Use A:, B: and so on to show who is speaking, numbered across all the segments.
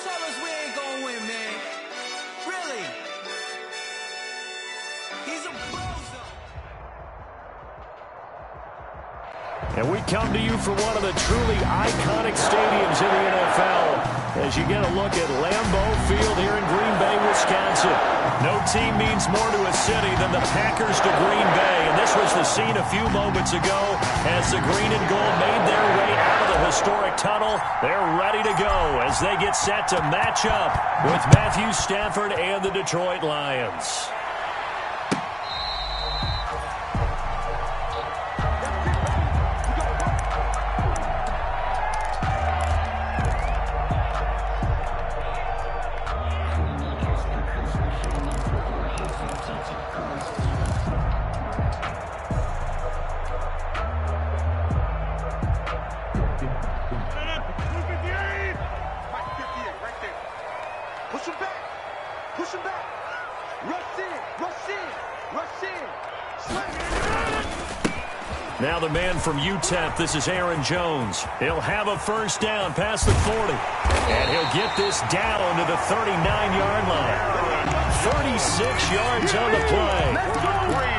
A: tell us we ain't gonna win, man? Really? He's a bozo.
B: And we come to you from one of the truly iconic stadiums in the NFL as you get a look at Lambeau Field here in Green Bay, Wisconsin. No team means more to a city than the Packers to Green Bay. And this was the scene a few moments ago as the green and gold made their way out of the historic tunnel. They're ready to go as they get set to match up with Matthew Stafford and the Detroit Lions. Now the man from UTEP, this is Aaron Jones. He'll have a first down past the 40. And he'll get this down to the 39-yard line. 36 yards on the play.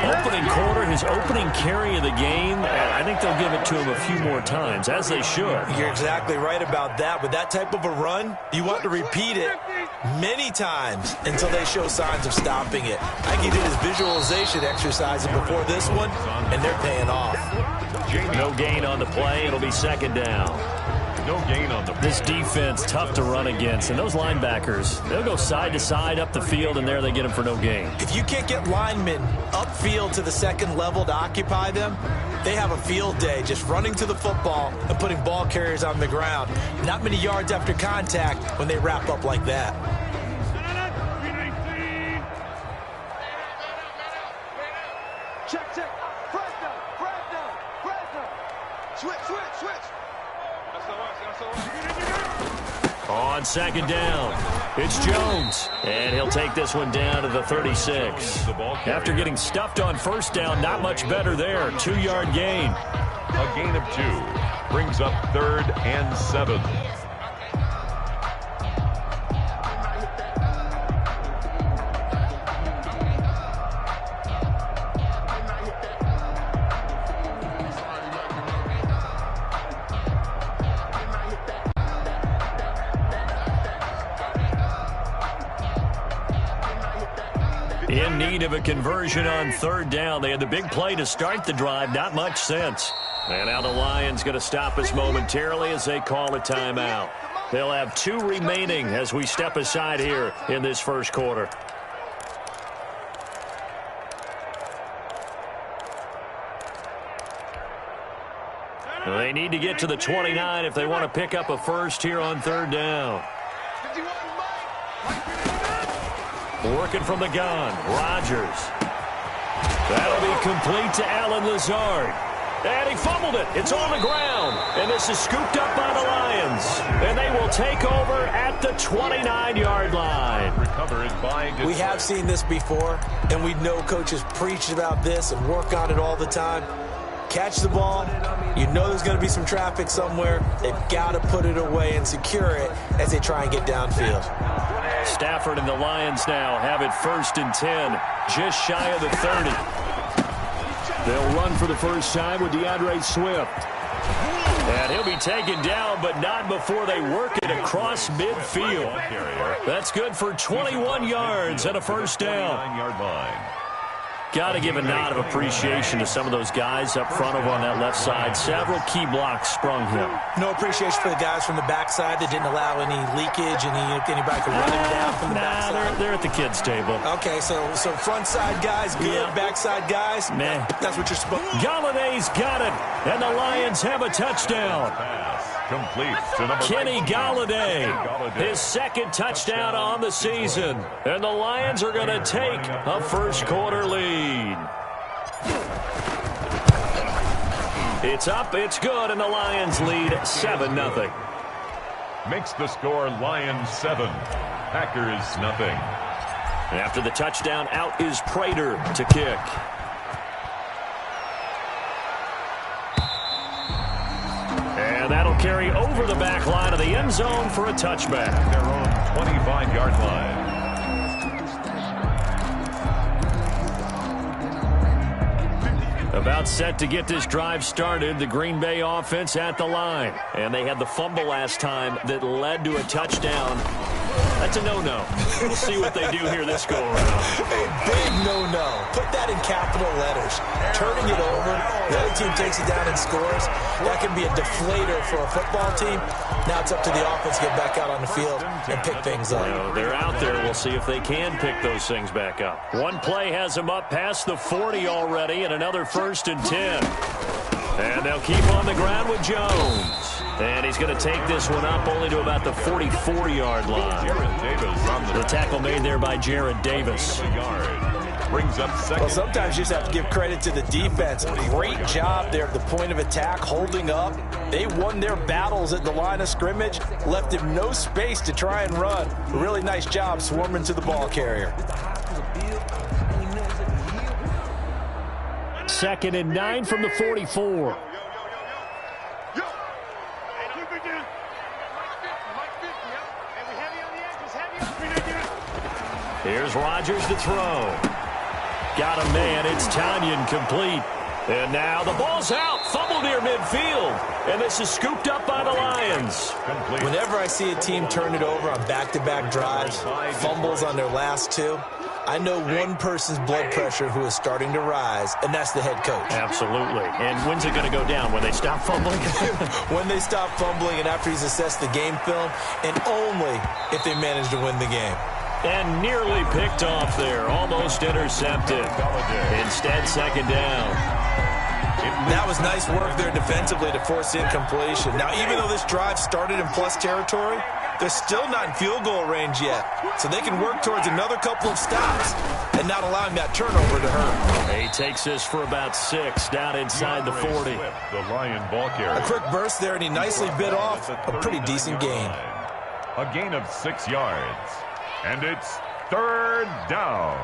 B: Opening quarter, his opening carry of the game, I think they'll give it to him a few more times, as they should.
C: You're exactly right about that. With that type of a run, you want to repeat it many times until they show signs of stopping it. I think he did his visualization exercises before this one, and they're paying off.
B: No gain on the play. It'll be second down.
D: No gain on the play.
B: This defense, tough to run against. And those linebackers, they'll go side to side up the field, and there they get them for no gain.
C: If you can't get linemen upfield to the second level to occupy them, they have a field day just running to the football and putting ball carriers on the ground. Not many yards after contact when they wrap up like that.
E: Check. Switch.
B: On second down, it's Jones. And he'll take this one down to the 36. After getting stuffed on first down, not much better there. 2-yard gain.
D: A gain of 2 brings up 3rd and 7.
B: In need of a conversion on third down. They had the big play to start the drive. Not much sense. And now the Lions going to stop us momentarily as they call a timeout. They'll have 2 remaining as we step aside here in this first quarter. They need to get to the 29 if they want to pick up a first here on third down. Working from the gun, Rodgers. That'll be complete to Allen Lazard. And he fumbled it. It's on the ground. And this is scooped up by the Lions. And they will take over at the 29-yard line.
C: We have seen this before, and we know coaches preach about this and work on it all the time. Catch the ball. You know there's going to be some traffic somewhere. They've got to put it away and secure it as they try and get downfield.
B: Stafford and the Lions now have it 1st and 10, just shy of the 30. They'll run for the first time with DeAndre Swift. And he'll be taken down, but not before they work it across midfield. That's good for 21 yards and a first down.
D: 9-yard line.
B: Got to give a nod of appreciation to some of those guys up front over on that left side. Several key blocks sprung him.
C: No appreciation for the guys from the backside that didn't allow any leakage, anybody could run him down from the backside.
B: They're at the kids' table.
C: Okay, so front side guys good, yeah. Backside guys,
B: man.
C: That's what you're supposed to do.
B: Galladay's got it, and the Lions have a touchdown.
D: Complete to number
B: Kenny Galladay, his 2nd touchdown on the season. And the Lions are going to take a first quarter lead. It's up, it's good, and the Lions lead 7-0.
D: Makes the score Lions 7, Packers nothing.
B: After the touchdown, out is Prater to kick. And that'll carry over the back line of the end zone for a touchback.
D: Their own 25-yard line.
B: About set to get this drive started, the Green Bay offense at the line. And they had the fumble last time that led to a touchdown. That's a no-no. We'll see what they do here this go-around.
C: A big no-no. Put that in capital letters. Turning it over, the other team takes it down and scores. That can be a deflator for a football team. Now it's up to the offense to get back out on the field and pick things up.
B: They're out there. We'll see if they can pick those things back up. One play has them up past the 40 already, and another 1st and 10. And they'll keep on the ground with Jones. And he's going to take this one up only to about the 44-yard line. The tackle made there by Jared Davis.
D: Brings up second.
C: Well, sometimes you just have to give credit to the defense. Great job there at the point of attack, holding up. They won their battles at the line of scrimmage, left him no space to try and run. Really nice job swarming to the ball carrier.
B: 2nd and 9 from the 44. Here's Rodgers to throw. Got a man. It's Tanyan complete. And now the ball's out. Fumble near midfield. And this is scooped up by the Lions.
D: Complete.
C: Whenever I see a team turn it over on back-to-back drives, fumbles on their last two, I know one person's blood pressure who is starting to rise, and that's the head coach.
B: Absolutely. And when's it going to go down? When they stop fumbling?
C: When they stop fumbling and after he's assessed the game film, and only if they manage to win the game.
B: And nearly picked off there. Almost intercepted. Instead, 2nd down.
C: That was nice work there defensively to force incompletion. Now, even though this drive started in plus territory, they're still not in field goal range yet. So they can work towards another couple of stops and not allowing that turnover to hurt.
B: He takes this for about 6 down inside the 40.
D: The Lion ball carrier.
C: A quick burst there, and he nicely bit off a pretty decent gain.
D: A gain of 6 yards. And it's 3rd down.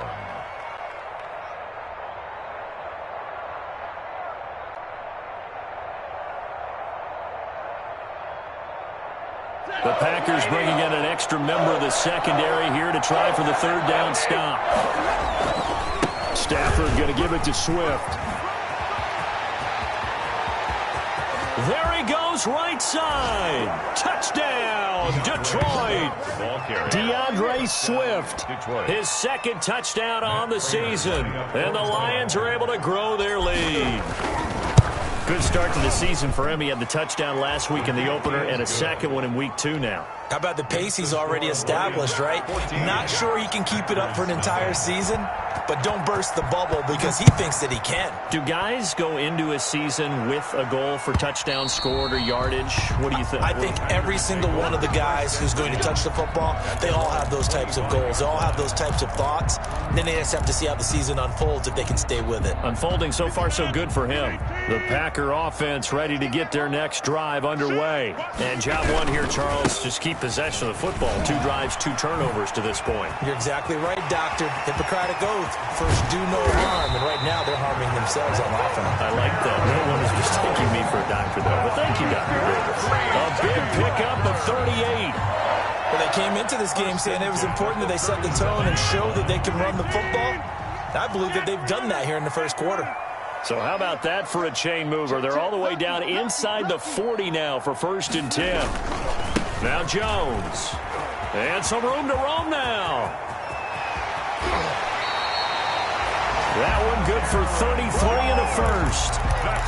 B: The Packers bringing in an extra member of the secondary here to try for the 3rd down stop. Stafford going to give it to Swift. There he goes, right side. Touchdown, Detroit. DeAndre Swift, his 2nd touchdown on the season. And the Lions are able to grow their lead. Good start to the season for him. He had the touchdown last week in the opener and a 2nd one in week 2 now.
C: How about the pace he's already established, right? Not sure he can keep it up for an entire season, but don't burst the bubble because he thinks that he can.
B: Do guys go into a season with a goal for touchdown scored or yardage? What do you think?
C: I think every single one of the guys who's going to touch the football, they all have those types of goals. They all have those types of thoughts. And then they just have to see how the season unfolds if they can stay with it.
B: Unfolding so far so good for him. The Packer offense ready to get their next drive underway. And job one here, Charles, just keep possession of the football. 2 drives, 2 turnovers to this point.
C: You're exactly right, Doctor. Hippocratic oath. First, do no harm. And right now, they're harming themselves on offense.
B: I like that. No one is mistaking me for a doctor, though. But thank you, Dr. Davis. A big pickup of 38.
C: Well, they came into this game saying it was important that they set the tone and show that they can run the football. I believe that they've done that here in the first quarter.
B: So how about that for a chain mover? They're all the way down inside the 40 now for 1st and 10. Now Jones. And some room to roam now. That one good for 33 and a 1st.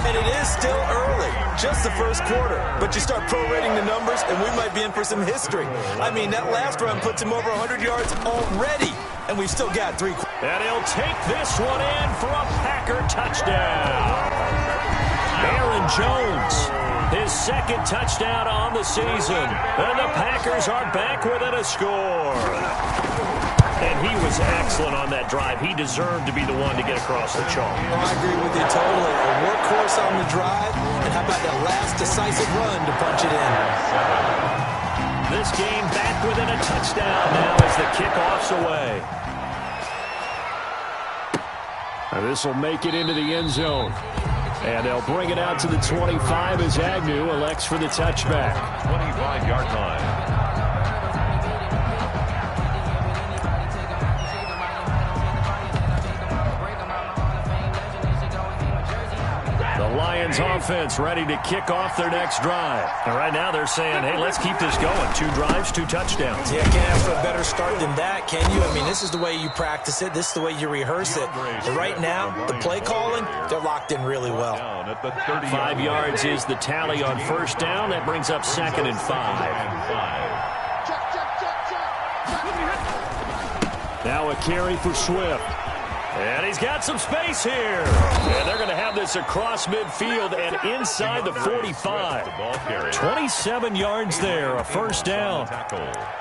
C: And it is still early, just the first quarter. But you start prorating the numbers, and we might be in for some history. I mean, that last run puts him over 100 yards already, and we've still got 3 quarters.
B: And he'll take this one in for a Packer touchdown. Aaron Jones, his 2nd touchdown on the season. And the Packers are back within a score. And he was excellent on that drive. He deserved to be the one to get across the chalk.
C: Oh, I agree with you totally. A workhorse on the drive, and how about that last decisive run to punch it in?
B: This game back within a touchdown now as the kickoff's away. And this will make it into the end zone. And they'll bring it out to the 25 as Agnew elects for the touchback.
D: 25-yard line.
B: offense ready to kick off their next drive. And right now they're saying, hey, let's keep this going. 2 drives, 2 touchdowns.
C: Yeah, can't ask for a better start than that, can you? I mean, this is the way you practice it. This is the way you rehearse it. And right now, the play calling, they're locked in really well.
B: 5 yards is the tally on first down. That brings up 2nd and 5. Now a carry for Swift. And he's got some space here. And they're going to have this across midfield and inside the 45. 27 yards there, a first down.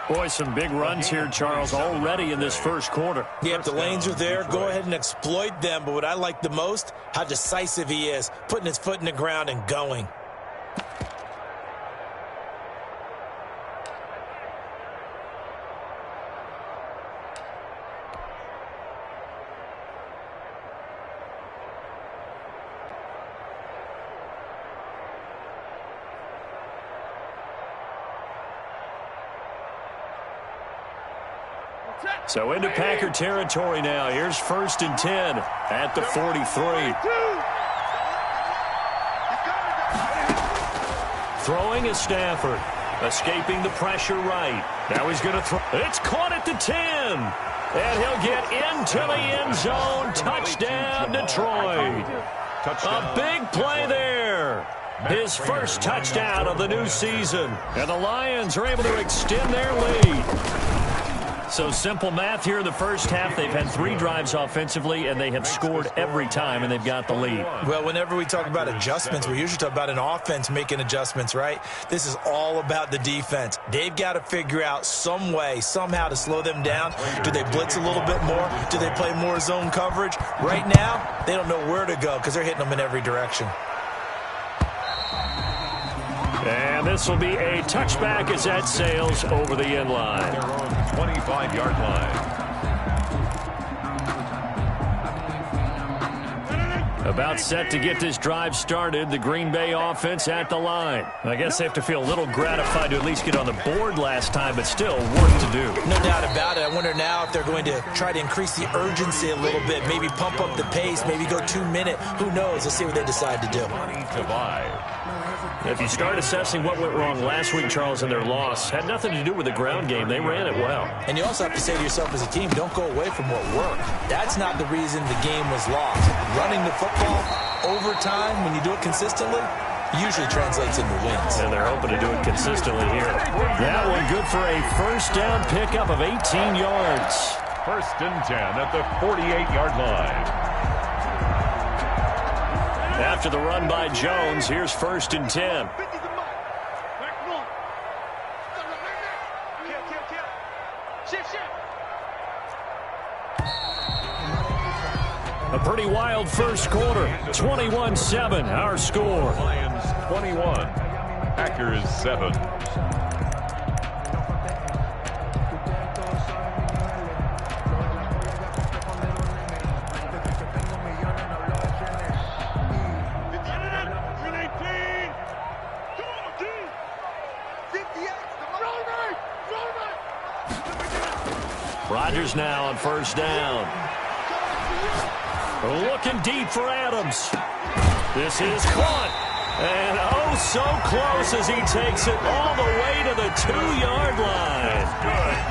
B: Boy, some big runs here, Charles, already in this first quarter.
C: Yeah, if the lanes are there, go ahead and exploit them. But what I like the most, how decisive he is, putting his foot in the ground and going.
B: So into Packer territory now. Here's 1st and 10 at the 43. Throwing is Stafford. Escaping the pressure right. Now he's going to throw. It's caught at the 10. And he'll get into the end zone. Touchdown, Detroit. A big play there. His first touchdown of the new season. And the Lions are able to extend their lead. So simple math here in the first half. They've had 3 drives offensively, and they have scored every time, and they've got the lead.
C: Well, whenever we talk about adjustments, we usually talk about an offense making adjustments, right? This is all about the defense. They've got to figure out some way, somehow to slow them down. Do they blitz a little bit more? Do they play more zone coverage? Right now, they don't know where to go because they're hitting them in every direction.
B: And this will be a touchback as that sails over the end line.
D: Their own 25-yard line.
B: About set to get this drive started, the Green Bay offense at the line. I guess they have to feel a little gratified to at least get on the board last time, but still work to do.
C: No doubt about it. I wonder now if they're going to try to increase the urgency a little bit, maybe pump up the pace, maybe go 2-minute. Who knows? Let's see what they decide to do.
D: 20-5.
B: If you start assessing what went wrong last week, Charles, in their loss, had nothing to do with the ground game. They ran it well.
C: And you also have to say to yourself as a team, don't go away from what worked. That's not the reason the game was lost. Running the football over time, when you do it consistently, usually translates into wins.
B: And they're hoping to do it consistently here. That one good for a first down pickup of 18 yards.
D: 1st and 10 at the 48-yard line.
B: After the run by Jones, here's 1st and 10. A pretty wild first quarter. 21-7, our score.
D: Lions 21, Packers 7.
B: Rodgers now on 1st down. Looking deep for Adams. This is caught. And oh, so close as he takes it all the way to the 2-yard line.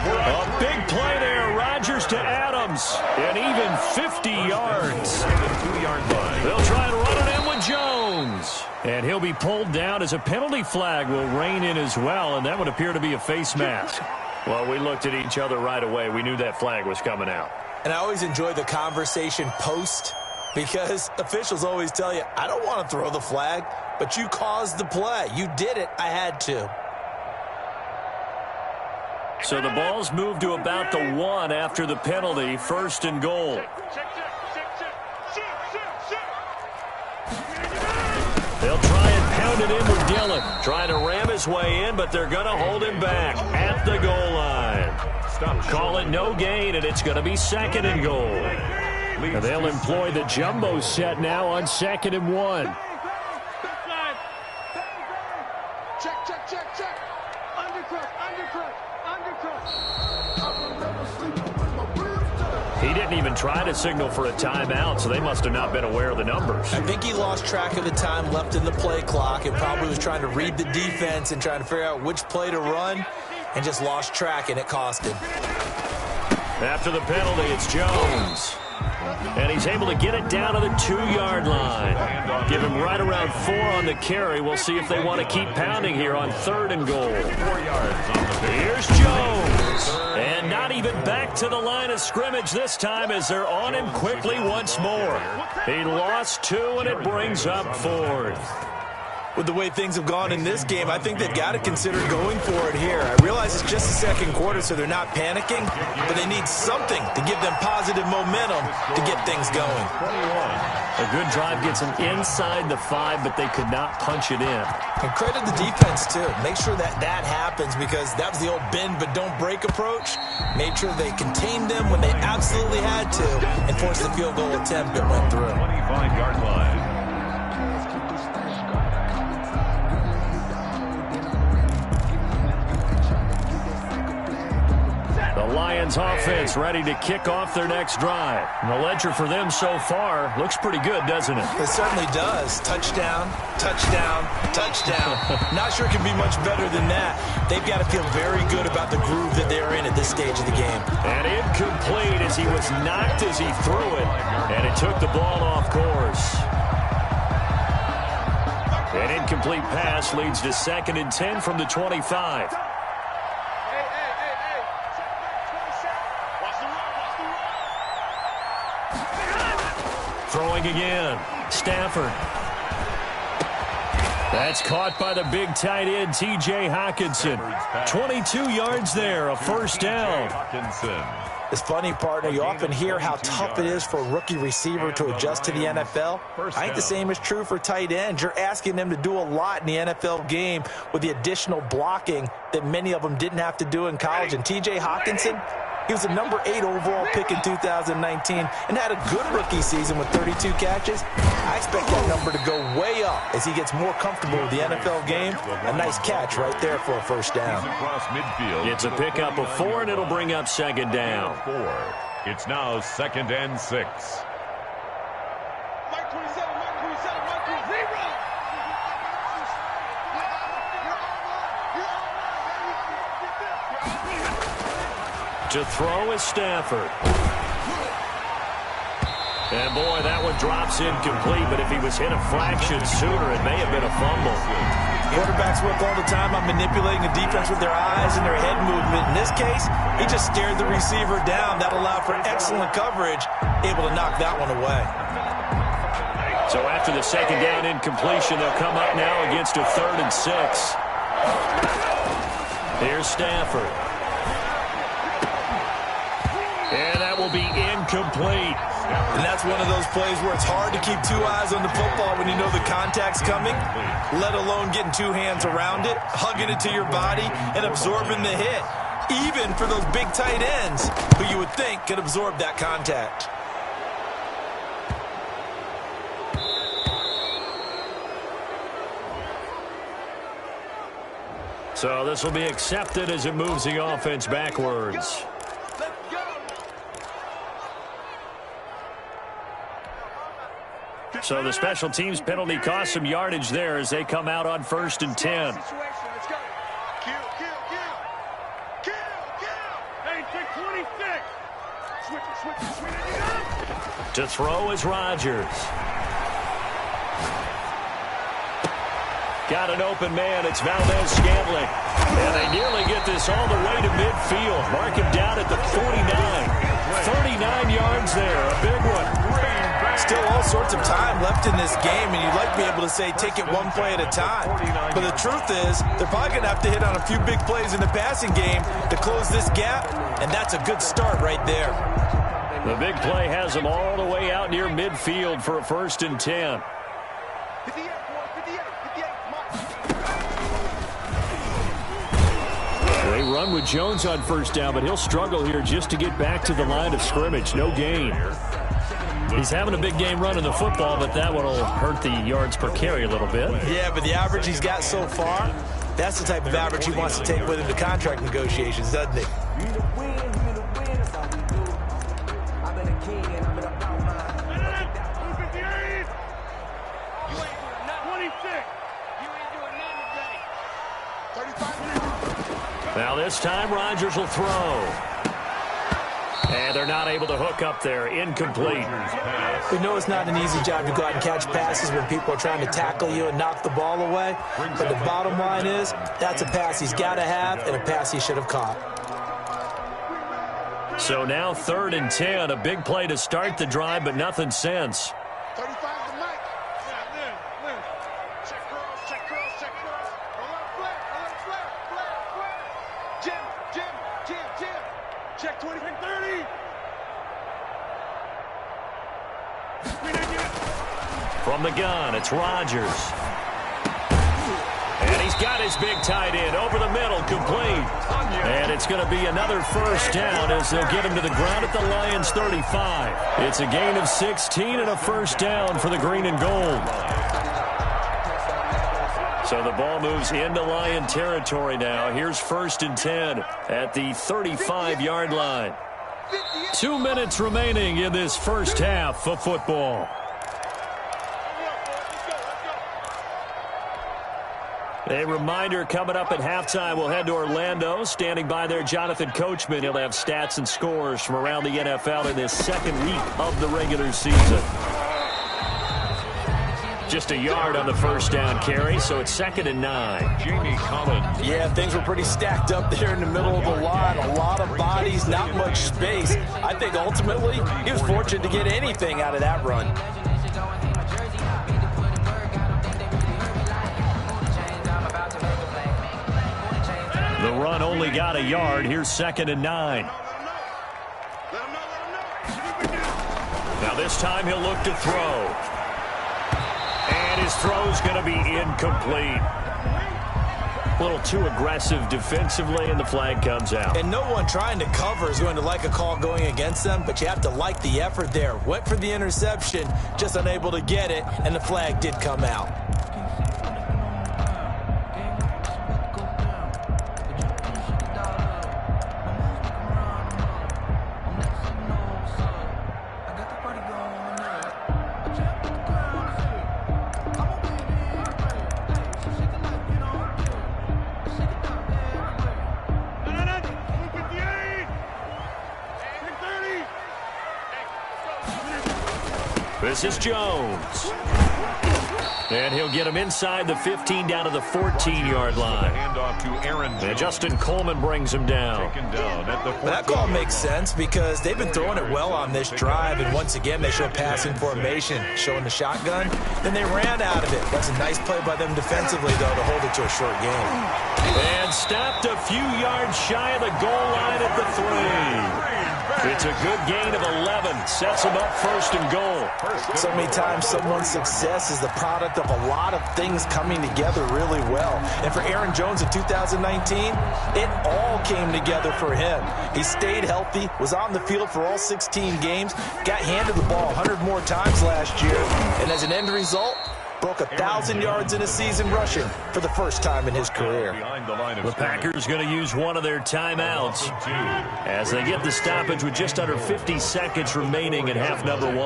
B: A big play there. Rodgers to Adams. And even 50 yards.
D: The 2-yard line.
B: They'll try and run it in with Jones. And he'll be pulled down as a penalty flag will rein in as well. And that would appear to be a face mask. Well, we looked at each other right away. We knew that flag was coming out.
C: And I always enjoy the conversation post because officials always tell you, I don't want to throw the flag, but you caused the play. You did it. I had to.
B: So the ball's moved to about the 1 after the penalty. 1st and goal. They'll try and pound it in with Dillon. Trying to ram his way in, but they're going to hold him back at the goal line. Call it no gain, and it's going to be 2nd and goal. And they'll employ the jumbo set now on 2nd and 1.
E: Check. Undercut.
B: He didn't even try to signal for a timeout, so they must have not been aware of the numbers.
C: I think he lost track of the time left in the play clock and probably was trying to read the defense and trying to figure out which play to run and just lost track, and it cost him.
B: After the penalty, it's Jones. And he's able to get it down to the 2-yard line. Give him right around 4 on the carry. We'll see if they want to keep pounding here on 3rd and goal.
D: 4 yards on the pitch.
B: Here's Jones. And not even back to the line of scrimmage this time as they're on him quickly once more. He lost 2, and it brings up 4th.
C: With the way things have gone in this game, I think they've got to consider going for it here. I realize it's just the 2nd quarter, so they're not panicking, but they need something to give them positive momentum to get things going.
B: A good drive gets them inside the 5, but they could not punch it in.
C: And credit the defense, too. Make sure that happens, because that was the old bend but don't break approach. Made sure they contained them when they absolutely had to and forced the field goal attempt that went through.
D: 25-yard line.
B: The Lions offense ready to kick off their next drive. And the ledger for them so far looks pretty good, doesn't it?
C: It certainly does. Touchdown, touchdown, touchdown. Not sure it can be much better than that. They've got to feel very good about the groove that they're in at this stage of the game.
B: And incomplete as he was knocked as he threw it. And it took the ball off course. An incomplete pass leads to 2nd and 10 from the 25. Throwing again. Stafford. That's caught by the big tight end, T.J. Hockenson. 22 yards there, a 1st down.
C: It's funny, partner, you often hear how tough it is for a rookie receiver to adjust to the NFL. I think the same is true for tight ends. You're asking them to do a lot in the NFL game with the additional blocking that many of them didn't have to do in college. And T.J. Hockenson, he was a number 8 overall pick in 2019 and had a good rookie season with 32 catches. I expect that number to go way up as he gets more comfortable with the NFL game. A nice catch right there for a 1st down.
B: It's a pickup of 4, and it'll bring up 2nd down.
D: 4. It's now 2nd and 6.
E: Mike 27, Mike 27, Mike 0.
B: To throw is Stafford. And boy, that one drops incomplete, but if he was hit a fraction sooner, it may have been a fumble.
C: Quarterbacks work all the time on manipulating the defense with their eyes and their head movement. In this case, he just stared the receiver down. That allowed for excellent coverage, able to knock that one away.
B: So after the 2nd down incompletion, they'll come up now against a 3rd and 6. Here's Stafford. And that will be incomplete.
C: And that's one of those plays where it's hard to keep 2 eyes on the football when you know the contact's coming, let alone getting 2 hands around it, hugging it to your body, and absorbing the hit, even for those big tight ends who you would think could absorb that contact.
B: So this will be accepted as it moves the offense backwards. So the special teams penalty cost some yardage there as they come out on 1st and 10. To throw is Rodgers. Got an open man. It's Valdez-Scantling. And they nearly get this all the way to midfield. Mark him down at the 49. 39 yards there. A big one.
C: Still all sorts of time left in this game, and you'd like to be able to say take it one play at a time. But the truth is, they're probably going to have to hit on a few big plays in the passing game to close this gap, and that's a good start right there.
B: The big play has them all the way out near midfield for a 1st and 10. They run with Jones on 1st down, but he'll struggle here just to get back to the line of scrimmage. No gain. He's having a big game running the football, but that one will hurt the yards per carry a little bit.
C: Yeah, but the average he's got so far, that's the type of average he wants to take with him to contract negotiations, doesn't he?
B: Now this time, Rodgers will throw. And they're not able to hook up there. Incomplete.
C: We know it's not an easy job to go out and catch passes when people are trying to tackle you and knock the ball away. But the bottom line is, that's a pass he's got to have and a pass he should have caught.
B: So now 3rd and 10. A big play to start the drive, but nothing since.
E: 35 to Mike. Yeah, Lynn. Check cross. Flare. Jim. Check 20, 30.
B: From the gun, it's Rodgers. And he's got his big tight end over the middle, complete. And it's going to be another first down as they'll get him to the ground at the Lions' 35. It's a gain of 16 and a first down for the green and gold. So the ball moves into Lion territory now. Here's 1st and 10 at the 35-yard line. 2 minutes remaining in this first half of football. A reminder, coming up at halftime, we'll head to Orlando. Standing by there, Jonathan Coachman. He'll have stats and scores from around the NFL in this second week of the regular season. Just a yard on the first down carry, so it's 2nd and 9.
D: Jamie Collins.
C: Yeah, things were pretty stacked up there in the middle of the line. A lot of bodies, not much space. I think ultimately he was fortunate to get anything out of that run.
B: The run only got a yard. Here's 2nd and 9. Now this time he'll look to throw. And his throw's going to be incomplete. A little too aggressive defensively, and the flag comes out.
C: And no one trying to cover is going to like a call going against them, but you have to like the effort there. Went for the interception, just unable to get it, and the flag did come out.
B: This is Jones. And he'll get him inside the 15 down to the 14-yard line.
D: Handoff to Aaron Jones.
B: And Justin Coleman brings him down.
D: Taken down at the 14.
C: That call makes sense because they've been throwing it well on this drive, and once again they show passing formation, showing the shotgun. Then they ran out of it. That's a nice play by them defensively, though, to hold it to a short game.
B: And stopped a few yards shy of the goal line at the 3. It's a good gain of 11. Sets him up 1st and goal.
C: So many times someone's success is the product of a lot of things coming together really well. And for Aaron Jones in 2019, it all came together for him. He stayed healthy, was on the field for all 16 games, got handed the ball 100 more times last year, and as an end result, broke 1,000 yards in a season rushing for the first time in his career.
B: The Packers going to use one of their timeouts as they get the stoppage with just under 50 seconds remaining in half number 1.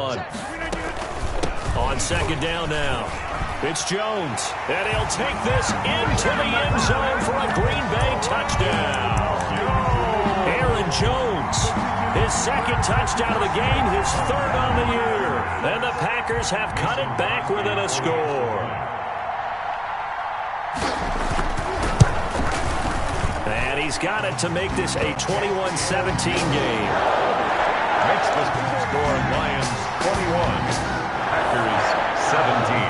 B: On 2nd down now, it's Jones, and he'll take this into the end zone for a Green Bay touchdown. Aaron Jones, his 2nd touchdown of the game, his 3rd on the year. And the Packers have cut it back within a score. And he's got it to make this a 21-17 game.
D: Makes the score Lions 21, Packers 17.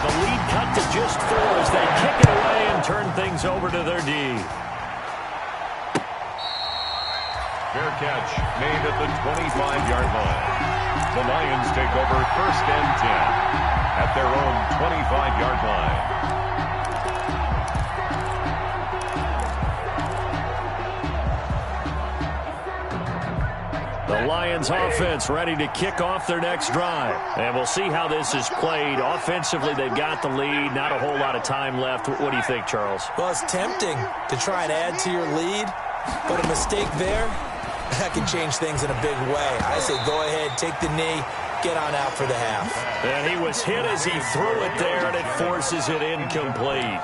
B: The lead cut to just 4 as they kick it away and turn things over to their D.
D: Fair catch made at the 25-yard line. The Lions take over 1st and 10 at their own 25-yard line.
B: The Lions offense ready to kick off their next drive. And we'll see how this is played. Offensively, they've got the lead. Not a whole lot of time left. What do you think, Charles?
C: Well, it's tempting to try and add to your lead, but a mistake there that can change things in a big way. I say go ahead, take the knee, get on out for the half.
B: And he was hit as he threw it there, and it forces it incomplete.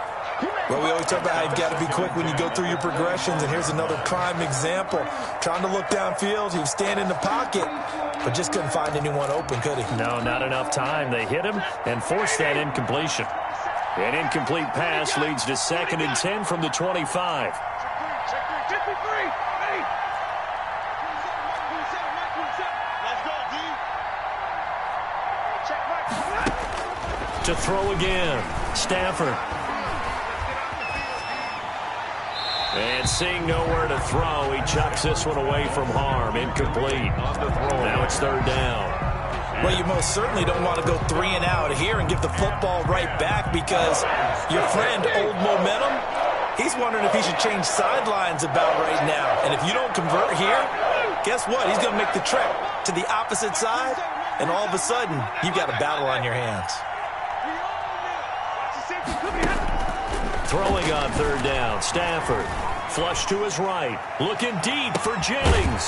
C: Well, we always talk about how you've got to be quick when you go through your progressions, and here's another prime example. Trying to look downfield, he was standing in the pocket, but just couldn't find anyone open, could he?
B: No, not enough time. They hit him and forced that incompletion. An incomplete pass leads to 2nd and 10 from the 25. To throw again, Stafford. And seeing nowhere to throw, he chucks this one away from harm. Incomplete. Now it's 3rd down.
C: Well, you most certainly don't want to go 3 and out here and give the football right back, because your friend, Old Momentum, he's wondering if he should change sidelines about right now. And if you don't convert here, guess what? He's going to make the trip to the opposite side, and all of a sudden, you've got a battle on your hands.
B: Throwing on 3rd down, Stafford. Flush to his right. Looking deep for Jennings.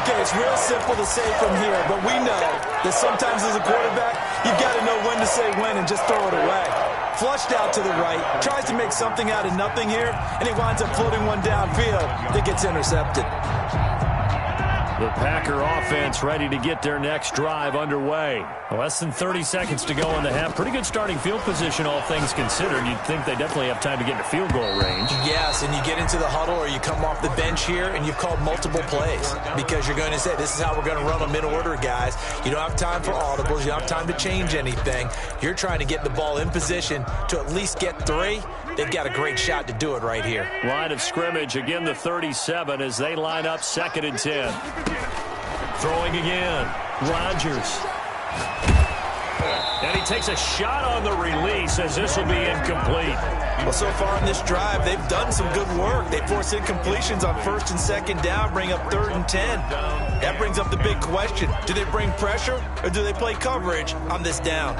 C: Okay, it's real simple to say from here, but we know that sometimes as a quarterback, you've got to know when to say when and just throw it away. Flushed out to the right, tries to make something out of nothing here, and he winds up floating one downfield that gets intercepted.
B: The Packer offense ready to get their next drive underway. Less than 30 seconds to go in the half. Pretty good starting field position, all things considered. You'd think they definitely have time to get into field goal range.
C: Yes, and you get into the huddle or you come off the bench here and you've called multiple plays because you're going to say, this is how we're going to run them in order, guys. You don't have time for audibles. You don't have time to change anything. You're trying to get the ball in position to at least get 3. They've got a great shot to do it right here.
B: Line of scrimmage, again the 37 as they line up 2nd and 10. Throwing again, Rodgers. And he takes a shot on the release as this will be incomplete.
C: Well, so far in this drive, they've done some good work. They force incompletions on 1st and 2nd down, bring up 3rd and 10. That brings up the big question. Do they bring pressure or do they play coverage on this down?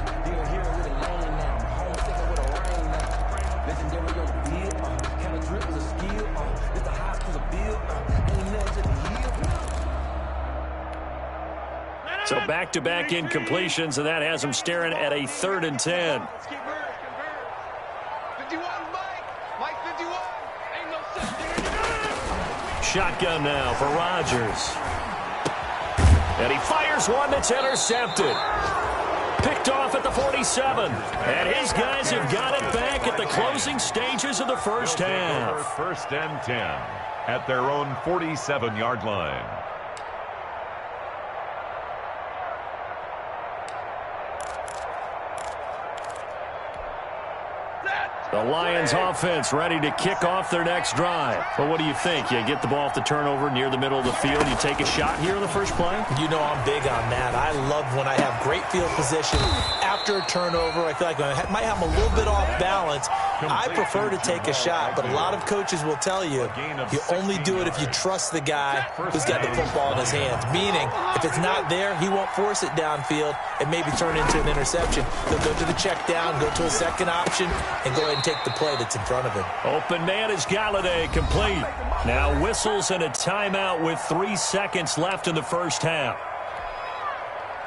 B: So back-to-back incompletions, and that has them staring at a 3rd and 10. Shotgun now for Rodgers. And he fires one that's intercepted. Picked off at the 47. And his guys have got it back at the closing stages of the first half.
D: 1st and 10 at their own 47-yard line.
B: The Lions offense ready to kick off their next drive. Well, what do you think? You get the ball off the turnover near the middle of the field. You take a shot here in the first play?
C: You know I'm big on that. I love when I have great field position after a turnover. I feel like I might have a little bit off balance. I prefer to take a shot, but a lot of coaches will tell you you only do it if you trust the guy who's got the football in his hands. Meaning, if it's not there, he won't force it downfield and maybe turn into an interception. He'll go to the check down, go to a second option, and go ahead and take the play that's in front of him.
B: Open man is Galladay, complete. Now whistles and a timeout with 3 seconds left in the first half.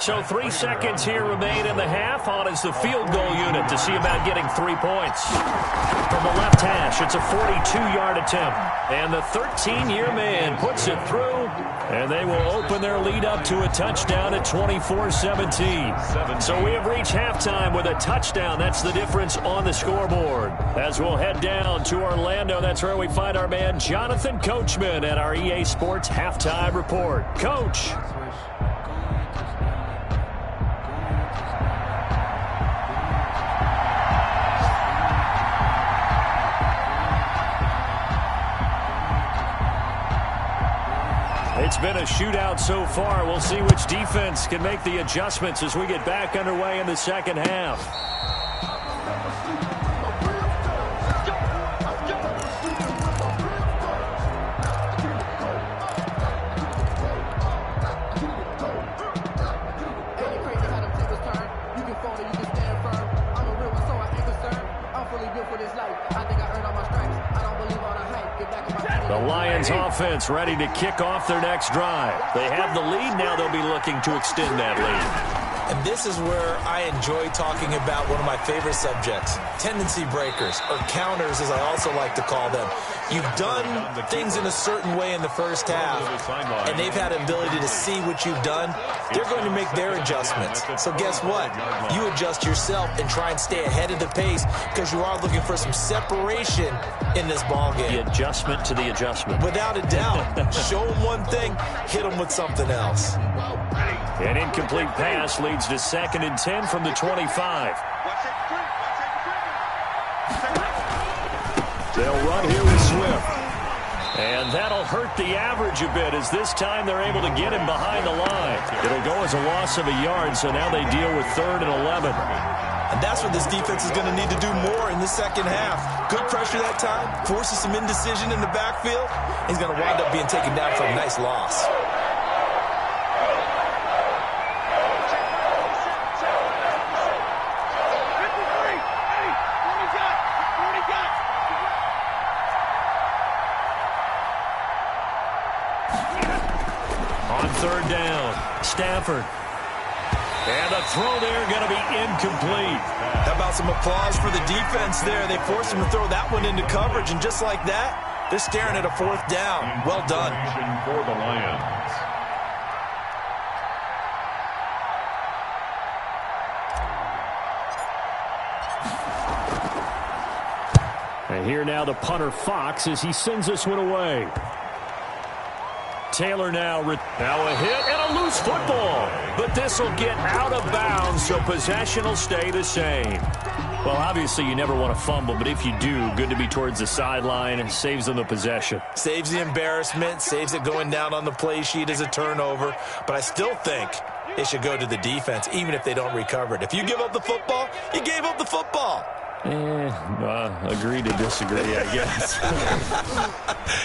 B: So 3 seconds here remain in the half. On is the field goal unit to see about getting 3 points. From the left hash, it's a 42-yard attempt. And the 13-year man puts it through, and they will open their lead up to a touchdown at 24-17. So we have reached halftime with a touchdown. That's the difference on the scoreboard. As we'll head down to Orlando, that's where we find our man Jonathan Coachman at our EA Sports Halftime Report. Coach. It's been a shootout so far. We'll see which defense can make the adjustments as we get back underway in the second half.
F: For this life, I think I earned all my stripes. I don't believe all the hype. Get back
B: The Lions offense ready to kick off their next drive. They have the lead. Now they'll be looking to extend that lead.
C: And this is where I enjoy talking about one of my favorite subjects, tendency breakers, or counters as I also like to call them. You've done things in a certain way in the first half, and they've had an ability to see what you've done. They're going to make their adjustments. So guess what? You adjust yourself and try and stay ahead of the pace because you are looking for some separation in this ballgame.
B: The adjustment to the adjustment.
C: Without a doubt. Show them one thing, hit them with something else.
B: An incomplete pass leads to 2nd and 10 from the 25. They'll run here with Swift. And that'll hurt the average a bit as this time they're able to get him behind the line. It'll go as a loss of a yard, so now they deal with 3rd and 11.
C: And that's what this defense is going to need to do more in the second half. Good pressure that time, forces some indecision in the backfield. He's going to wind up being taken down for a nice loss.
B: On 3rd down, Stafford. And the throw there going to be incomplete.
C: How about some applause for the defense there? They forced him to throw that one into coverage, and just like that, they're staring at a 4th down. Well done.
D: For the Lions.
B: And here now the punter Fox as he sends this one away. Taylor now a hit and a loose football. But this will get out of bounds, so possession will stay the same. Well, obviously you never want to fumble, but if you do, good to be towards the sideline and saves them the possession.
C: Saves the embarrassment, saves it going down on the play sheet as a turnover. But I still think it should go to the defense, even if they don't recover it. If you give up the football, you gave up the football.
B: Agree to disagree, I guess.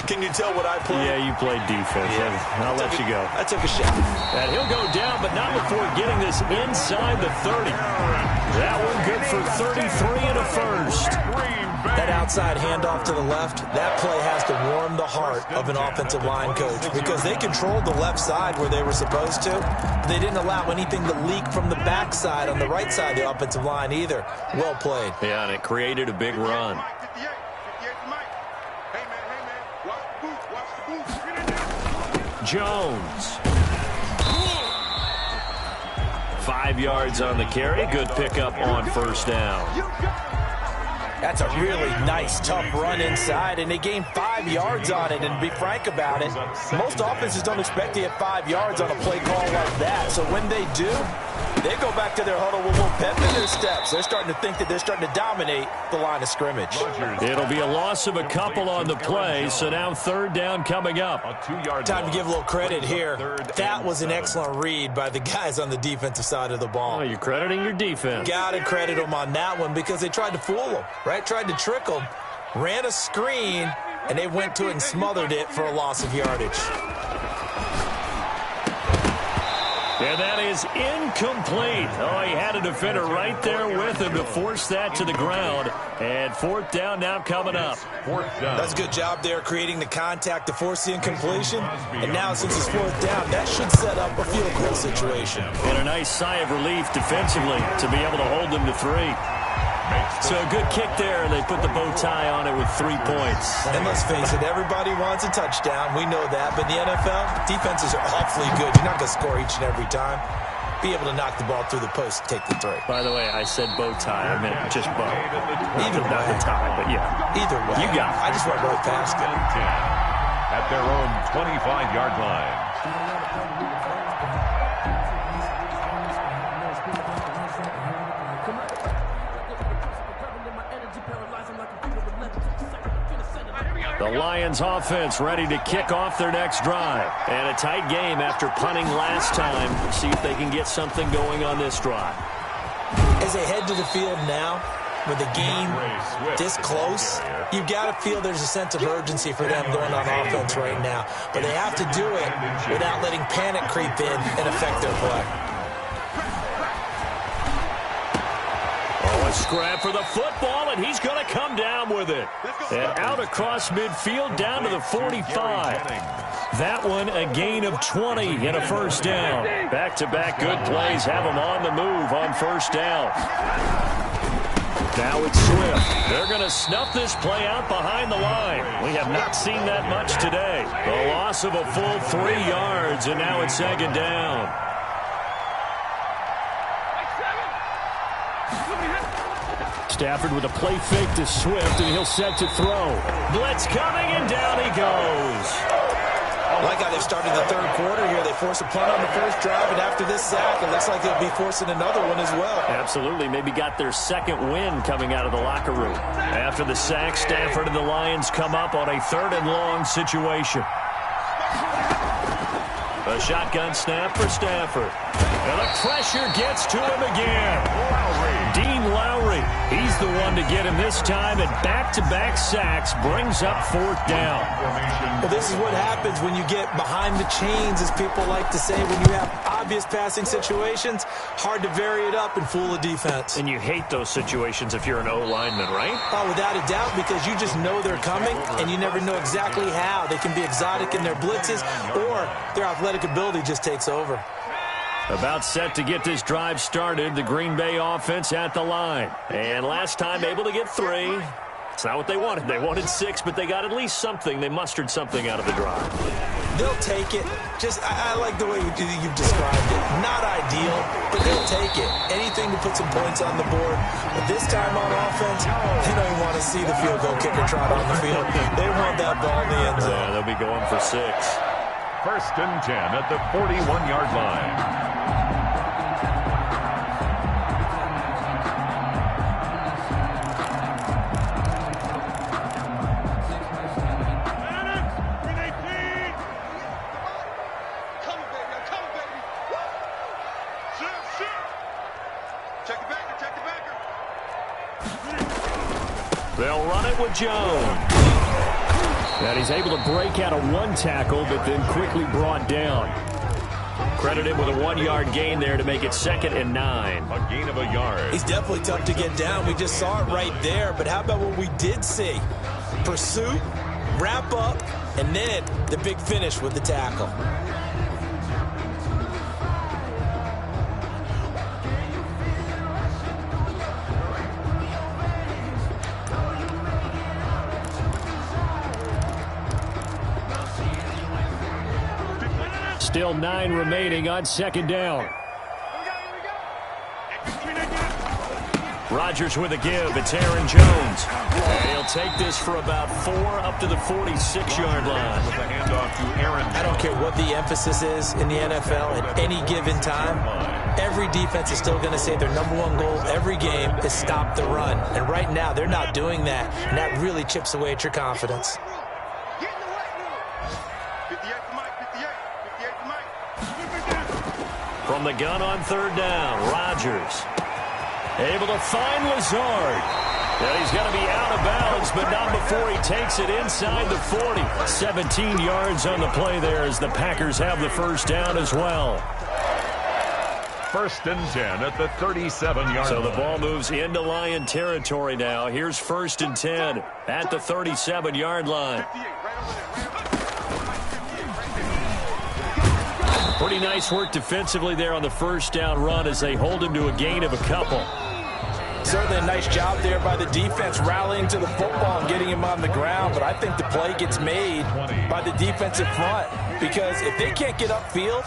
C: Can you tell what I played?
B: Yeah, you played defense. Yeah. I'll let you go.
C: I took a shot.
B: And he'll go down, but not before getting this inside the 30. That one good for 33 and a first.
C: That outside handoff to the left, that play has to warm the heart of an offensive line coach because they controlled the left side where they were supposed to. They didn't allow anything to leak from the backside on the right side of the offensive line either. Well played.
B: Yeah, and it created a big run. Jones. 5 yards on the carry. Good pickup on 1st down.
C: That's a really nice, tough run inside, and they gained 5 yards on it. And to be frank about it, most offenses don't expect to get 5 yards on a play call like that. So when they do, they go back to their huddle with a little pep in their steps. They're starting to think that they're starting to dominate the line of scrimmage.
B: It'll be a loss of a couple on the play, so now 3rd down coming up.
C: Time to give a little credit here. That was an excellent read by the guys on the defensive side of the ball.
B: Oh, you're crediting your defense.
C: Got to credit them on that one because they tried to fool them, right? Tried to trick them, ran a screen, and they went to it and smothered it for a loss of yardage.
B: And that is incomplete. Oh, he had a defender right there with him to force that to the ground. And 4th down now coming up.
D: 4th down.
C: That's a good job there creating the contact to force the incompletion. And now since it's 4th down, that should set up a field goal situation.
B: And a nice sigh of relief defensively to be able to hold them to 3. So a good kick there. They put the bow tie on it with 3 points.
C: And let's face it, everybody wants a touchdown. We know that. But in the NFL, defenses are awfully good. You're not going to score each and every time. Be able to knock the ball through the post and take the 3.
B: By the way, I said bow tie. I meant just bow.
C: Either way.
B: Not the tie, but yeah.
C: Either way.
B: You got it.
C: I just went right past it.
D: At their own 25-yard line.
B: The Lions offense ready to kick off their next drive. And a tight game after punting last time. See if they can get something going on this drive.
C: As they head to the field now, with the game this close, you've got to feel there's a sense of urgency for them going on offense right now. But they have to do it without letting panic creep in and affect their play.
B: Oh, a scrap for the football, and he's going to come down with it. And out across midfield, down to the 45. That one a gain of 20 and a first down. Back-to-back good plays have them on the move on first down. Now it's Swift. They're going to snuff this play out behind the line. We have not seen that much today. The loss of a full 3 yards, and now it's second down. Stafford with a play fake to Swift, and he'll set to throw. Blitz coming, and down he goes.
C: I like how they've started the third quarter here. They force a punt on the first drive, and after this sack, it looks like they'll be forcing another one as well.
B: Absolutely. Maybe got their second win coming out of the locker room. After the sack, Stafford and the Lions come up on a 3rd and long situation. A shotgun snap for Stafford. And the pressure gets to him again. Dean Lowry, he's the one to get him this time, and back-to-back sacks brings up 4th down.
C: Well, this is what happens when you get behind the chains, as people like to say. When you have obvious passing situations, hard to vary it up and fool a defense.
B: And you hate those situations if you're an O-lineman, right?
C: Oh, without a doubt, because you just know they're coming, and you never know exactly how. They can be exotic in their blitzes, or their athletic ability just takes over.
B: About set to get this drive started, the Green Bay offense at the line. And last time able to get 3. It's not what they wanted. They wanted 6, but they got at least something. They mustered something out of the drive.
C: They'll take it. I like the way you've described it. Not ideal, but they'll take it. Anything to put some points on the board. But this time on offense, they don't even want to see the field goal kicker trot on the field. They want that ball in the end zone.
B: Yeah, they'll be going for 6.
D: 1st and 10 at the 41-yard line.
B: They'll run it with Jones. And he's able to break out of 1 tackle, but then quickly brought down. Credit him with a 1-yard gain there to make it 2nd and 9.
D: A gain of a yard.
C: He's definitely tough to get down. We just saw it right there. But how about what we did see? Pursuit, wrap up, and then the big finish with the tackle.
B: Still 9 remaining on 2nd down. Rodgers with a give. It's Aaron Jones. And he'll take this for about 4 up to the 46-yard line.
D: With a handoff to Aaron.
C: I don't care what the emphasis is in the NFL at any given time. Every defense is still going to say their #1 goal every game is stop the run. And right now, they're not doing that. And that really chips away at your confidence.
B: From the gun on 3rd down, Rodgers able to find Lazard. And he's going to be out of bounds, but not before he takes it inside the 40. 17 yards on the play there as the Packers have the first down as well.
D: 1st and 10 at the 37-yard line.
B: So the ball moves into Lion territory now. Here's 1st and 10 at the 37-yard line. Pretty nice work defensively there on the first down run as they hold him to a gain of a couple.
C: Certainly a nice job there by the defense rallying to the football and getting him on the ground. But I think the play gets made by the defensive front because if they can't get upfield,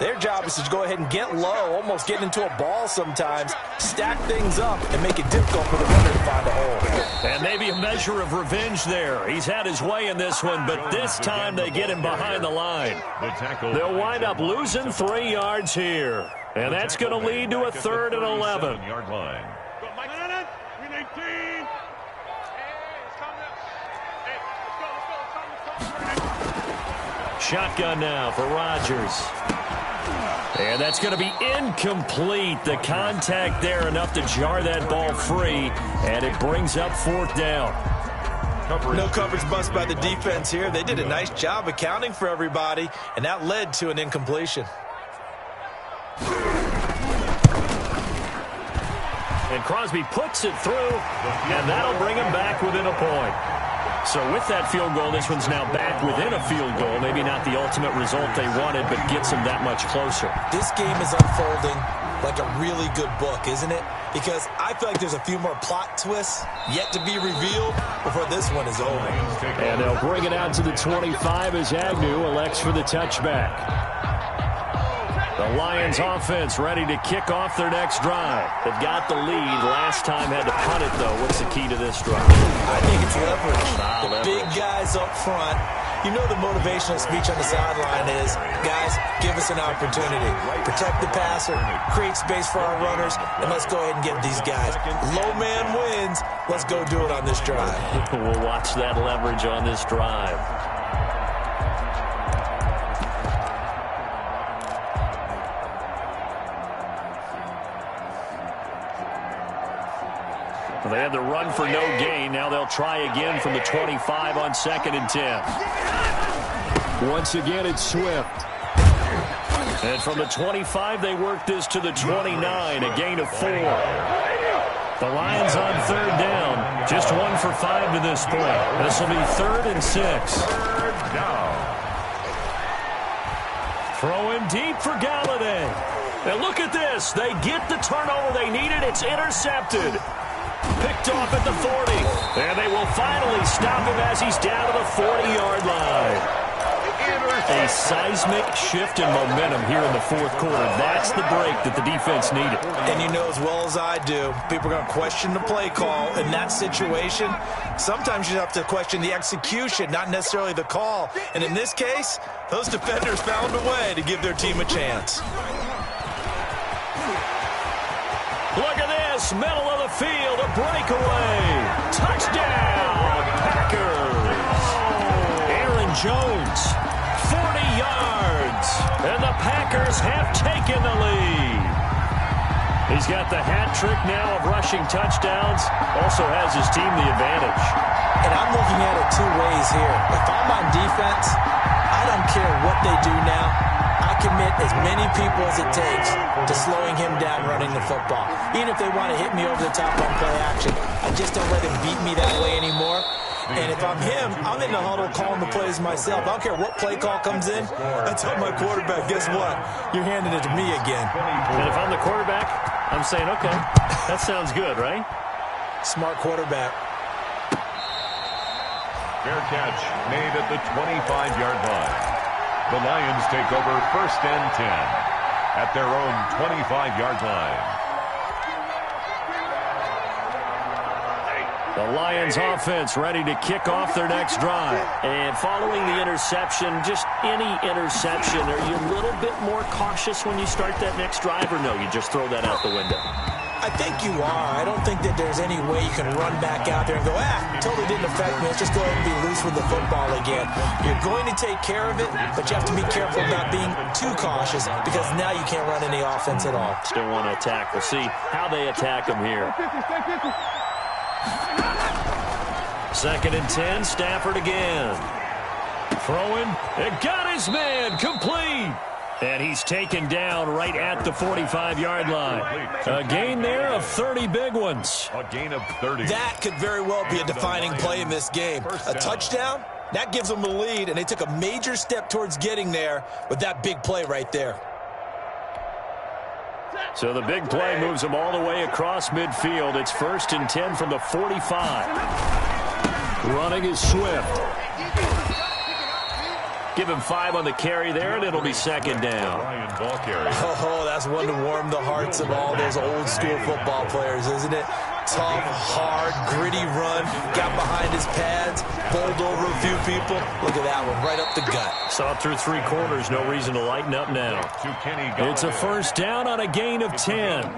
C: their job is to go ahead and get low, almost get into a ball sometimes, stack things up, and make it difficult for the runner to find a hole.
B: And maybe a measure of revenge there. He's had his way in this one, but this time they get him behind the line. They'll wind up losing 3 yards here. And that's going to lead to a 3rd and 11. Shotgun now for Rodgers. And that's going to be incomplete. The contact there enough to jar that ball free, and it brings up 4th down.
C: No coverage bust by the defense here. They did a nice job accounting for everybody, and that led to an incompletion.
B: And Crosby puts it through, and that'll bring him back within a point. So with that field goal, this one's now back within a field goal. Maybe not the ultimate result they wanted, but gets them that much closer.
C: This game is unfolding like a really good book, isn't it? Because I feel like there's a few more plot twists yet to be revealed before this one is over.
B: And they'll bring it out to the 25 as Agnew elects for the touchback. The Lions offense ready to kick off their next drive. They've got the lead. Last time had to punt it, though. What's the key to this drive?
C: I think it's leverage. The big guys up front. You know the motivational speech on the sideline is, guys, give us an opportunity. Protect the passer, create space for our runners, and let's go ahead and get these guys. Low man wins. Let's go do it on this drive.
B: We'll watch that leverage on this drive. They had the run for no gain. Now they'll try again from the 25 on 2nd and 10. Once again, it's Swift. And from the 25, they work this to the 29, a gain of 4. The Lions on 3rd down. Just 1 for 5 to this point. This will be 3rd and 6. Throwing deep for Galladay. And look at this. They get the turnover they needed. It's intercepted. Picked off at the 40. And they will finally stop him as he's down to the 40-yard line. A seismic shift in momentum here in the 4th quarter. That's the break that the defense needed.
C: And you know as well as I do, people are going to question the play call in that situation. Sometimes you have to question the execution, not necessarily the call. And in this case, those defenders found a way to give their team a chance.
B: Look at this, middle of the field, a breakaway. Touchdown, Packers. Aaron Jones, 40 yards, and the Packers have taken the lead. He's got the hat trick now of rushing touchdowns, also has his team the advantage.
C: And I'm looking at it 2 ways here. If I'm on defense, I don't care what they do now. I commit as many people as it takes to slowing him down running the football. Even if they want to hit me over the top on play action, I just don't let him beat me that way anymore. And if I'm him, I'm in the huddle calling the plays myself. I don't care what play call comes in. I tell my quarterback, guess what? You're handing it to me again.
B: And if I'm the quarterback, I'm saying, okay, that sounds good, right?
C: Smart quarterback.
D: Fair catch made at the 25-yard line. The Lions take over 1st and 10 at their own 25-yard line.
B: The Lions offense ready to kick off their next drive. And following the interception, just any interception, are you a little bit more cautious when you start that next drive, or no, you just throw that out the window?
C: I think you are. I don't think that there's any way you can run back out there and go, totally didn't affect me. Let's just go ahead and be loose with the football again. You're going to take care of it, but you have to be careful about being too cautious because now you can't run any offense at all.
B: Still want to attack. We'll see how they attack him here. 2nd and 10, Stafford again. Throwing, and got his man, complete. And he's taken down right at the 45-yard line. A gain there of 30 big ones.
D: A gain of 30.
C: That could very well be a defining play in this game. A touchdown, that gives them the lead, and they took a major step towards getting there with that big play right there.
B: So the big play moves them all the way across midfield. It's 1st and 10 from the 45. Running is Swift. Give him 5 on the carry there, and it'll be 2nd down.
C: Oh, that's one to warm the hearts of all those old-school football players, isn't it? Tough, hard, gritty run, got behind his pads, bowled over a few people. Look at that one, right up the gut.
B: Saw through 3 quarters, no reason to lighten up now. It's a 1st down on a gain of 10.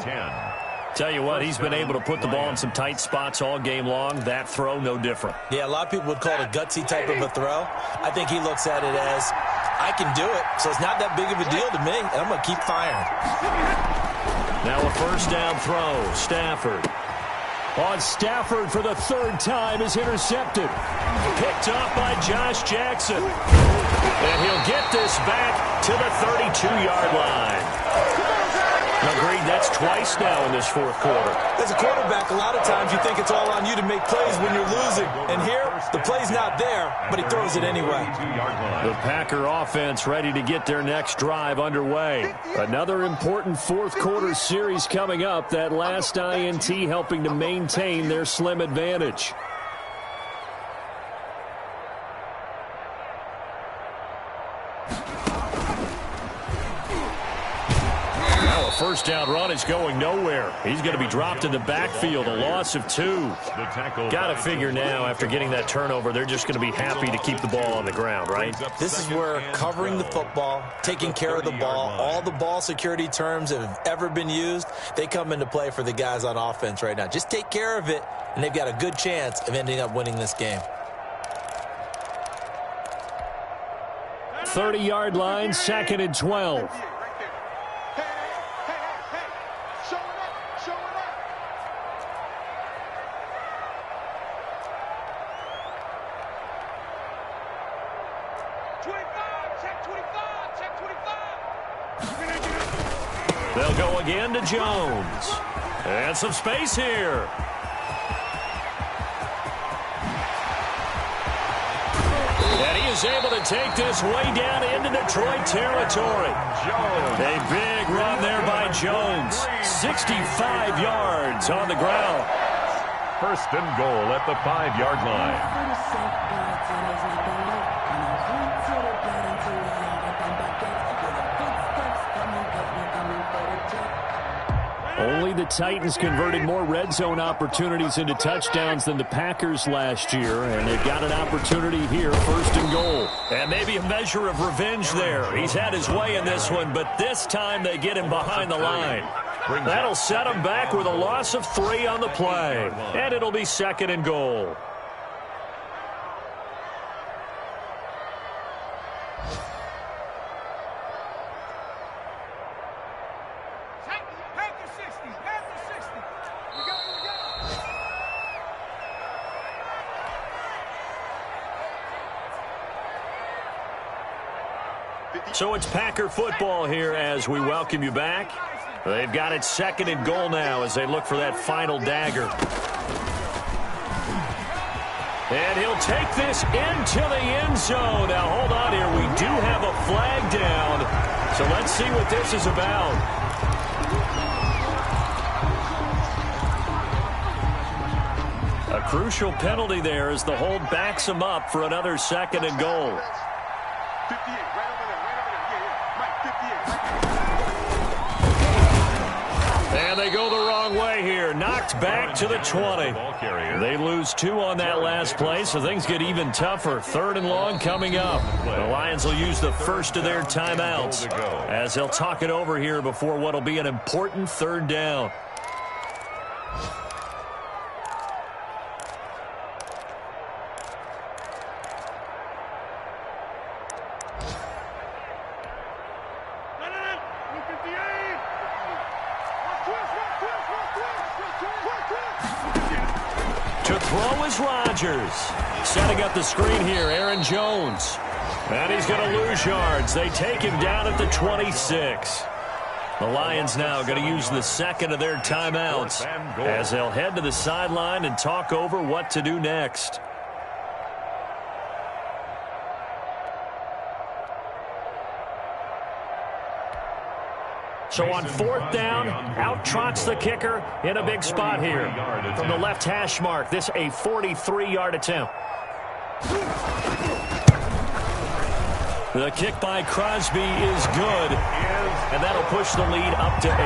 B: Tell you what, he's been able to put the ball in some tight spots all game long. That throw, no different.
C: Yeah, a lot of people would call it a gutsy type of a throw. I think he looks at it as, I can do it, so it's not that big of a deal to me, and I'm going to keep firing.
B: Now a 1st down throw. Stafford. On Stafford for the 3rd time is intercepted. Picked off by Josh Jackson. And he'll get this back to the 32-yard line. Agreed, that's twice now in this fourth quarter.
C: As a quarterback, a lot of times you think it's all on you to make plays when you're losing. And here, the play's not there, but he throws it anyway.
B: The Packer offense ready to get their next drive underway. Another important fourth quarter series coming up. That last INT helping to maintain their slim advantage. First down run is going nowhere. He's going to be dropped in the backfield, a loss of 2. Got to figure now, after getting that turnover, they're just going to be happy to keep the ball on the ground, right?
C: This is where covering the football, taking care of the ball, all the ball security terms that have ever been used, they come into play for the guys on offense right now. Just take care of it, and they've got a good chance of ending up winning this game.
B: 30-yard line, 2nd and 12. They'll go again to Jones. And some space here. And he is able to take this way down into Detroit territory. A big run there by Jones. 65 yards on the ground.
D: First and goal at the 5-yard line.
B: Only the Titans converted more red zone opportunities into touchdowns than the Packers last year, and they've got an opportunity here, 1st and goal. And maybe a measure of revenge there. He's had his way in this one, but this time they get him behind the line. That'll set him back with a loss of 3 on the play, and it'll be 2nd and goal. So it's Packer football here as we welcome you back. They've got it 2nd and goal now as they look for that final dagger. And he'll take this into the end zone. Now, hold on here. We do have a flag down. So let's see what this is about. A crucial penalty there as the hold backs him up for another 2nd and goal.
E: 58, right over there, yeah, Mike, 58.
B: And they go the wrong way here. Knocked back to the 20. They lose 2 on that last play, so things get even tougher. 3rd and long coming up. The Lions will use the first of their timeouts as they'll talk it over here before what will be an important 3rd down. To throw is Rodgers. Setting up the screen here, Aaron Jones. And he's going to lose yards. They take him down at the 26. The Lions now going to use the 2nd of their timeouts as they'll head to the sideline and talk over what to do next. So on 4th down, out trots the kicker in a big spot here. From the left hash mark, this a 43-yard attempt. The kick by Crosby is good, and that'll push the lead up to 8.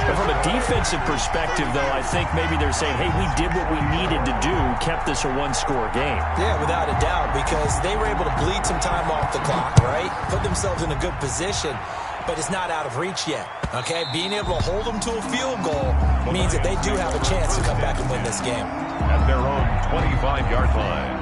B: But from a defensive perspective, though, I think maybe they're saying, hey, we did what we needed to do, kept this a one-score game.
C: Yeah, without a doubt, because they were able to bleed some time off the clock, right? Put themselves in a good position. But it's not out of reach yet, okay? Being able to hold them to a field goal means that they do have a chance to come back and win this game.
D: At their own 25-yard line.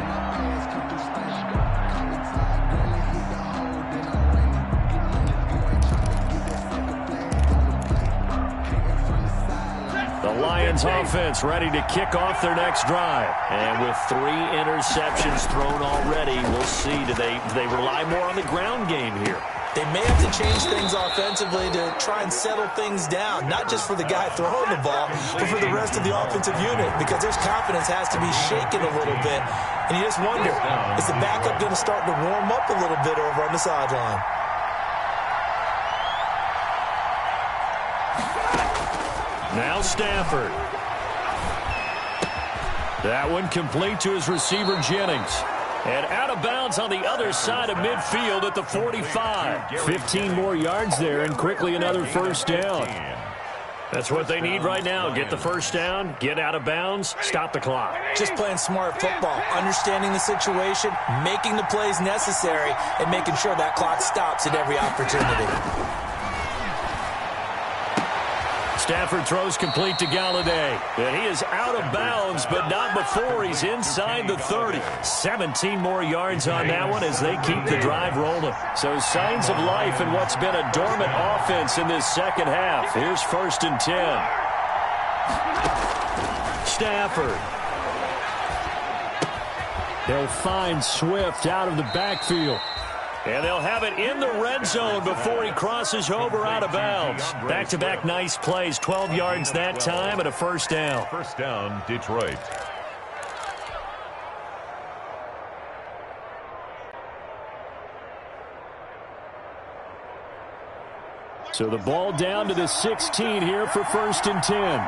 B: The Lions offense ready to kick off their next drive. And with 3 interceptions thrown already, we'll see. Do they rely more on the ground game here?
C: They may have to change things offensively to try and settle things down, not just for the guy throwing the ball, but for the rest of the offensive unit, because their confidence has to be shaken a little bit. And you just wonder, is the backup going to start to warm up a little bit over on the sideline?
B: Now Stafford. That one complete to his receiver, Jennings. And out of bounds on the other side of midfield at the 45. 15 more yards there and quickly another first down. That's what they need right now. Get the first down, get out of bounds, stop the clock.
C: Just playing smart football, understanding the situation, making the plays necessary, and making sure that clock stops at every opportunity.
B: Stafford throws complete to Galladay. And he is out of bounds, but not before he's inside the 30. 17 more yards on that one as they keep the drive rolling. So signs of life in what's been a dormant offense in this second half. Here's 1st and 10. Stafford. They'll find Swift out of the backfield. And they'll have it in the red zone before he crosses over out of bounds. Back-to-back nice plays, 12 yards that time and a first down.
D: First down, Detroit.
B: So the ball down to the 16 here for 1st and 10.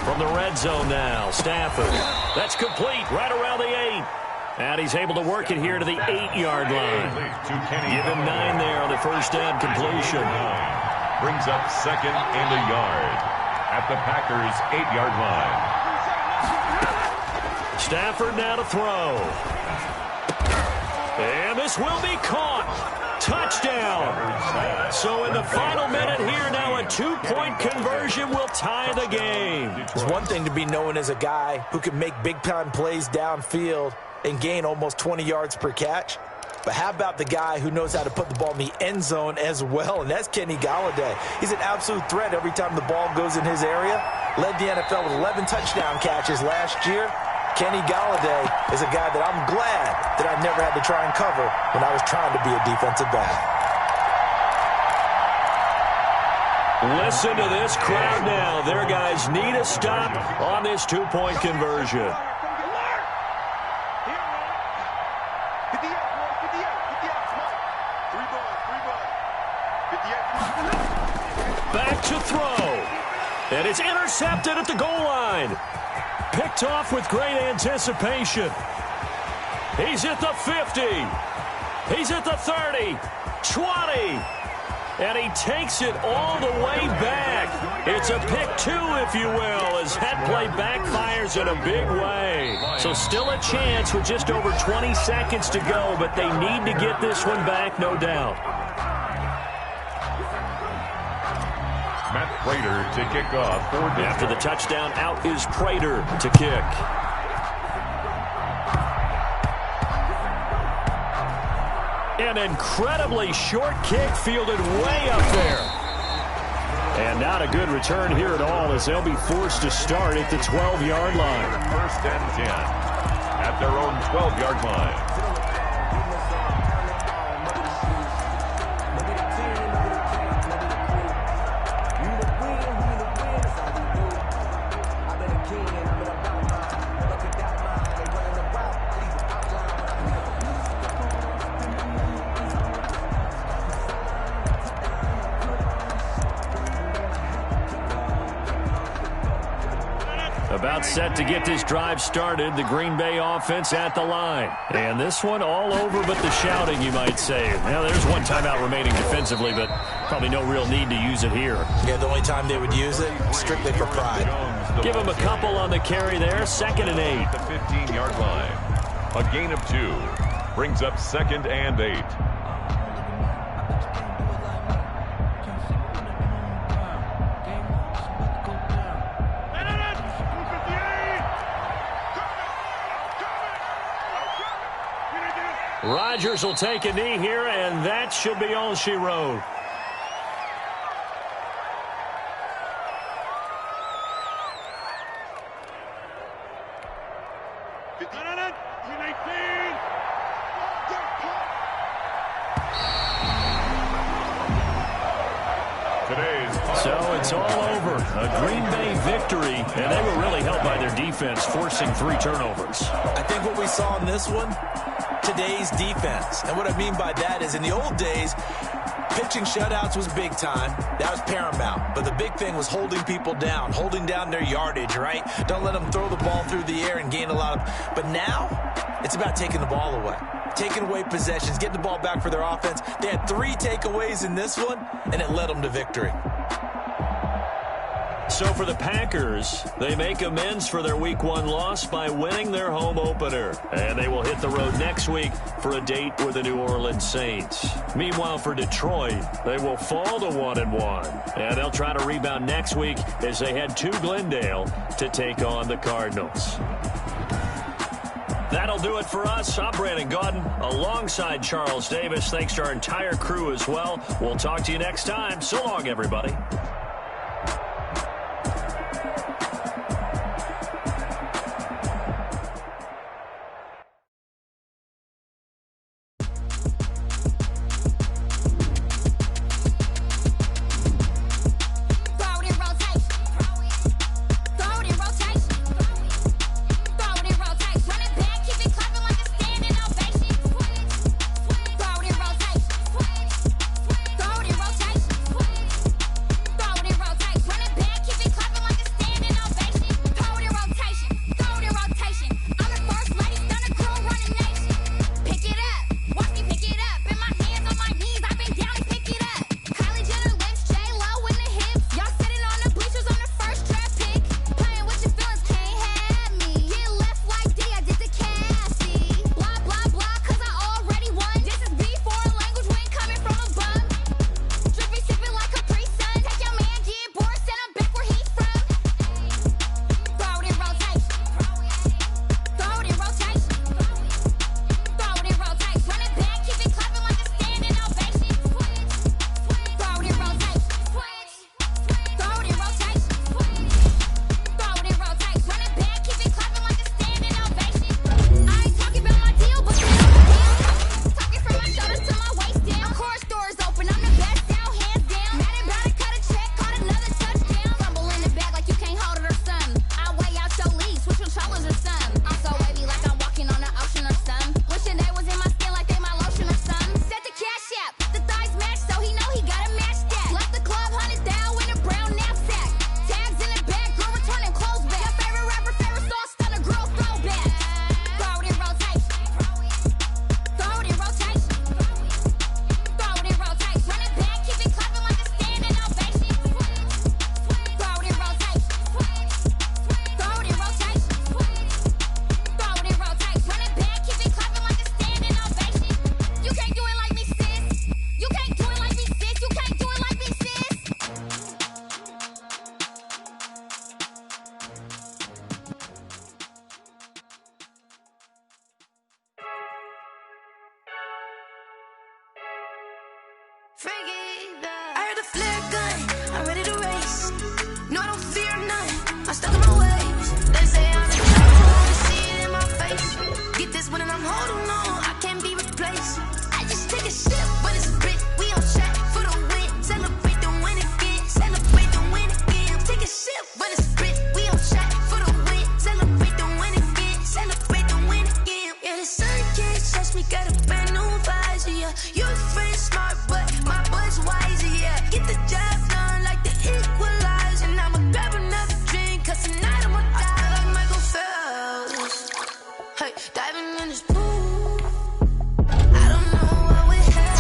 B: From the red zone now, Stafford. That's complete right around the 8. And he's able to work it here to the 8-yard line. Give him 9 there on the first down completion.
D: Brings up 2nd and a yard at the Packers' 8-yard line.
B: Stafford now to throw. And this will be caught. Touchdown. So in the final minute here now, a 2-point conversion will tie the game.
C: It's one thing to be known as a guy who can make big-time plays downfield and gain almost 20 yards per catch. But how about the guy who knows how to put the ball in the end zone as well, and that's Kenny Galladay. He's an absolute threat every time the ball goes in his area. Led the NFL with 11 touchdown catches last year. Kenny Galladay is a guy that I'm glad that I never had to try and cover when I was trying to be a defensive back.
B: Listen to this crowd now. Their guys need a stop on this 2-point conversion. Back to throw. And it's intercepted at the goal line. Picked off with great anticipation. He's at the 50. He's at the 30. 20. And he takes it all the way back. It's a pick 2, if you will, as that play backfires in a big way. So still a chance with just over 20 seconds to go, but they need to get this one back, no doubt.
D: Matt Prater to kick off for Detroit.
B: After the touchdown, out is Prater to kick. An incredibly short kick fielded way up there. And not a good return here at all as they'll be forced to start at the 12-yard line.
D: 1st and 10 at their own 12-yard line.
B: About set to get this drive started, the Green Bay offense at the line. And this one all over but the shouting, you might say. Now, there's one timeout remaining defensively, but probably no real need to use it here.
C: Yeah, the only time they would use it, strictly for pride.
B: Give them a couple on the carry there, 2nd and 8.
D: The 15-yard line. A gain of 2. Brings up 2nd and 8.
B: Rodgers will take a knee here, and that should be all she wrote. So it's all over. A Green Bay victory, and they were really helped by their defense, forcing 3 turnovers.
C: I think what we saw in this one, today's defense. And what I mean by that is in the old days, pitching shutouts was big time. That was paramount. But the big thing was holding people down, holding down their yardage, right? Don't let them throw the ball through the air and gain a lot of... But now, it's about taking the ball away. Taking away possessions, getting the ball back for their offense. They had 3 takeaways in this one, and it led them to victory.
B: So for the Packers, they make amends for their Week 1 loss by winning their home opener. And they will hit the road next week for a date with the New Orleans Saints. Meanwhile, for Detroit, they will fall to 1-1. And they'll try to rebound next week as they head to Glendale to take on the Cardinals. That'll do it for us. I'm Brandon Gaudin alongside Charles Davis. Thanks to our entire crew as well. We'll talk to you next time. So long, everybody.
F: I heard the flare gun, I'm ready to race. No, I don't fear none, I'm stuck in my ways. They say I'm in trouble, wanna see it in my face. Get this one and I'm holding on, I can't be replaced. I just take a sip, but it's a bit. We on track for the win. Celebrate the win again, celebrate the win again. Take a sip, but it's a bit. We on track for the win. Celebrate the win again, celebrate the win again. Yeah, the sun can't touch me, got a brand new visor, yeah. Your friend smart, but my boy's wiser, yeah. Get the job done like the equalizer. And I'ma grab another drink, cause tonight I'ma die like Michael Phelps. Hey, diving in this pool, I don't know what we have.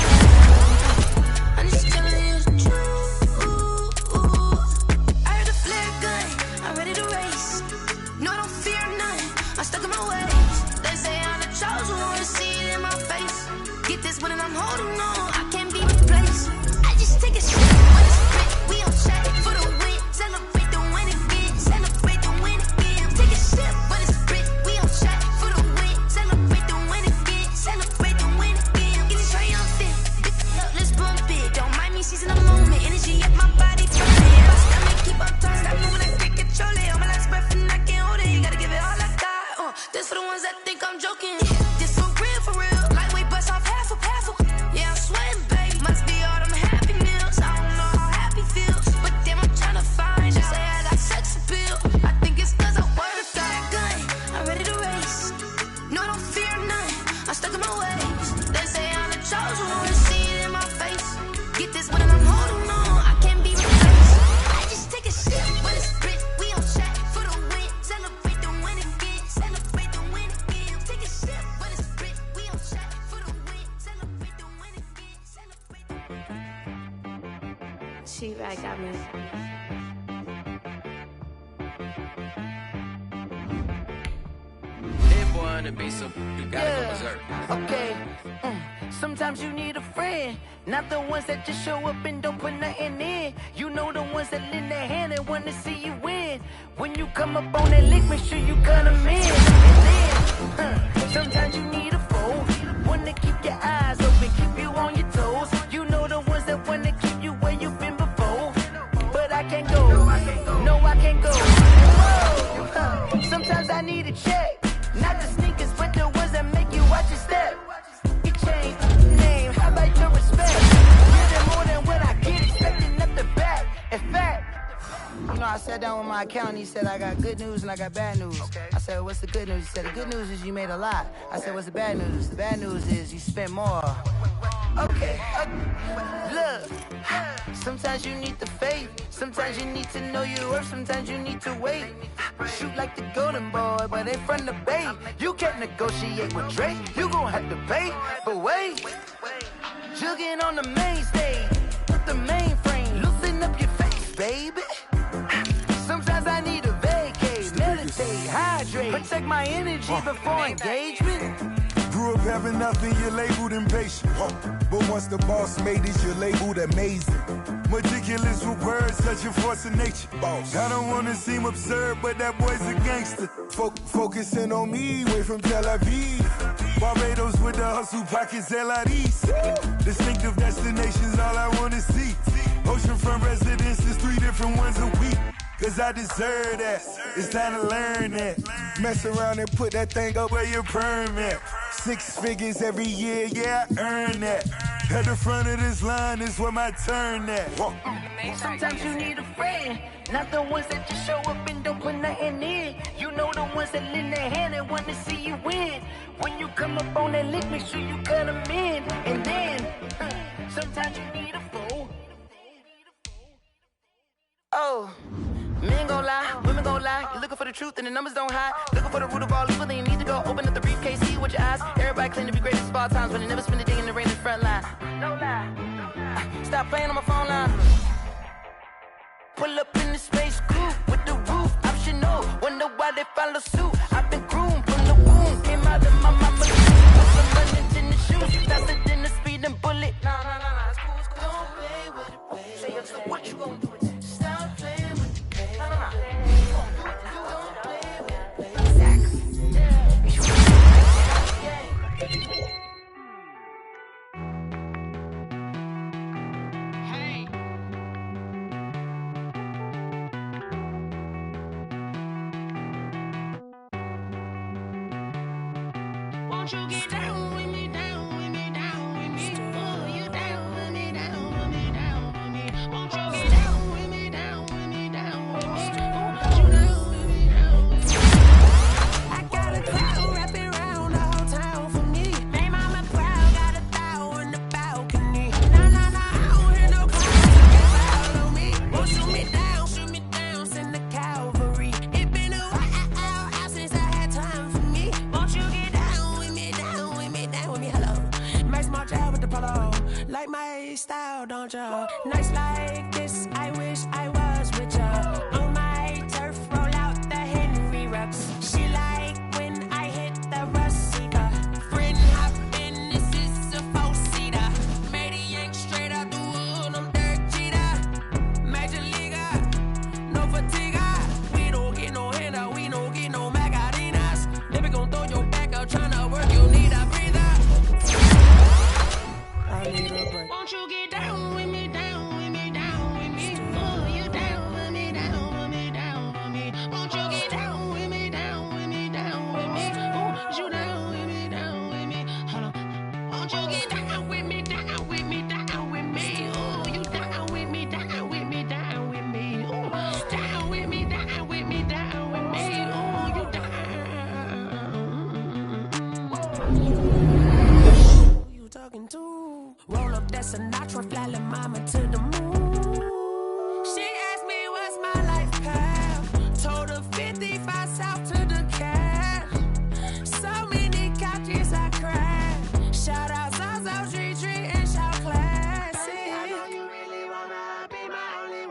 F: I'm just telling you the truth. I heard the flare gun, I'm ready to race. No, I don't fear none, I'm stuck in my ways. They say I'm the chosen one, to see it in my face. Get this one and I'm holding on, I can't be replaced. I just take a shit when it's split. We on track for the win. Celebrate the win again, celebrate the win again. Take a shit when it's split. We on track for the win. Celebrate the win again, celebrate the win again. Get it triumphant, look, let's bump it. Don't mind me, she's in the moment. Energy up my body, burning. My stomach keep on turning, stop moving, I can't control it. On my last breath and I can't hold it. You gotta give it all I got. This for the ones that guy got me.
A: That boy on the beat, so you gotta go berserk.
G: Okay. Sometimes you need a friend, not the ones that just show up and don't put nothing in. You know the ones that lend their hand and want to see you win. When you come up on that lick, make sure you cut them in. And then, sometimes you need a foe, one to keep your eyes open, keep you on your toes. You know the ones that want to keep you where you've been before. But I can't go, no I can't go. Whoa. Sometimes I need a check, not the sneakers, but the ones that make you watch your step. You change name, how about your respect? Give them more than what I get, expecting nothing back. In fact, you know, I sat down with my accountant, he said I got good news and I got bad news. I said, what's the good news? He said, the good news is you made a lot. I said, what's the bad news? The bad news is you spent more. Okay, look, sometimes you need the faith, sometimes you need to know your worth, sometimes you need to wait. Shoot like the golden boy, but they from the bay. You can't negotiate with Drake, you gon' have to pay. But wait, jugging on the main stage, with the mainframe, loosen up your face, baby. Sometimes I need a vacate, meditate, hydrate, protect my energy before engagement.
H: Grew up having nothing, you're labeled impatient. But once the boss made it, you're labeled amazing. Meticulous with words, such a force of nature. Boss. I don't wanna seem absurd, but that boy's a gangster. Focusing on me, way from Tel Aviv. Barbados with the hustle pockets, LIDs. Distinctive destinations, all I wanna see. Oceanfront residences, 3 different ones a week. Cause I deserve that, it's time to learn that. Mess around and put that thing up where your permit. 6 figures every year, yeah, I earn that. At the front of this line is where my turn at.
G: Sometimes you need a friend, not the ones that just show up and don't put nothing in. You know the ones that lend their hand and want to see you win. When you come up on that lick, make sure you cut them in. And then, sometimes you need a fool. Oh. Men gon' lie, women gon' lie. You're looking for the truth and the numbers don't hide. Looking for the root of all evil, then you need to go open up the briefcase, see with your eyes. Everybody claim to be greatest of all times, but they never spend a day in the rain in the front line. No lie. Stop playing on my phone line. Pull up in the space coupe with the roof optional. Wonder why they follow suit. I've been groomed from the womb, came out of my mama's womb. With some running in the shoes, faster than the speeding bullet. No, it's cool, it's cool. Don't play with it, baby. Say, what you gon' do with it? Stop playing with it.
F: Won't you get down with me, down with me, down with me? Oh, you down with me, down with me, down with me. Won't you get down with me, down with me, down with me? Oh, you down with me, down with me? I got a crowd wrapping around the whole town for me. Made mama proud, got a thou in the balcony. Nah, I don't hear no clouds on me. Won't shoot me down, send the cavalry. It been a while since I had time for me. Won't you get down with me, down with me, down with me? Hello, Max March out with the polo. Like my style, don't ya? Nights like this, I wish I was with ya. On my turf, roll out the Henry Rux. She like when I hit the receiver. Friend hop in, this is a 4-seater. Made a yank straight out the wood, I'm Derek Jeter. Major leaguer, no fatigue. We don't get no handout, we don't get no Magarinas. Never gon' throw your back out, tryna work, you need a breather. I need a break. Won't you get down with me, down with me, down with me? Oh, you down with me, down with me, down with me? Won't you get down with me, down with me, down with me? Oh, you down with me, down with me? Hold on. Won't you get down with me, down with me, down with me? Oh, you down with me, down with me, down with me? Oh, down with me, down with me, down with me? Oh, you down. Who you talking to? Roll up that Sinatra, fly la mama to the moon. She asked me what's my life path. Told her 55 south to the cab. So many couches I cried. Shout out South Tree and shout classic. I know you really wanna be my only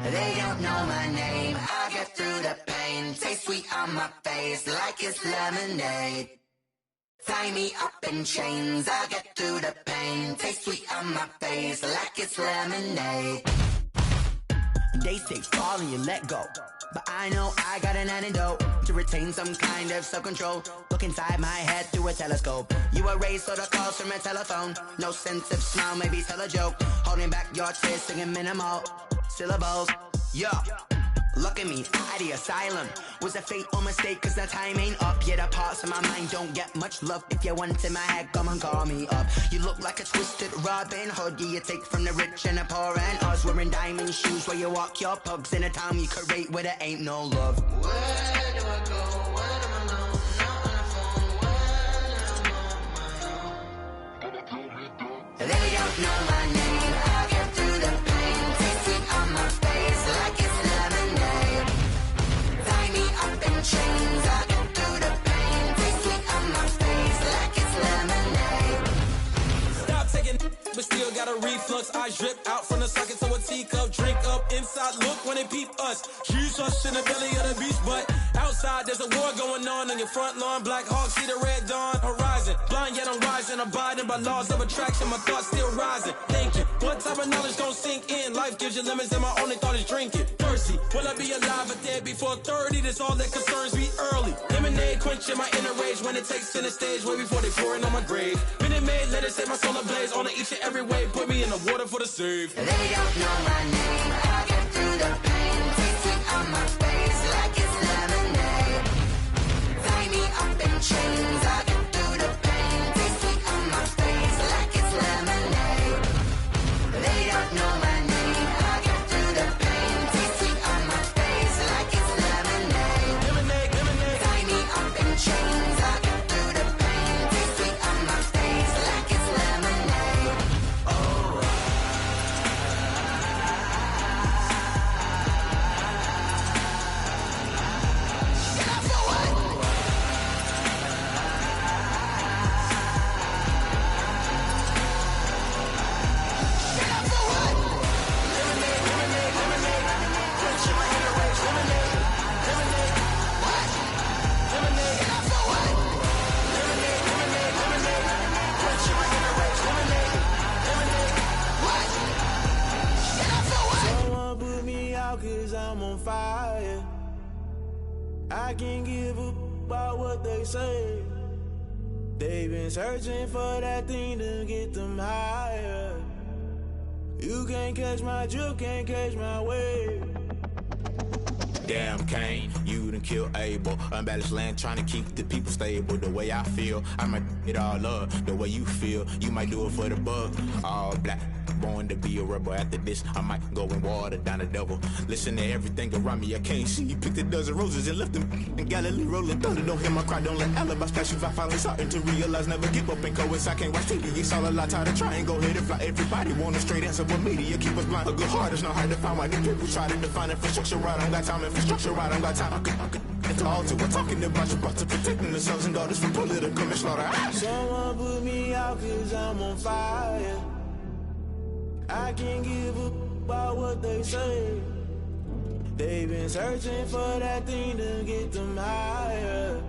F: They don't know my name. I get through the pain. Taste sweet on my face like it's lemonade. Tie me up in chains. I get through the pain. Taste sweet on my face like it's lemonade. They say fall and you let go, but I know I got an antidote to retain some kind of self-control. Look inside my head through a telescope. You erase all the calls from a telephone. No sense of smile, maybe tell a joke. Holding back your tears, singing minimal syllables. Yeah, look at me, at the asylum. Was a fate or mistake, cause the time ain't up. Yet the parts of my mind don't get much love. If you want in my head, come and call me up. You look like a twisted Robin Hood. You take from the rich and the poor and us. Wearing diamond shoes where you walk your pugs in a town you create where there ain't no love. Where do I go? When I'm alone? Not on the phone. When I'm on my own. They don't know my name. I get through the pain. Taste it on my face like it's lemonade. Tie me up in chains. I get through the pain. Taste it on my face like it's lemonade.
I: Stop taking, but still got a reflux. I drip out from the socket to a teacup. Drink up inside, look when they peep us. Use us in the belly of the beach, but outside there's a war going on your front lawn. Black Hawk, see the red dawn horizon. Blind yet I'm rising, abiding by laws of attraction. My thoughts still rising. Thinking, what type of knowledge don't sink in? Life gives you lemons and my only thought is drinking. Thirsty, will I be alive or dead before 30? That's all that concerns me early. Lemonade quenching my inner rage when it takes center stage way before they pour it on my grave. Minute Maid, let it set my soul ablaze. On each and every way, put me in the water for the save.
F: They don't know my name. I get through the pain. Taste it on my face like it's lemonade. Tie me up in chains. I get through the pain. Taste it on my face like it's lemonade. They don't know my name. I get through the pain. Taste it on my face like it's lemonade.
I: Lemonade, lemonade.
F: Tie me up in chains. I get through the pain. Taste it on my face like it's lemonade. Oh.
J: Someone put me out cause I'm on fire. I can't give up about what they say. They've been searching for that thing to get them higher. You can't catch my drift, can't catch my wave.
K: Damn Kane, you done killed Abel. Unbalanced land trying to keep the people stable. The way I feel, I might it all up. The way you feel, you might do it for the bug. All black, born to be a rebel. After this, I might go and water down the devil. Listen to everything around me, I can't see. Picked a dozen roses and left them in Galilee rolling thunder. Don't hear my cry, don't let alibis pass you. I finally starting to realize, never give up and coincide. Can't watch TV, it's all a lot. Tired of trying, go ahead and fly. Everybody want a straight answer, but media keep us blind. A good heart is not hard to find. Why the people try to define infrastructure right? I don't got time, infrastructure right, I don't got time. It's all to we're talking about your brother, protecting the sons and daughters from political manslaughter.
J: Someone put me out cause I'm on fire. I can't give up about what they say. They've been searching for that thing to get them higher.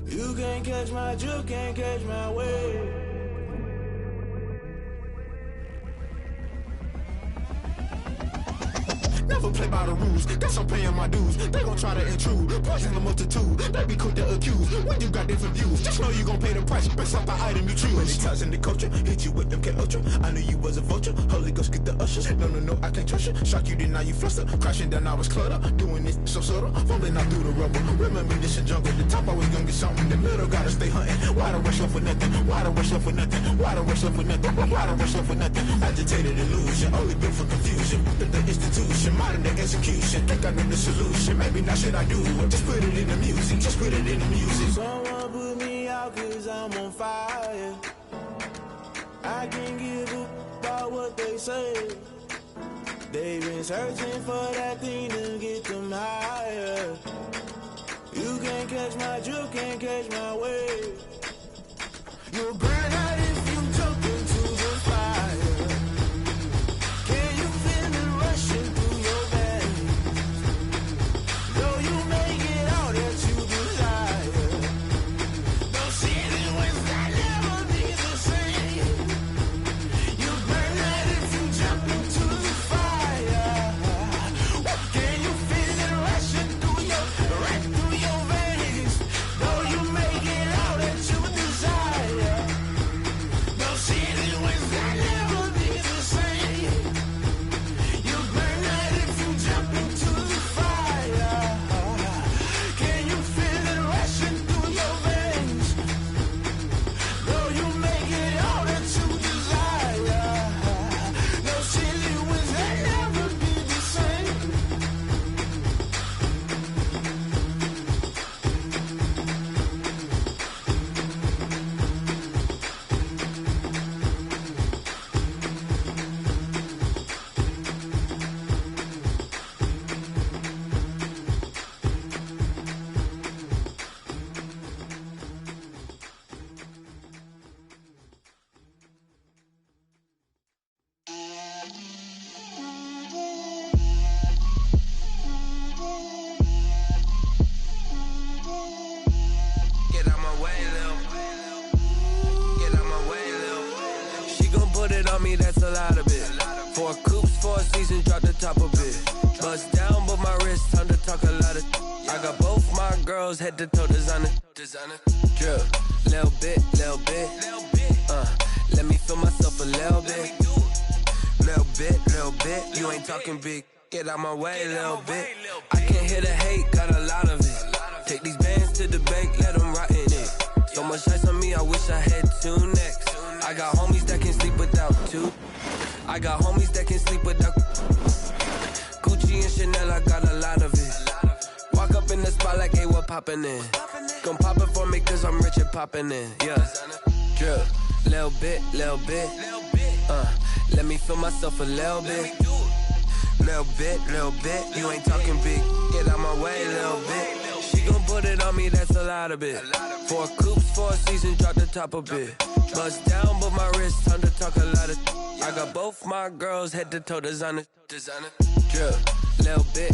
J: You can't catch my drift, can't catch my wave.
K: Never play by the rules, guess I'm paying my dues. They gon' try to intrude, poison the multitude. They be quick to accuse, when you got different views. Just know you gon' pay the price, based off the item you choose. Many times in the culture, hit you with them K-Ultra. I knew you was a vulture, Holy Ghost get the ushers. No, I can't trust you. Shock you, then now you fluster. Crashing down, I was cluttered. Doing this so subtle, fumbling out through the rubble. Remember this in jungle, the top always gonna get something. The middle gotta stay hunting. Why the rush love for nothing? Why the rush love for nothing? Why the rush love for nothing? Why the rush love for nothing? Agitated illusion, only built for confusion. The institution, modern day execution. Think I know the solution. Maybe not should I do it? Just put it in the music. Just put it in the music.
J: Someone put me out cause I'm on fire. I can't give up about what they say. They've been searching for that thing to get them higher. You can't catch my drift, can't catch my wave. You'll burn out if you jump into the fire. Can you feel it rushing through your
L: me, that's a lot of it. 4 coops, 4 seasons, drop the top of it. Bust down, but my wrist, time to talk a lot of. I got both my girls, head to toe designer. Drip, little bit. Let me feel myself a little bit. Little bit. You ain't talking big. Get out my way, little bit. I can't hear the hate, got a lot of it. Take these bands to the bank, let them rot in it. So much ice on me, I wish I had 2 necks. I got homies that can sleep without 2. I got homies that can sleep without. Gucci and Chanel, I got a lot of it. Walk up in the spot like, hey, what poppin' in? Gon' pop it for me, cause I'm rich and poppin' in. Yeah, drip, little bit. Let me feel myself a little bit. Little bit. You ain't talking big. Get out my way, little bit. She gon' put it on me, that's a lot of it. 4 coops, 4 seasons, drop the top a bit. Bust down, but my wrist, time to talk a lot of. I got both my girls, head to toe designer. Drip, little bit.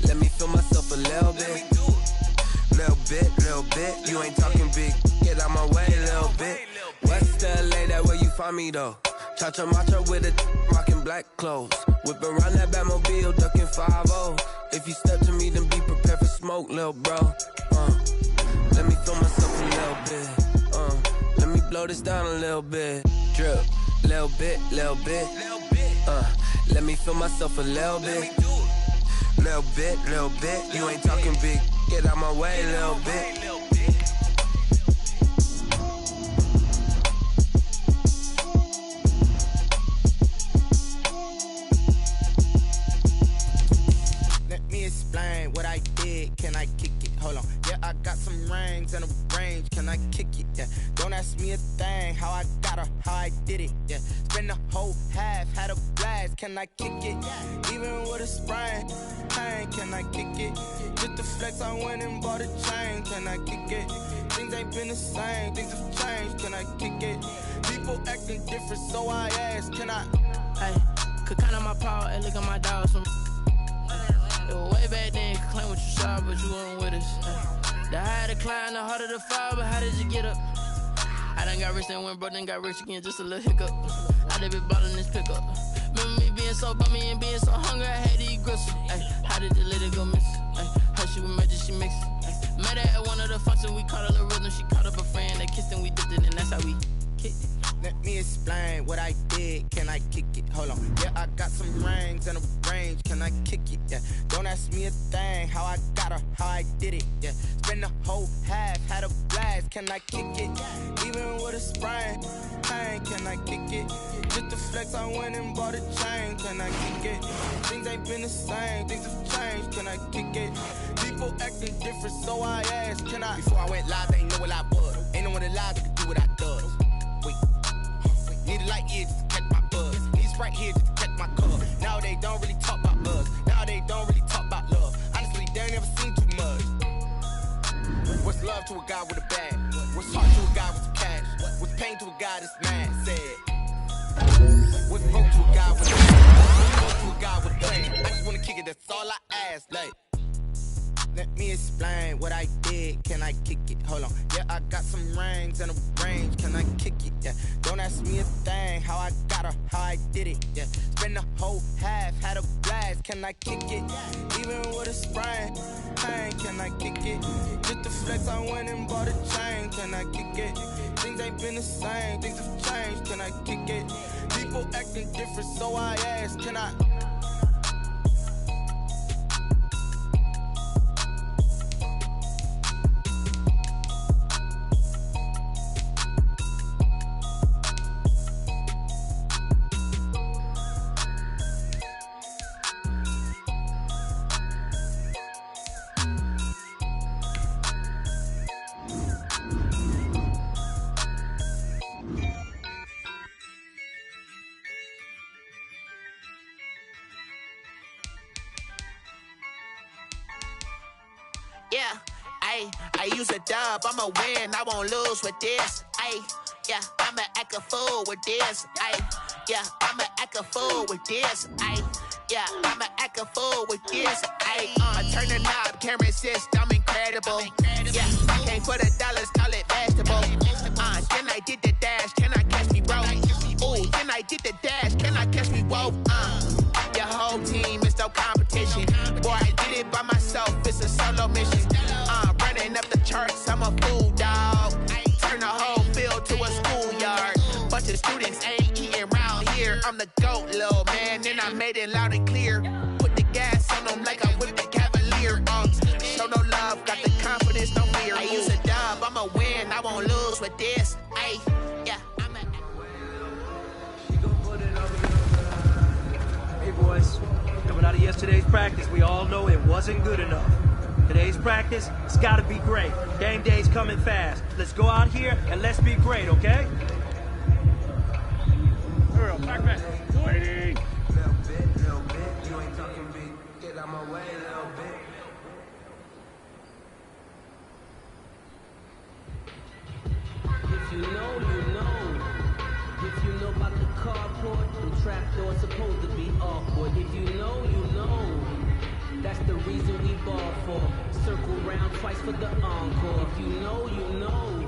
L: Let me feel myself a little bit. Little bit. You ain't talking big. Get out my way, little bit. West LA, that where you find me though. Cha-cha matcha with a rockin' black clothes. Whip around that Batmobile, ducking 5-0. If you step to me, then be prepared for smoke, lil' bro. Let me feel myself a little bit. Let me blow this down a little bit. Drip, little bit. Let me feel myself a little bit. Little bit. You ain't talking big. Get out my way, little bit.
M: Explain what I did, can I kick it? Hold on, yeah, I got some rings and a range, can I kick it? Yeah, don't ask me a thing, how I got her, how I did it. Yeah, spend the whole half, had a blast, can I kick it? Even with a sprain, pain, can I kick it? Just the flex, I went and bought a chain, can I kick it? Things ain't been the same, things have changed, can I kick it? People acting different, so I ask, can I?
N: Hey, could count on my power and look at my dogs from. Way back then, you could claim what you saw, but you weren't with us. The higher the climb, the harder the fall, but how did you get up? I done got rich and went broke, then got rich again, just a little hiccup. I done been ballin' this pickup. Remember me being so bummy and being so hungry, I had to eat gristle. How did the lady go miss? How she was magic, she mixed. Met her at one of the functions, we caught a little rhythm, she caught up a friend, they kissed and we dipped it, and that's how we kicked it.
M: Let me explain what I did, can I kick it? Hold on, yeah, I got some rings and a range, can I kick it? Yeah, don't ask me a thing, how I got her, how I did it. Yeah, spend the whole half, had a blast, can I kick it? Even with a sprain, pain, can I kick it? Just the flex, I went and bought a chain, can I kick it? Things ain't been the same, things have changed, can I kick it? People acting different, so I asked, can I?
O: Before I went live, they ain't know what I was. Ain't no one alive that could do what I does. Need a light here just to catch my buzz. Need Sprite here just to catch my cup. Now they don't really talk about us. Now they don't really talk about love. Honestly, they ain't never seen too much. What's love to a guy with a bag? What's heart to a guy with some cash? What's pain to a guy that's mad? Said. What's broke to a guy with a plan? What's broke to a guy with a plan? I just wanna kick it, that's all I ask. Like.
M: Let me explain what I did, can I kick it? Hold on, yeah, I got some rings and a range, can I kick it? Yeah, don't ask me a thing, how I got her, how I did it. Yeah, spend the whole half, had a blast, can I kick it? Even with a sprain, pain, can I kick it? Just the flex, I went and bought a chain, can I kick it? Things ain't been the same, things have changed, can I kick it? People acting different, so I ask, can I?
O: Yeah, I use a dub, I'ma win, I won't lose with this. Yeah, I'ma act a fool with this. Yeah, I'ma act a fool with this. Yeah, I'ma act a fool with this. I turn the knob, can't resist, I'm incredible. Yeah, I can't came for the dollars, call it basketball. Then I did the dash, can I catch me, bro? Ooh, then I did the dash, can I catch me, whoa? Your whole team is no competition. Boy, I did it by myself, it's a solo mission. Running up the charts, I'm a fool, dog. Turn the whole field to a schoolyard. Bunch of students ain't eating round here. I'm the GOAT, little man, and I made it loud and clear. Put the gas on them like I whipped the Cavalier. Show no love, got the confidence, no fear. I use a dub, I'ma win, I won't lose with this. Ay, yeah, I'm a...
P: Hey boys, coming out of yesterday's practice, we all know it wasn't good enough. Today's practice, it's gotta be great. Game day's coming fast. Let's go out here and let's be great, okay?
E: Hurry up, back. Waiting!
L: Little bit, you ain't talking big. Get out my way, little bit.
Q: If you know, you know. If you know about the carport, the trapdoor's supposed to be awkward. If you know, you know. That's the reason we ball for. Circle round twice for the encore. If you know, you know.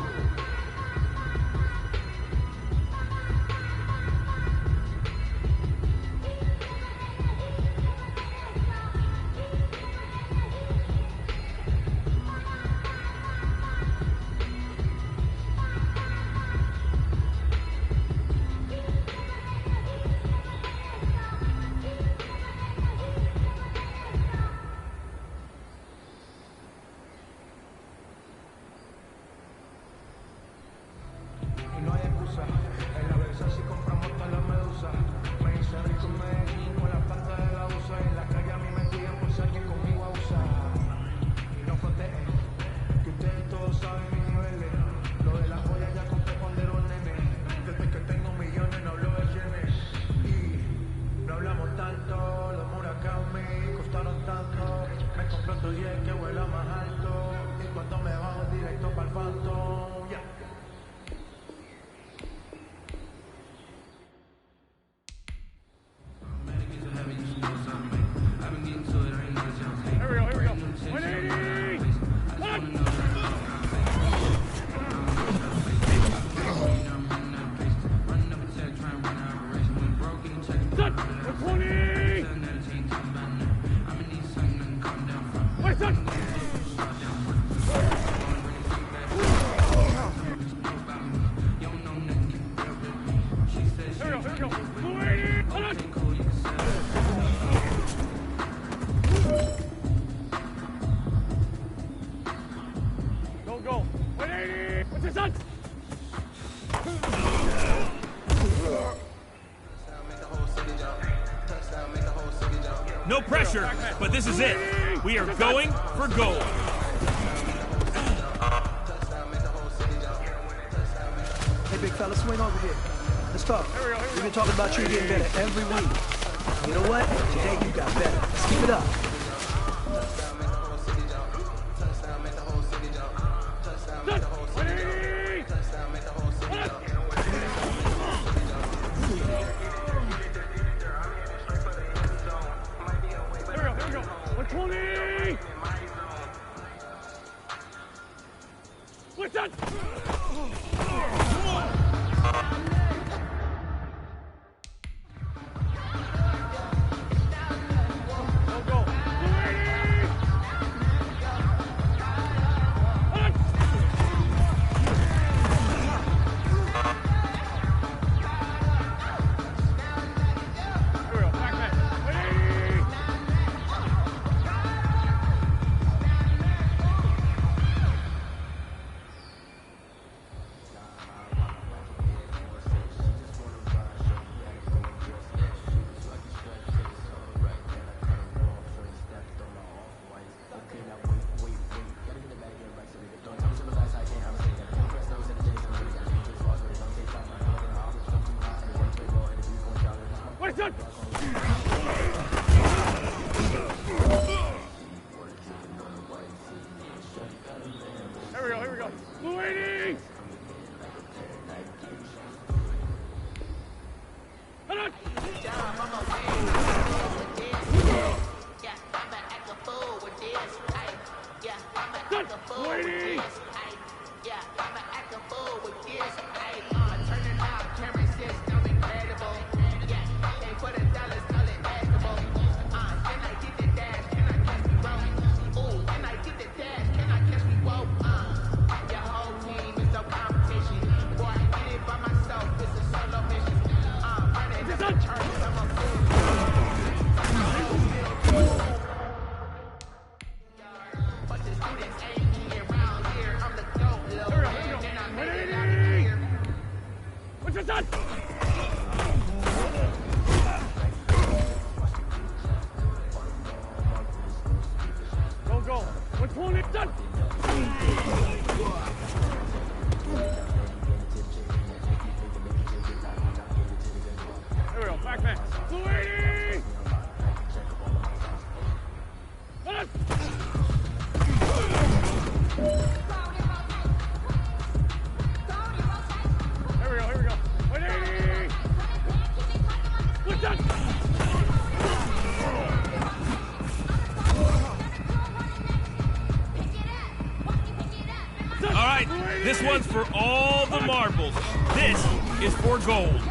R: No pressure, but this is it. We are going for gold.
P: Hey, big fella, swing over here. Let's talk. We've been talking about you getting better every week. You know what? Today you got better. Let's keep it up.
E: Here we go. Waiting!
R: All right, this one's for all the marbles. This is for gold.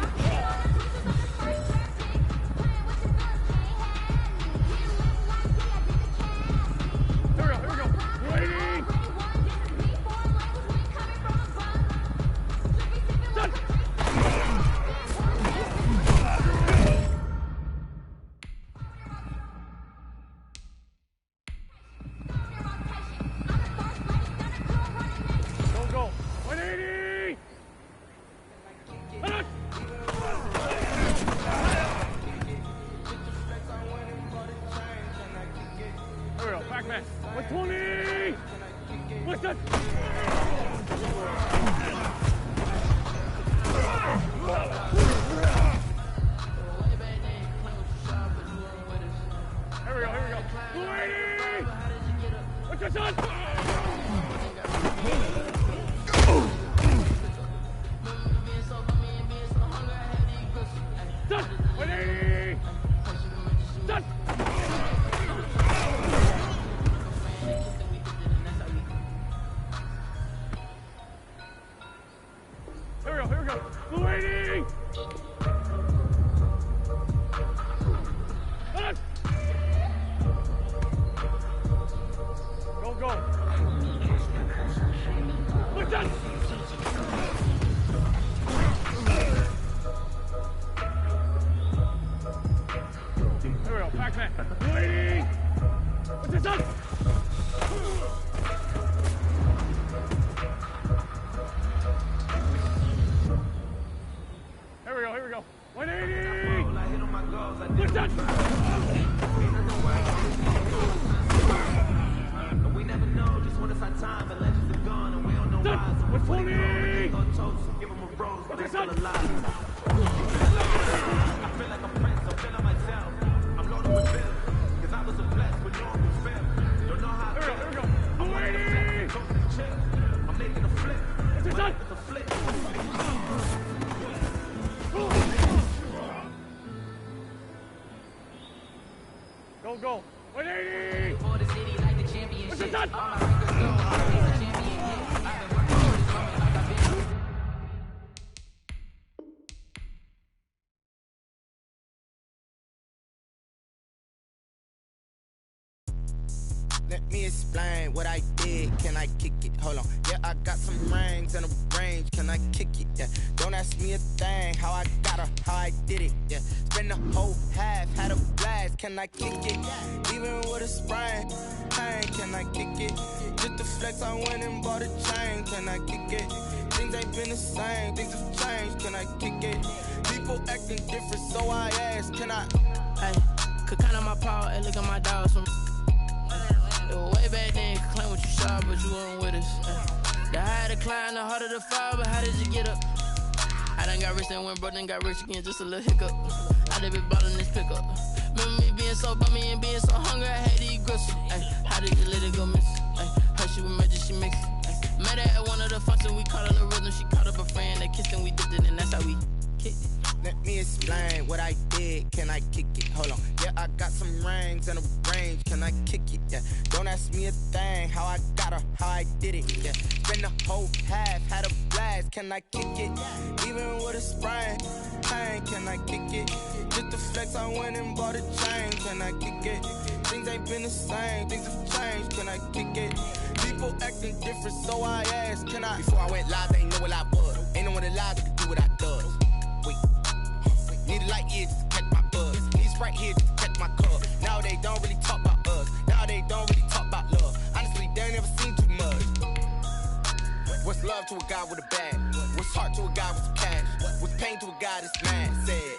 E: Go. 180!
Q: For the city like the championship. All my
M: Let me explain what I did. Can I kick it? Hold on. Yeah, I got some rings and a range. Can I kick it? Yeah. Don't ask me a thing. How I got her, how I did it. Yeah. Spend the whole half, had a blast. Can I kick it? Even with a sprain. Pain, can I kick it? Just the flex, I went and bought a chain. Can I kick it? Things ain't been the same. Things have changed. Can I kick it? People acting different, so I ask. Can I?
N: Hey, could count on my paw and look at my dogs from. It was way back then, could claim what you saw, but you weren't with us. The higher the climb, the harder the fall, but how did you get up? I done got rich and went broke, then got rich again, just a little hiccup. I done been ballin' this pickup. Remember me being so bummy and being so hungry, I had to eat gristle. How did you let it go miss? Her she was magic, she mixed. Met her at one of the functions, we caught her the rhythm, she caught up a friend, they kissed and we dipped it, and that's how we kicked it.
M: Let me explain what I did. Can I kick it? Hold on. Yeah, I got some rings and a range. Can I kick it? Yeah. Don't ask me a thing. How I got her, how I did it. Yeah. Spend the whole half, had a blast. Can I kick it? Even with a sprain. Pain, can I kick it? Just the flex, I went and bought a chain. Can I kick it? Things ain't been the same. Things have changed. Can I kick it? People acting different, so I asked. Can I? Before I went live, they ain't know what I was. Ain't no one alive that could do what I does. Wait. Need a light here just to catch my buzz. Need Sprite here just to catch my cup. Now they don't really talk about us. Now they don't really talk about love. Honestly, they ain't never seen too much. What's love to a guy with a bag? What's heart to a guy with some cash? What's pain to a guy that's mad? Said.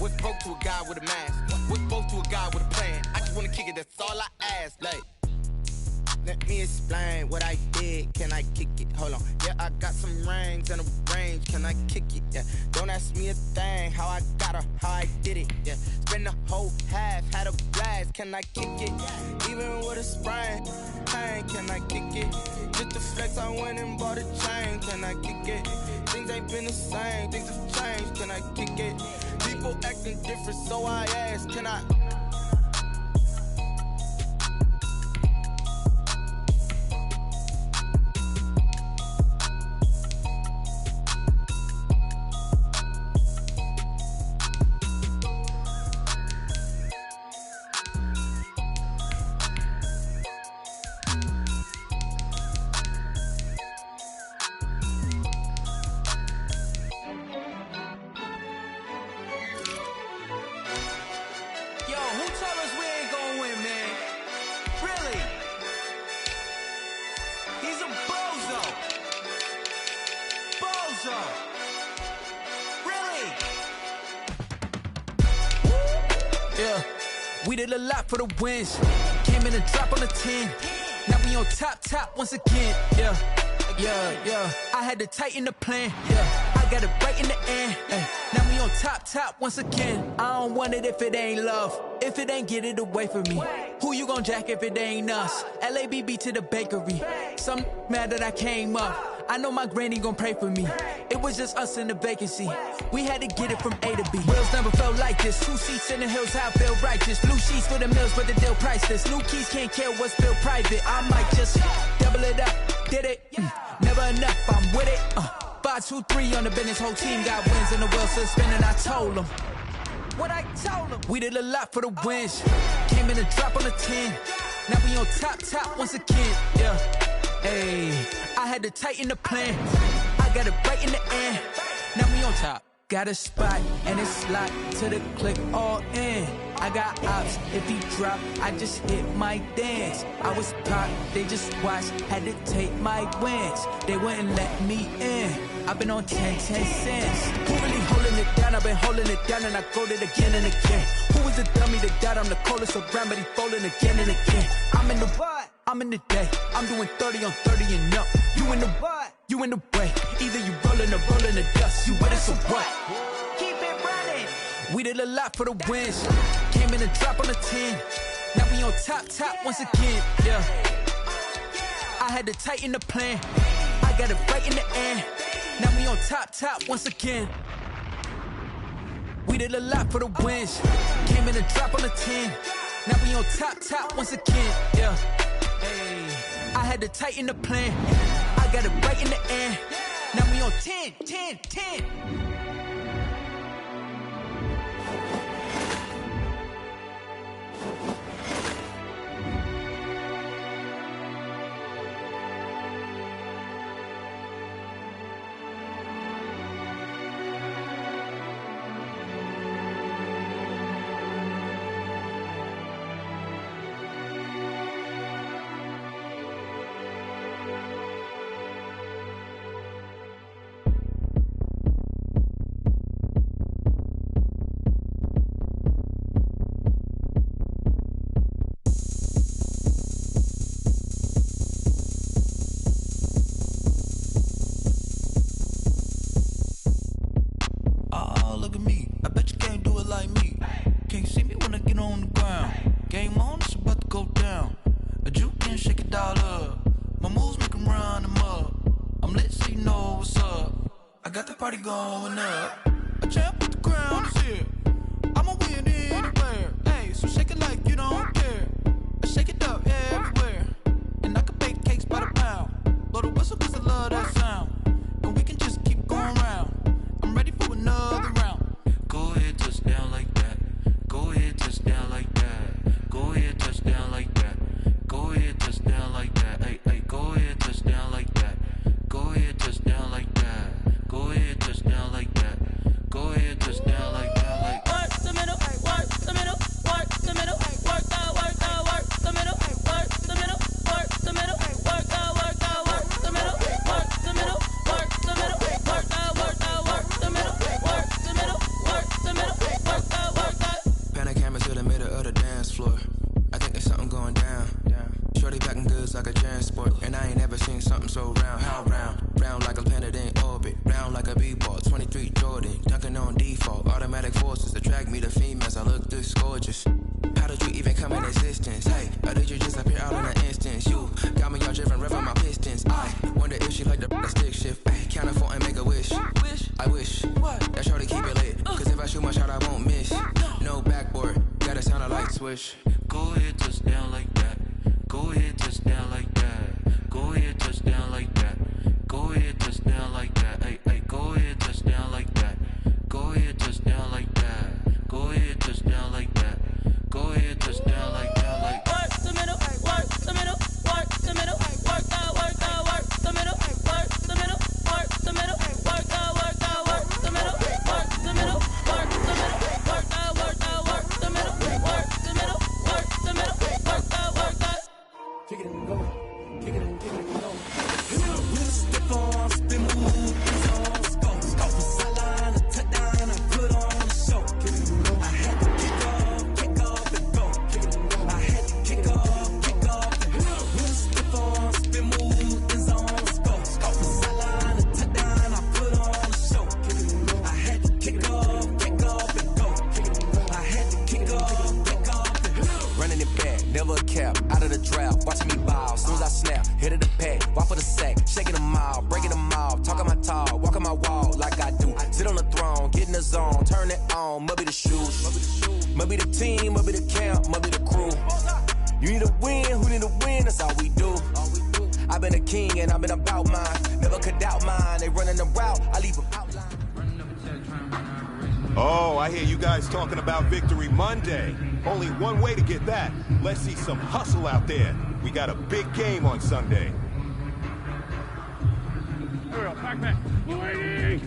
M: What's broke to a guy with a mask? What's both to a guy with a plan? I just wanna kick it, that's all I ask. Like, Let me explain what I did. Can I kick it? Hold on. Yeah, I got some rings and a range. Can I kick it? Yeah. Don't ask me a thing. How I got her, how I did it. Yeah. Spend the whole half, had a blast. Can I kick it? Even with a sprain, pain. Can I kick it? Just the flex, I went and bought a chain. Can I kick it? Things ain't been the same. Things have changed. Can I kick it? People acting different, so I ask. Can I?
S: We did a lot for the wins. Came in and drop on the 10. Now we on top once again. Yeah. I had to tighten the plan. Yeah, I got it right in the end. Now we on top once again. I don't want it if it ain't love. If it ain't, get it away from me. Who you gon' jack if it ain't us? LABB to the bakery. Some mad that I came up. I know my granny gon' pray for me. It was just us in the vacancy. We had to get it from A to B. Wheels never felt like this. 2 seats in the hills, how I feel righteous. Blue sheets for the mills, but the deal priceless. New keys can't care what's still private. I might just double it up. Did it? Never enough, I'm with it. 5, 2, 3 on the business. Whole team got wins and the wheels still spinning. I told them what I told them. We did a lot for the wins. Came in and drop on the 10. Now we on top once again. Yeah. Hey, I had to tighten the plan. I got it right in the end. Now we on top. Got a spot and it's locked to the click all in. I got ops, if he drop, I just hit my dance. I was pop, they just watched, had to take my wins. They wouldn't let me in. I've been on 10 cents. Who really holding it down? I've been holding it down and I go it again and again. Who was the dummy that died? I'm the coldest around, but he folding again and again. I'm in the what? I'm in the day. I'm doing 30 on 30 and up. You in the what? You in the way. Either you rolling or rolling the dust. You with us or what? Keep it running. We did a lot for the wins. Came in and drop on the 10. Now we on top once again. Yeah. I had to tighten the plan. I got it right in the end. Now we on top once again. We did a lot for the wins. Came in and drop on the 10. Now we on top once again. Yeah. Hey, I had to tighten the plan. I got it right in the end. Now we on 10. Going up, a champ with the crown is here. I'ma win anywhere. Hey, so shake it like you don't care. I shake it up everywhere. And I can bake cakes by the pound. Blow the whistle cause I love that sound. And we can just keep going round. I'm ready for another round. Go ahead, touch down like that. Go ahead, touch down like that. Go ahead, touch down like that. Go ahead, touch down like that. Hey, go ahead, touch down like that. Go ahead, touch down like that. Go ahead, touch down like that.
L: eyes, I look this gorgeous. How did you even come in existence? Hey, or did you just appear out in an instance? You got me all driven, revving my pistons. I wonder if she like the stick shift. Ay, count it 4 and make a wish. I wish that shorty keep it lit. Cause if I shoot my shot, I won't miss. No backboard, gotta sound a light switch.
T: Go ahead, touch down like that. Go ahead, touch down like that. Go ahead, touch down like that. Go ahead, touch down like that. Ay, ay, go ahead, touch down like that. Go ahead, touch down like that. Go ahead, touch down like that. Go ahead, touch down like that. Like
N: work the middle, work the middle, work the middle, work out, work out, work the middle, work the middle, work the middle, work out, work out, work the middle, work the middle, work the middle, work out, work out, work the middle, work the middle, work the middle, work out, work out.
J: Kick it and go, kick it and go. With stiff on, spin move, songs go. Go from sideline to touchdown, I put on the show. Kick it and go. I had to kick off and go. Kick it and go. I had to kick off and go. With stiff on, spin move, songs go. Go from sideline to touchdown, I put on the show. Kick it and go. I had to kick off and go. Kick it and go. I had to kick off and go.
L: Running it back, never a cap, out of the draft, watching me ball. Soon as I snap, hit of the pack, walk for the sack, shaking them all, breaking them all, talking my talk, walking my wall like I do. Sit on the throne, get in the zone, turn it on, must be the shoes, must be the team, must be the camp, must be the crew. You need a win, who need a win, that's all we do. I've been a king and I've been about mine, never could doubt mine, they running the route, I leave them outline.
D: Oh, I hear you guys talking about Victory Monday. Only one way to get that. Let's see some hustle out there. We got a big game on Sunday.
E: Here we go, back. Lady!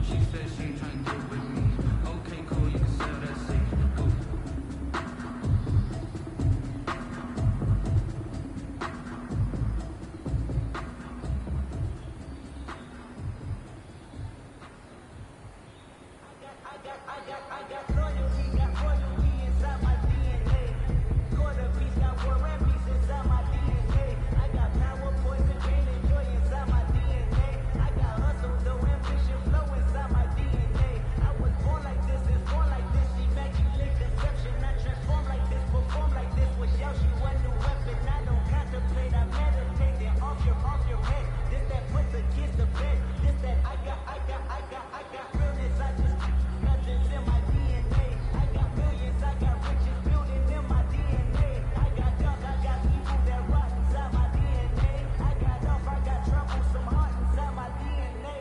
Q: She said she ain't trying to do it with me. Okay, cool, you can sell that seat.
G: I got loyalty inside my DNA. Quarter piece, got war and peace inside my DNA. I got power, poison, pain, and joy inside my DNA. I got hustle, though, ambition, flow inside my DNA. I was born like this, is born like this. Immaculate conception, I transform like this, perform like this. Was Yoshi, one new weapon. I don't contemplate, I meditate. Then off your head. This that puts the kids to bed. This that I got realness. I just nothing's in my DNA. I got millions, I got riches building in my DNA. I got guns, I got evil that rot inside my DNA. I got up, I got trouble, some heart inside my DNA.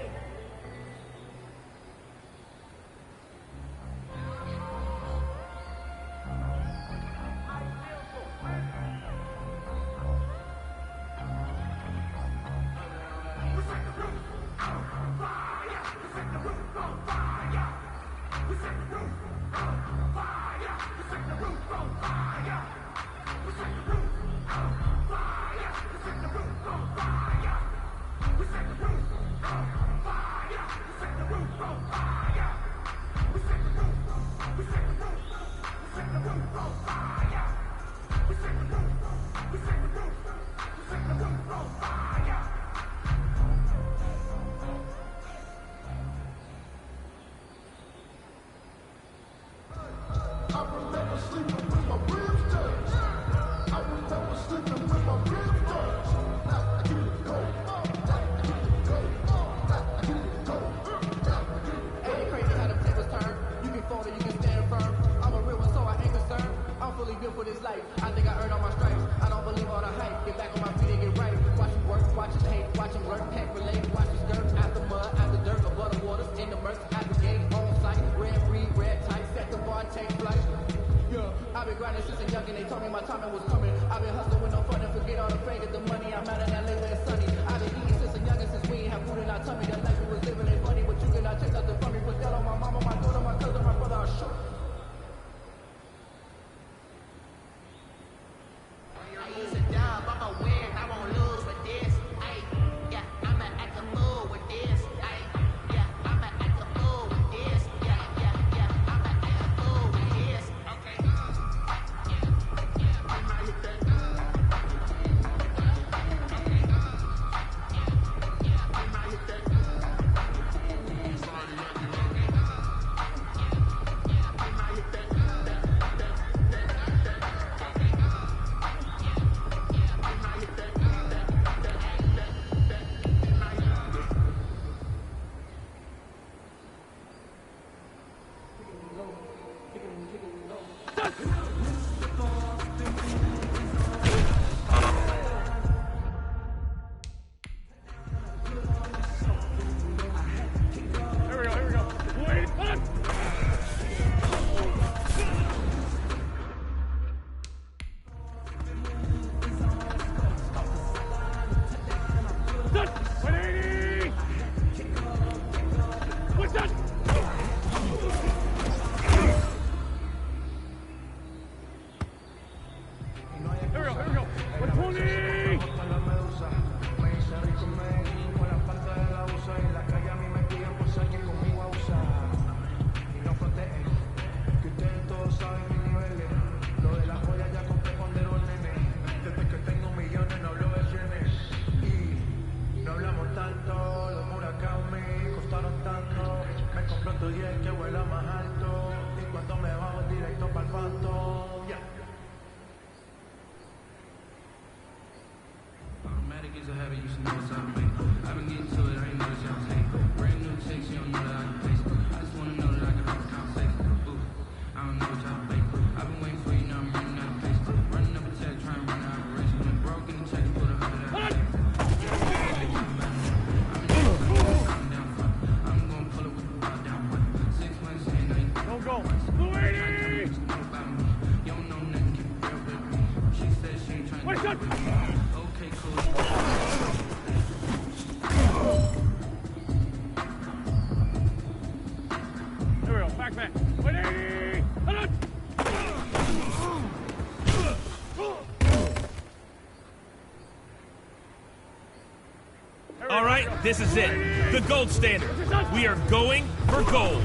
R: All right, this is it. The gold standard. We are going for gold.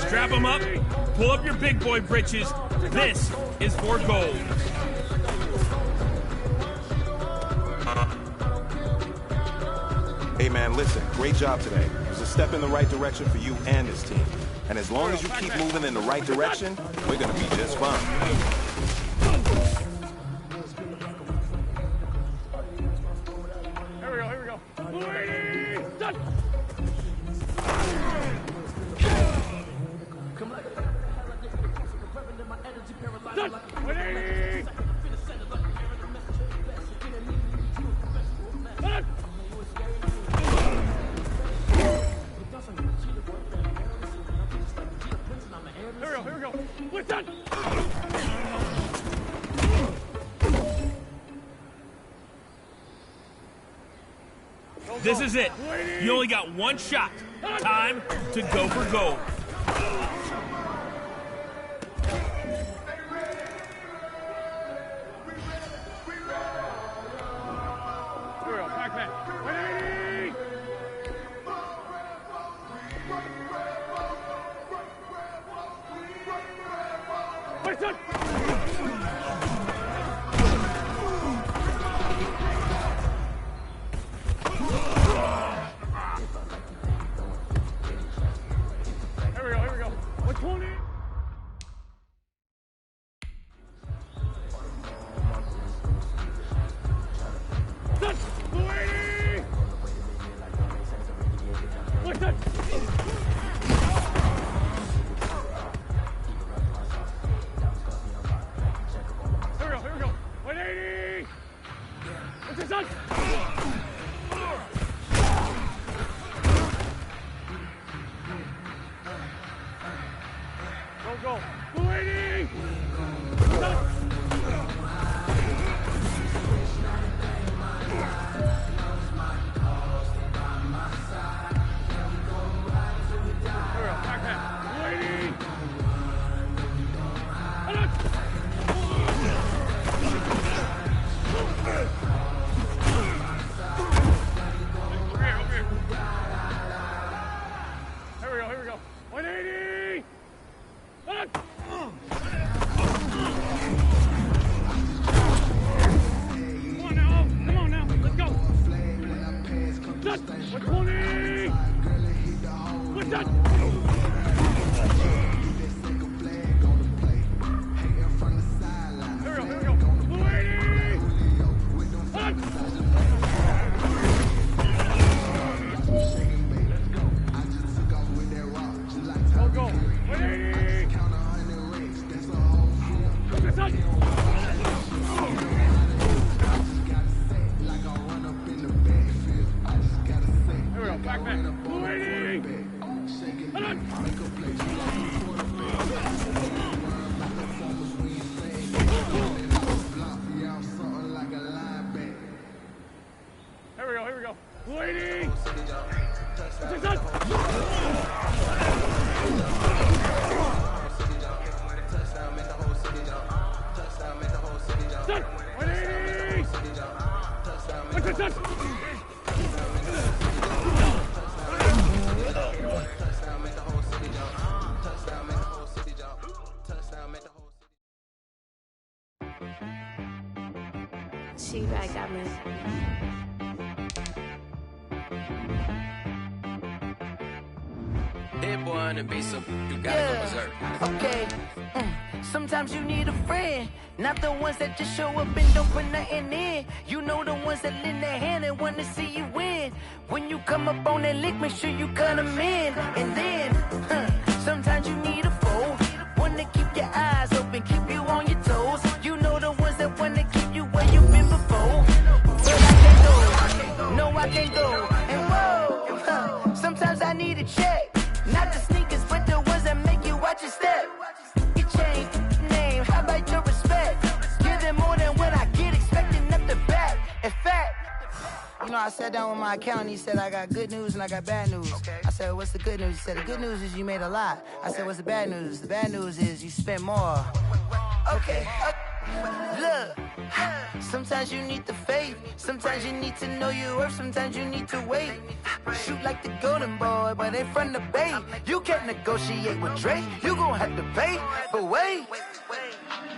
R: Strap them up, pull up your big boy britches. This is for gold.
U: Hey man, listen, great job today. It was a step in the right direction for you and this team. And as long as you keep moving in the right direction, we're gonna be just fine.
R: This is it. You only got one shot. Time to go for gold.
E: Here we go. Waiting!
F: T-Bag got me.
A: Hit boy on the beat, so you gotta go berserk.
G: Okay. Sometimes you need a friend, not the ones that just show up and don't put nothing in. You know the ones that lend their hand and want to see you win. When you come up on that lick, make sure you cut them in. And then, sometimes you need a foe, one to keep your eyes open, keep you on your toes. You know the ones that want to keep you where you've been before. But I can't go, no I can't go. And whoa, sometimes I need a check. Not the sneakers, but the ones that make you watch your step. You change name, how about your respect? Give them more than what I get, expecting up the back. In fact, you know, I sat down with my accountant, he said I got good news and I got bad news. I said, what's the good news? He said, the good news is you made a lot. I said, what's the bad news? The bad news is you spent more. Okay. Look, sometimes you need the faith, sometimes you need to know your worth, sometimes you need to wait. Shoot like the golden boy, but ain't from the bay. You can't negotiate with Drake, you gon' have to pay. But wait,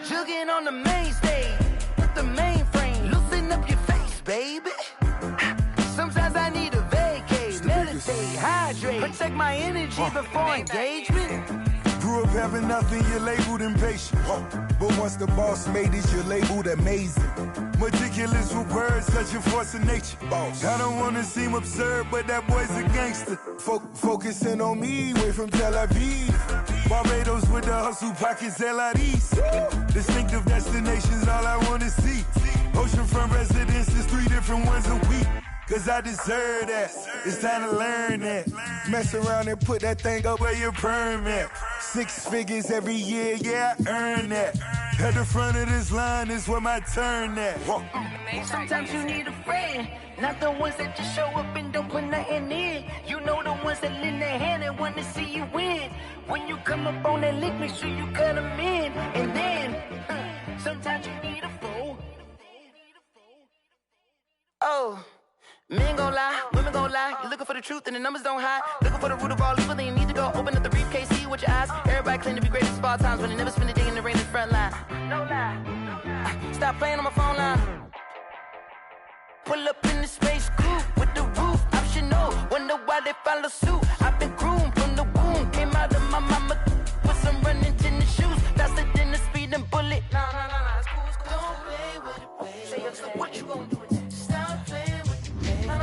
G: jugging on the main stage, the mainframe, loosen up your face, baby. Sometimes I need a vacate, meditate, hydrate, protect my energy before engagement.
H: Grew up having nothing, you're labeled impatient. But once the boss made it, you're labeled amazing. Meticulous with words, such a force of nature. I don't wanna seem absurd, but that boy's a gangster. Focusing on me, way from Tel Aviv. Barbados with the hustle pockets, LIDs. Distinctive destinations, all I wanna see. Oceanfront residences, 3 different ones a week. Cause I deserve that, it's time to learn that. Mess around and put that thing up where your permit. 6 figures every year, yeah, I earn that. At the front of this line is where my turn at.
G: Sometimes you need a friend, not the ones that just show up and don't put nothing in. You know the ones that lend their hand and want to see you win. When you come up on that lick, make sure you cut them in. And then, sometimes you need a foe. Oh. Men gon' lie, women gon' lie. You're looking for the truth and the numbers don't hide. Looking for the root of all evil, then you need to go open up the briefcase, see with your eyes. Everybody claim to be greatest of all times, but they never spend a day in the rain in the front line. No lie. Stop playing on my phone line. Pull up in the space coupe with the roof optional. Wonder why they follow suit. I've been groomed from the womb. Came out of my mama with some running tennis shoes. Faster than the speeding bullet. Nah, it's cool, it's cool. Don't play with it, baby. Say so what you gon' do? Stop playing. No. If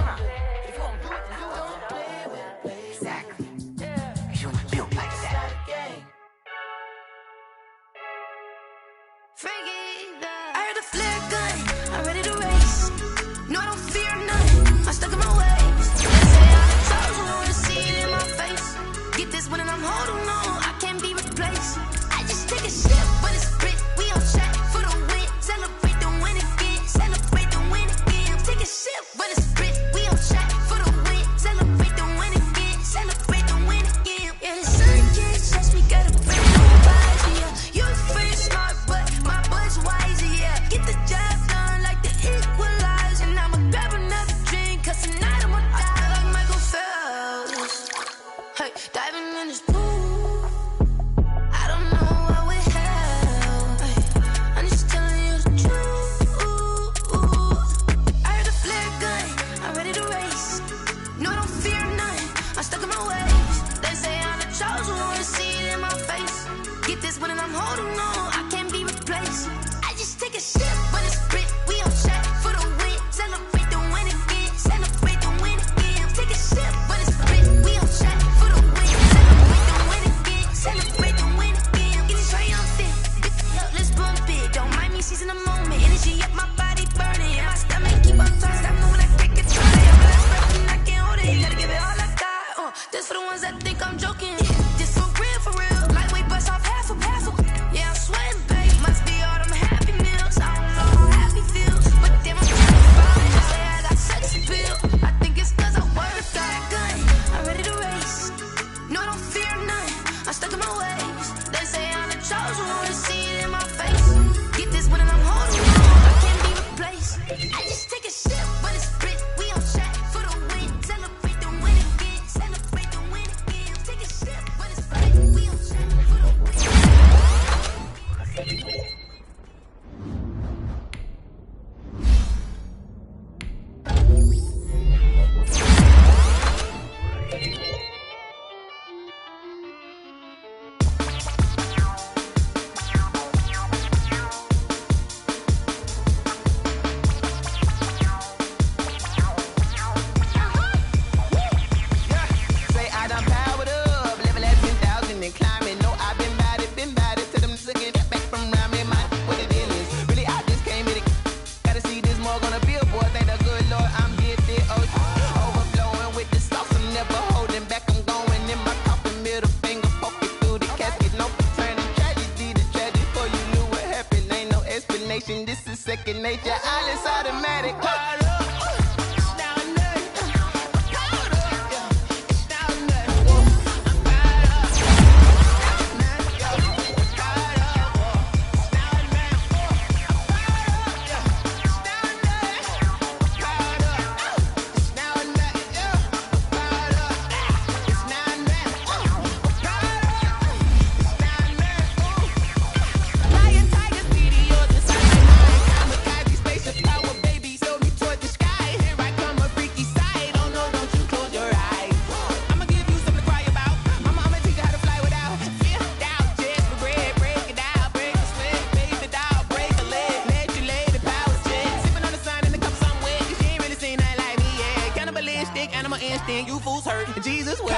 G: you don't do it, then you don't play with it, baby. Exactly. Yeah. You built like that.
F: I heard a flare gun, I'm ready to race. No, I don't fear nothing, I'm stuck in my ways. They say I'm chosen, wanna see it in my face. Get this one and I'm holding on, I can't be replaced. I just take a sip when it's split, we on track for the win. Celebrate the win again, celebrate the win again. Take a sip when it's split. Diving in this pool. she's in the moment. Energy up my body burning. And my stomach keep on tossed. Stop moving like cricket turning. I'm last breath and I can't hold it. You gotta give it all I got. This for the ones that think I'm joking. This for real, for real. Lightweight bust off half a passel. Yeah, I'm sweating, babe. Must be all them happy meals. I don't know how happy feels. But damn, I'm trying to find. Just say I got sex appeal. I think it's cause I work that gun. I'm ready to race. No, I don't fear none. I'm stuck in my ways. They say I'm the chosen one. To see it in my face. Get this when I'm holding on. I can't be replaced. I just take a sip, but it's split. We on track for the win. Celebrate the win again. Celebrate the win again. Take a sip, but it's split. We on track for the win.
J: Say I done powered up, level at 10,000 and climbing. No, I've been bad it to them to get back from around me. My what the deal is, really I just came in it. Gotta see this more gonna billboard. Thank the good Lord I'm gifted. Overflowing with the sauce, I'm never holding back. I'm going in my coffin, middle finger poking through the casket. No returning tragedy, the tragic for you knew what happened. Ain't no explanation, this is second nature. All is automatic. Lion, tigers, meteors, inside my mind. Kamikaze, spaceship, power, baby, sail me toward the sky. Here I come, a freaky side. Oh no, don't you close your eyes. I'ma give you something to cry about. I'ma teach you how to fly without fear, doubt. Just for bread, break it out, break a sweat, bathe the doll, break a leg, let you lay the power check. Sipping on the sun in the cup somewhere, 'cause she ain't really seen nothing like me, yeah. Cannibalistic, animal instinct, you fools hurt. Jesus will.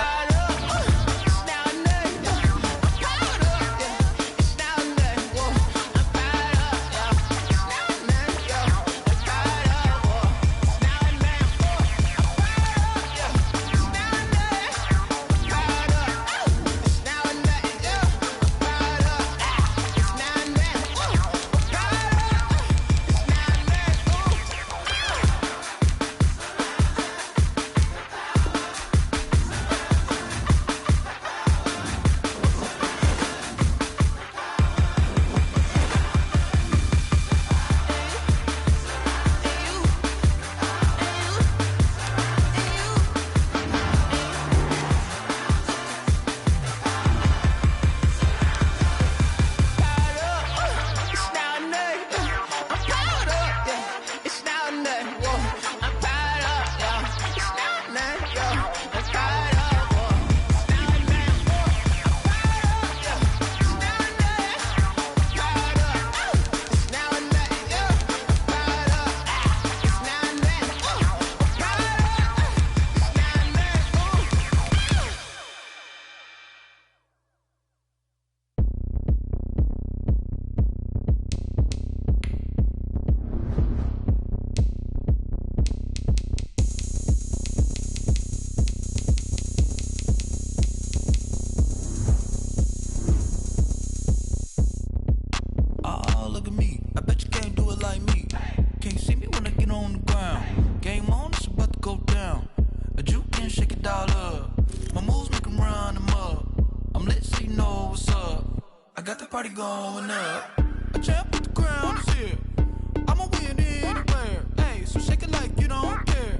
S: party going up. A champ with the crown is here. I'ma win anywhere. Hey, so shake it like you don't care.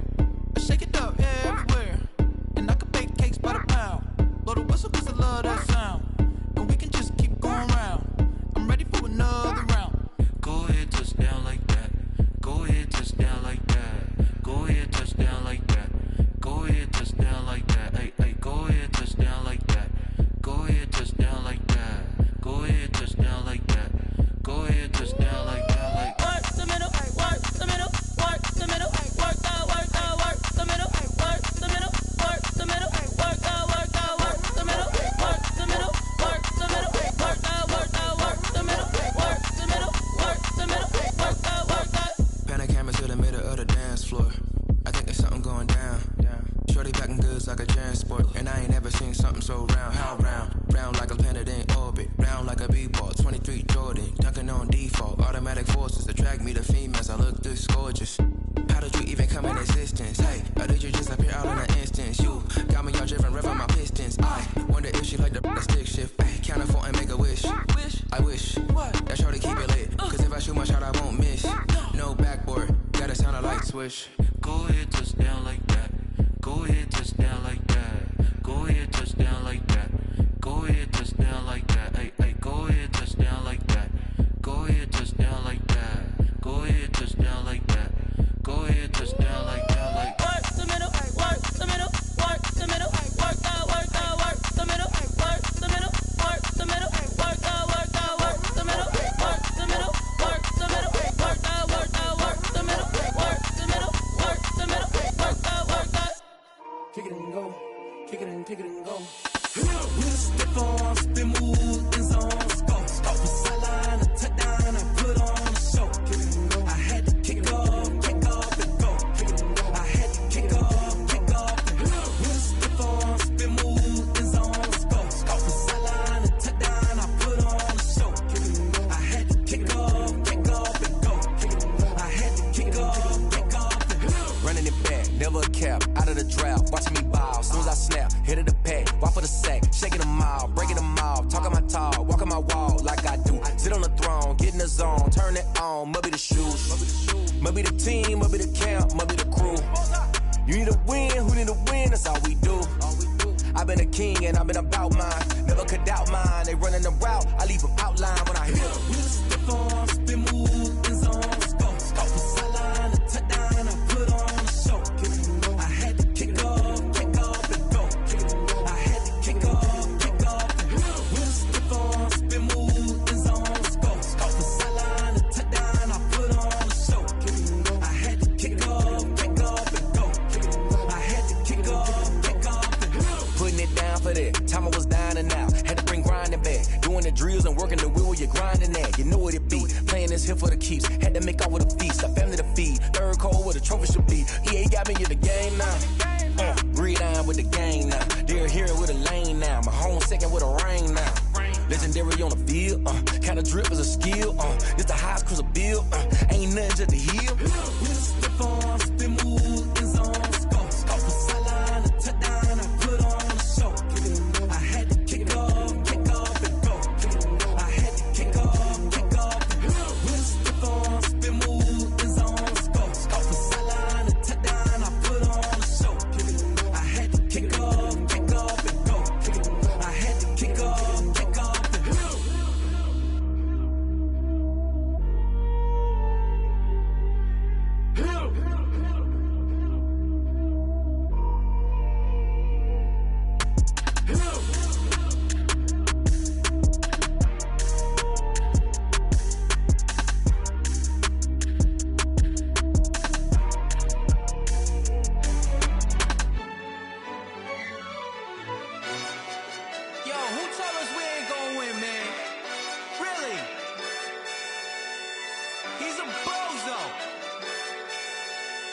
S: I shake it up everywhere. And I can bake cakes by the pound. Blow the whistle 'cause I love that sound. And we can just keep going round. I'm ready for another round.
T: Go ahead, touch down like that. Go ahead, touch down like that. Go ahead, touch down like that. Go ahead, touch down like that. Hey, hey, go ahead, touch down like that. Go ahead, touch down like that. Go ahead, touch down like that. Go ahead, touch down like that. Like
N: work the middle, work the middle, work the middle, work the middle, work the middle, work the middle, work the middle, work the middle, work the middle, work the middle, work the
L: 3 Jordan, dunking on default. Automatic forces attract me to females. I look this gorgeous. How did you even come in existence? Hey, or did you just appear out in an instance? You got me all driven, revving my pistons. I wonder if she like the stick shift. Ay, count to 4 and make a wish. I wish that shorty keep it lit. Cause if I shoot my shot, I won't miss. No backboard, gotta sound a light switch.
T: Go ahead, touch down like that. Go ahead, touch down like that. Go ahead, touch down like that. Go ahead, touch down like that. Hey, hey, go ahead, touch down like that. Go ahead, touch down like that. Go ahead, touch down like that. Go ahead, touch down like that. Like
N: work the middle, work the middle, work the middle, work out, work out, work the middle, work the middle, work the middle, work out, work out, work the middle, work the middle, work the middle, work out, work out, work the middle, work the middle, work the middle, work out, work out.
J: Kick it and go, kick it and go. With a stiff on, spin move, in zones, go. From sideline to touchdown, I put on a show. I had to kick off and go. I had to kick off and go. With a stiff on, spin move, in zones, go. From sideline to touchdown, I put on a show. I had to kick off and go. I had to kick off and go.
L: Running it back, never a cap, out of the drought, watching me ball. Soon as I snap, hit of the pack, walk for the sack, shaking them all, breaking them off, talking my talk, walking my wall like I do. Sit on the throne, get in the zone, turn it on, must be the shoes, must be the team, must be the camp, must be the crew. You need a win, who need a win, that's all we do. I've been a king and I've been about mine, never could doubt mine. They running the route, I leave them outline when I hit them.
J: With a stiff on, spin move, in zones, go. From sideline to touchdown, I put on a show. I had to kick off and go. I had to kick off and go. With a stiff on, spin move, in zones, go. From sideline to touchdown, I put on a show. I had to kick off and go. I had to kick off and go.
L: Putting it down for that, time I was down and out, had to bring grinding back, doing the drills and working the wheel where you're grinding at, you know what it be, playing this here for the keeps, had to make out with a feast, a family to feed, third cold where the trophy should be, EA got me in the game now, breathe on with the game now, they're here with a lane now, my home second with a rain now, legendary on the field, kind of drip is a skill, it's the highest cruiser bill, ain't nothing just to heal.
J: With a stiff on, spin move, in zones, go. From sideline to touchdown, I put on a show. I had to kick off and go. I had to kick off and go. With a stiff on, spin move, in zones, go. From sideline to touchdown, I put on a show. I had to kick off and go. I had to kick off and go.
S: Yo, who told us we ain't gonna win, man? Really? He's a bozo.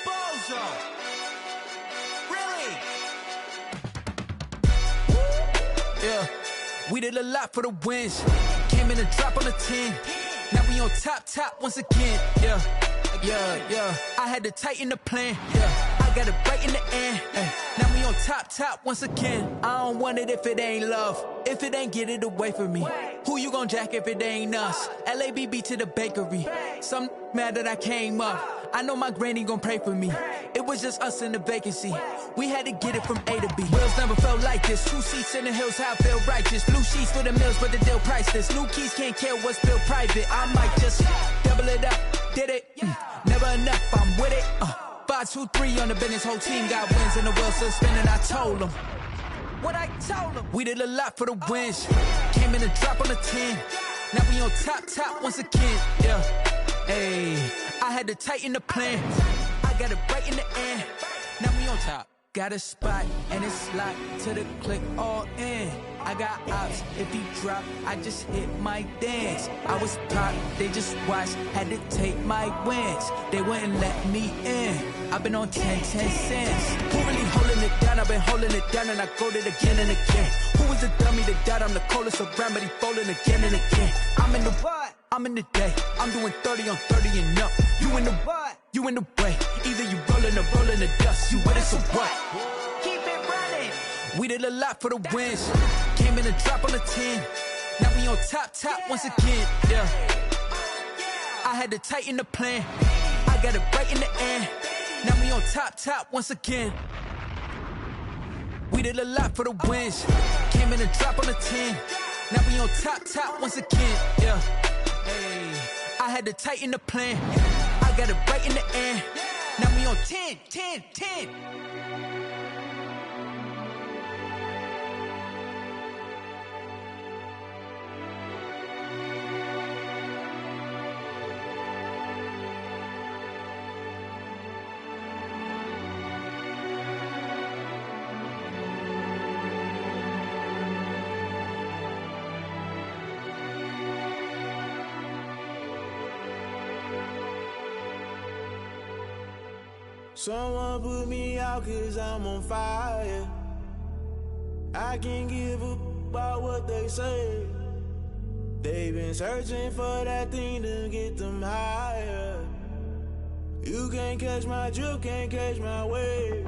S: Bozo. Really? Yeah, we did a lot for the wins. Came in a drop on the 10. Now we on top once again. Yeah. I had to tighten the plan. Yeah, I got it right in the end. Now we on top once again. I don't want it if it ain't love. If it ain't, get it away from me. Who you gon' jack if it ain't us? LABB to the bakery. Some mad that I came up. I know my granny gon' pray for me. It was just us in the vacancy. We had to get it from A to B. Wheels never felt like this. 2 seats in the hills, how I feel righteous. Blue sheets for the mills, but the deal priceless. New keys can't care what's built private. I might just double it up. Did it? Never enough, I'm with it. 5, 2, 3 on the business. Whole team got wins and the wheels still spinning. I told them what I told them. We did a lot for the wins. Came in a drop on the 10. Now we on top once again. Yeah. Hey, I had to tighten the plan. I got it right in the end. Now we on top. Got a spot and it's locked to the click all in. I got ops, if he drop, I just hit my dance. I was top, they just watched, had to take my wins. They wouldn't let me in. I've been on 10 cents. Who really holding it down? I've been holding it down and I go it again and again. Who was the dummy that died? I'm the coldest around, but he falling again and again. I'm in the what? I'm in the day. I'm doing 30 on 30 and up. You in the what? You in the way. Either you rolling or rolling the dust. You with us or what?
G: Keep it running.
S: We did a lot for the wins. Came in a drop on the 10. Now we on top once again. Yeah. I had to tighten the plan. I got it right in the end. Now we on top once again. We did a lot for the wins. Came in a drop on the 10. Now we on top once again. Yeah. Hey. I had to tighten the plan. I got it right in the end. Now we on 10.
J: Someone put me out 'cause I'm on fire. I can't give up about what they say. They've been searching for that thing to get them higher. You can't catch my drift, can't catch my wave.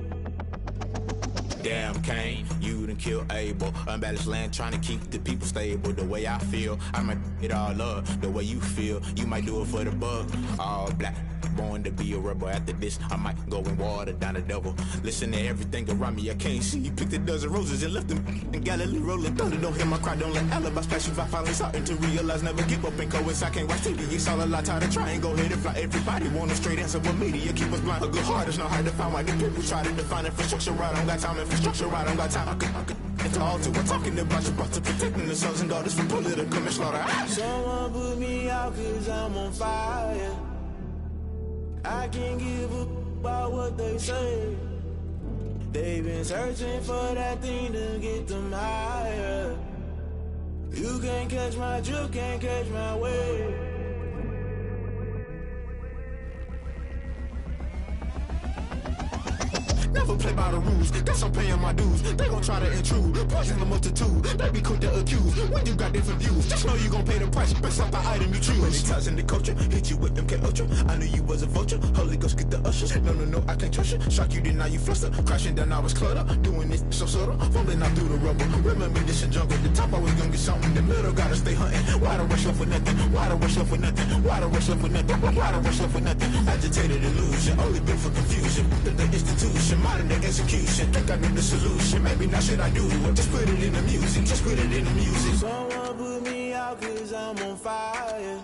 K: Damn, Kane, you done killed Abel. Unbalanced land, trying to keep the people stable. The way I feel, I might it all up. The way you feel, you might do it for the buck. All black, born to be a rebel. After this, I might go and water down the devil. Listen to everything around me, I can't see. Picked a dozen roses and left them in Galilee rolling thunder. Don't hear my cry, don't let alibis pass you. I finally starting to realize, never give up and coincide. I can't watch TV, it's all a lot. Tired of trying, go ahead and fly. Everybody want a straight answer, but media keep us blind. A good heart is not hard to find. Why the people try to define infrastructure right? I don't got time. Infrastructure right, I don't got time. I could it's all to we're talking about you, about to protecting the sons and daughters from political and slaughter.
J: Someone put me out 'cause I'm on fire. I can't give up about what they say. They've been searching for that thing to get them higher. You can't catch my drift, can't catch my wave.
K: Never play by the rules, guess I'm paying my dues. They gon' try to intrude, poison the multitude. They be quick to accuse, when you got different views. Just know you gon' pay the price, based off the item you choose. When it ties in the culture, hit you with MK Ultra. I knew you was a vulture, Holy Ghost get the ushers. No, I can't trust you. Shock you, then now you fluster. Crashing down, I was cluttered. Doing this so subtle, fumbling out through the rubble. Remember this a jungle, the top always gonna get something. The middle gotta stay hunting. Why the rush left with nothing? Why the rush left with nothing? Why the rush left with nothing? Why the rush left with nothing? Agitated illusion, only built for confusion. The institution, modern day execution. Think I know the solution. Maybe now should I do it? Just put it in the music. Just put it in the music.
J: Someone put me out 'cause I'm on fire.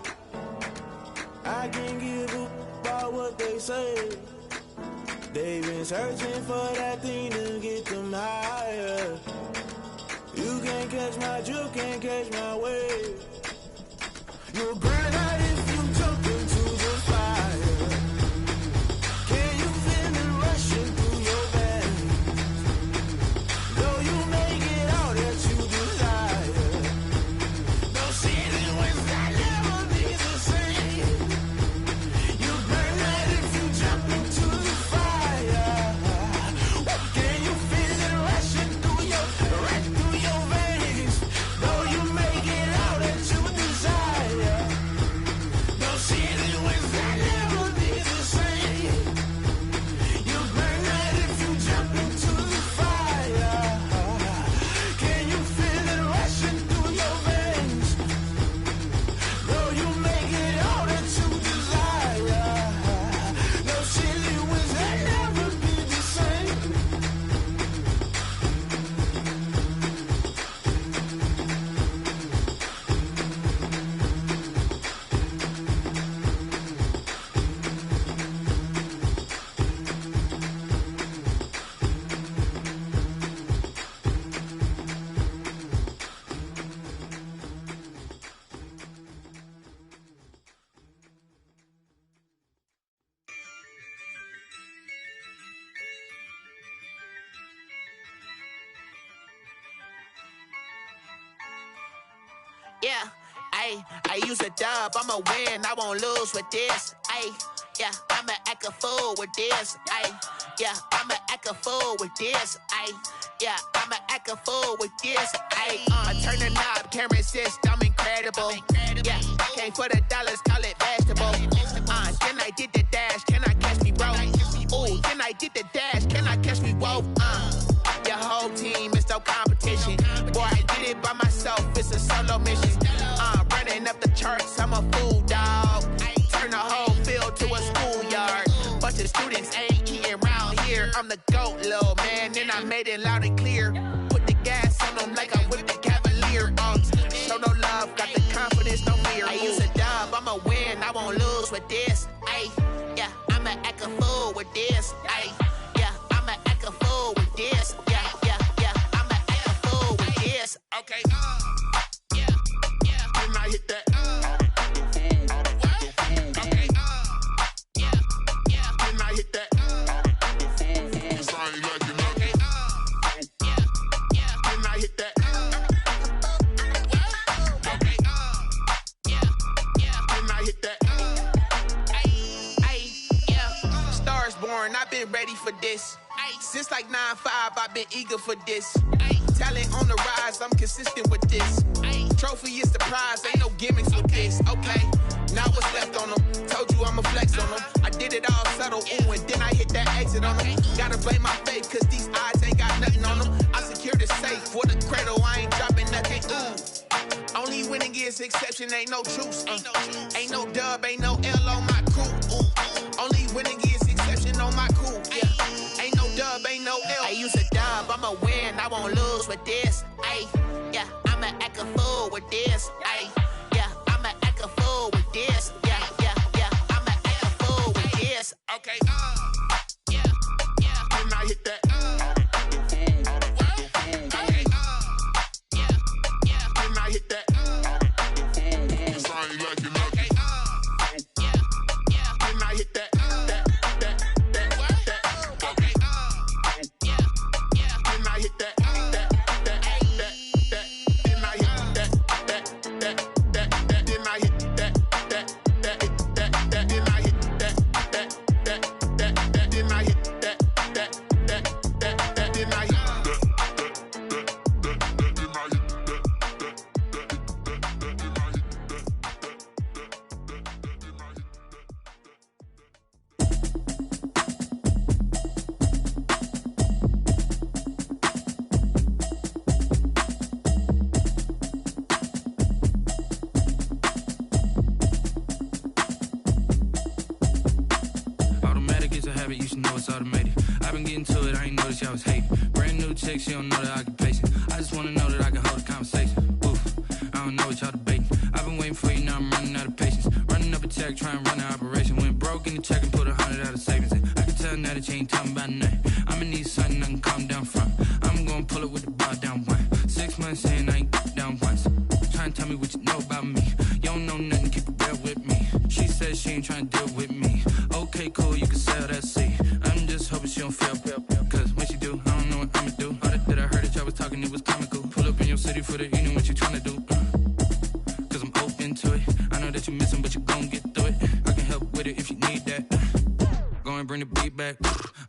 J: I can't give up about what they say. They've been searching for that thing to get them higher. You can't catch my drift, can't catch my wave. You'll burn out if you jump into the fire. Can you feel it rushing through your veins? Though you make it all that you desire. Those feelings will never be the same. You burn out if you jump into the fire. Can you feel it rushing through your veins? Though you make it all that you desire. Those feelings will never be the same. You burn out if you jump into the fire. Can you feel it rushing through your veins? Though you make it all that you desire. Those feelings will never be the same.
C: Yeah, I use a dub, I'ma win, I won't lose with this.
O: Ayy, yeah, I'ma act a fool with this. Ayy, yeah, I'ma act a fool with this. Ayy, yeah, I'ma act a fool with this. Ayy, I turn the knob, camera assist, I'm incredible. Yeah, came for the dollars, call it vegetable. Then I did the dash, can I catch me, bro? Ooh, then I did the dash, can I catch me, whoa? Your whole team is no competition. Boy, I did it by myself, it's a solo mission. Running up the charts, I'm a fool, dog. Turn the whole field to a schoolyard. Bunch of students ain't eating round here. I'm the GOAT, little man, and I made it loud and clear. Put the gas on them like I whipped the Cavalier. Show no love, got the confidence, no fear. I use a dub, I'ma win, I won't lose with this. Ayy, yeah, I'ma act a fool with this. Ayy, yeah, I'ma act a fool with this. Yeah, yeah, yeah, I'ma act a fool with this. Okay, yeah, yeah, when I hit that. Okay, yeah, yeah, when I hit that. Cause I ain't like it. Okay, yeah, yeah, when I hit that. Okay, yeah, yeah, when I hit that. Yeah, Stars born, I've been ready for this. Since like 9-5, I've been eager for this. Talent on the rise, I'm consistent with this. Trophy is the prize, ain't no gimmicks with this. Okay, now what's left on them? Told you I'ma flex on them. I did it all subtle, ooh, and then I hit that exit on them. Gotta blame my faith, cause these odds ain't got nothing on them. I secure the safe for the cradle, I ain't dropping nothing, ooh. Only winning is exception, ain't no truce. Ain't no dub, ain't no L on my crew. Ooh. Only winning is exception on my crew. Yeah, ain't no dub, ain't no L. I use a dub, I'ma win, I won't lose with this. Ayy, yeah, I'ma act a fool with this. Ayy, yeah, I'ma act a fool with this. Yeah, yeah, yeah, I'ma act a fool with this. Okay, yeah, yeah, when I hit that. Okay, yeah, yeah, when I hit that. Cause I ain't like it. Okay, yeah, yeah, when I hit that.
T: You should know it's automated. I've been getting to it, I ain't noticed y'all was hating. Brand new chick, she don't know the occupation. I just wanna know that I can hold a conversation. Oof, I don't know what y'all debating. I've been waiting for you, now I'm running out of patience. Running up a check, trying to run an operation. Went broke in the check and put 100 out of savings in. I can tell now that you ain't talking about nothing. I'ma need something I can calm down from. I'm gonna pull it with the bar down one. 6 months in, I ain't down once. Trying to tell me what you know about me. You don't know nothing, keep it real with me. She says she ain't trying to deal with me. Okay, cool, you can sell that seat. I'm just hoping she don't fail. Cause when she do, I don't know what I'ma do. All that I heard that y'all was talking, it was comical. Pull up in your city for the evening, what you tryna do? Cause I'm open to it. I know that you missing, but you gon' get through it. I can help with it if you need that. Go and bring the beat back.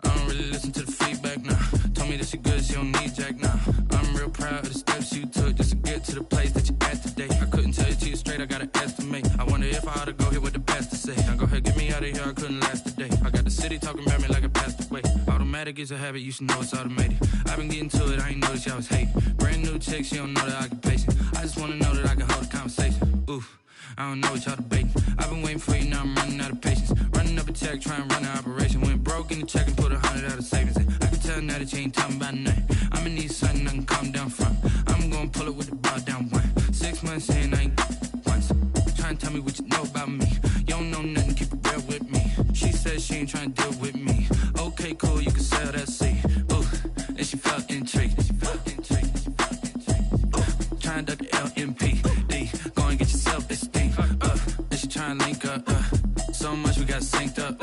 T: I don't really listen to the feedback, nah. Told me that she good, she don't need jack, nah. I'm real proud of the steps you took just to get to the place that you at today. I couldn't tell you to you straight, I gotta estimate. I wonder if I ought to go here with the best to say. Now go ahead, get me out of here, I couldn't last a day. I got the city talking about me like I passed away. Automatic is a habit, you should know it's automated. I've been getting to it, I ain't noticed y'all was hating. Brand new chick, she don't know the occupation. I just wanna know that I can hold a conversation. Oof, I don't know what y'all debating. I've been waiting for you, now I'm running out of patience. Running up a check, trying to run an operation. Went broke in the check and put 100 out of savings in. I can tell now that you ain't talking about nothing. I'ma need something I can calm down from. I'm gonna pull it with the bar down one. 6 months in, I ain't once. Trying to tell me what you know about me. You don't know nothing, keep it real with me. She says she ain't trying to deal with me. Okay, cool, you can sell that seat. Ooh, and she felt intrigued. Trying to duck the LMPD. Go and get yourself esteem. And she trying to link up. So much we got synced up.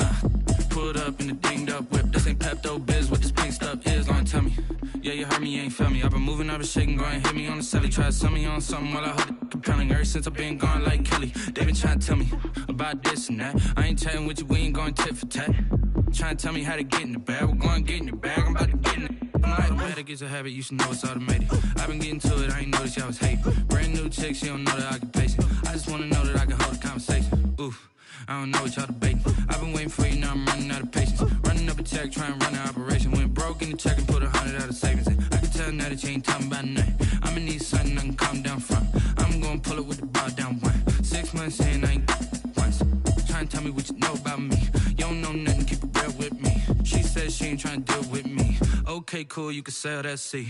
T: pulled up in the dinged up whip. This ain't Pepto Biz, what this pink stuff is. Long tell me. Yeah, you heard me, you ain't feel me. I've been moving, I've been shaking, go and hit me on the celly. Try to sell me on something while I hold it compelling. Ever since I've been gone like Kelly, they been trying to tell me about this and that. I ain't chatting with you, we ain't going tit for tat. Trying to tell me how to get in the bag. We're going to get in the bag, I'm about to get in it. I'm like, automatic is a habit, you should know it's automated. I've been getting to it, I ain't noticed y'all was hating. Brand new chick, she don't know that I can pace it. I just wanna know that I can hold a conversation. Oof, I don't know what y'all debating. I've been waiting for you, now I'm running out of patience. Running up a check, trying to run an operation. Went broke in the check and put 100 out of savings in. I can tell now that you ain't talking about nothing. I'ma need something I can calm down from. I'm gonna pull it with the bar down one. 6 months in, I ain't once. Trying to tell me what you know about me. You don't know nothing, keep it real with me. She said she ain't trying to deal with me. Okay, cool, you can sell that seat.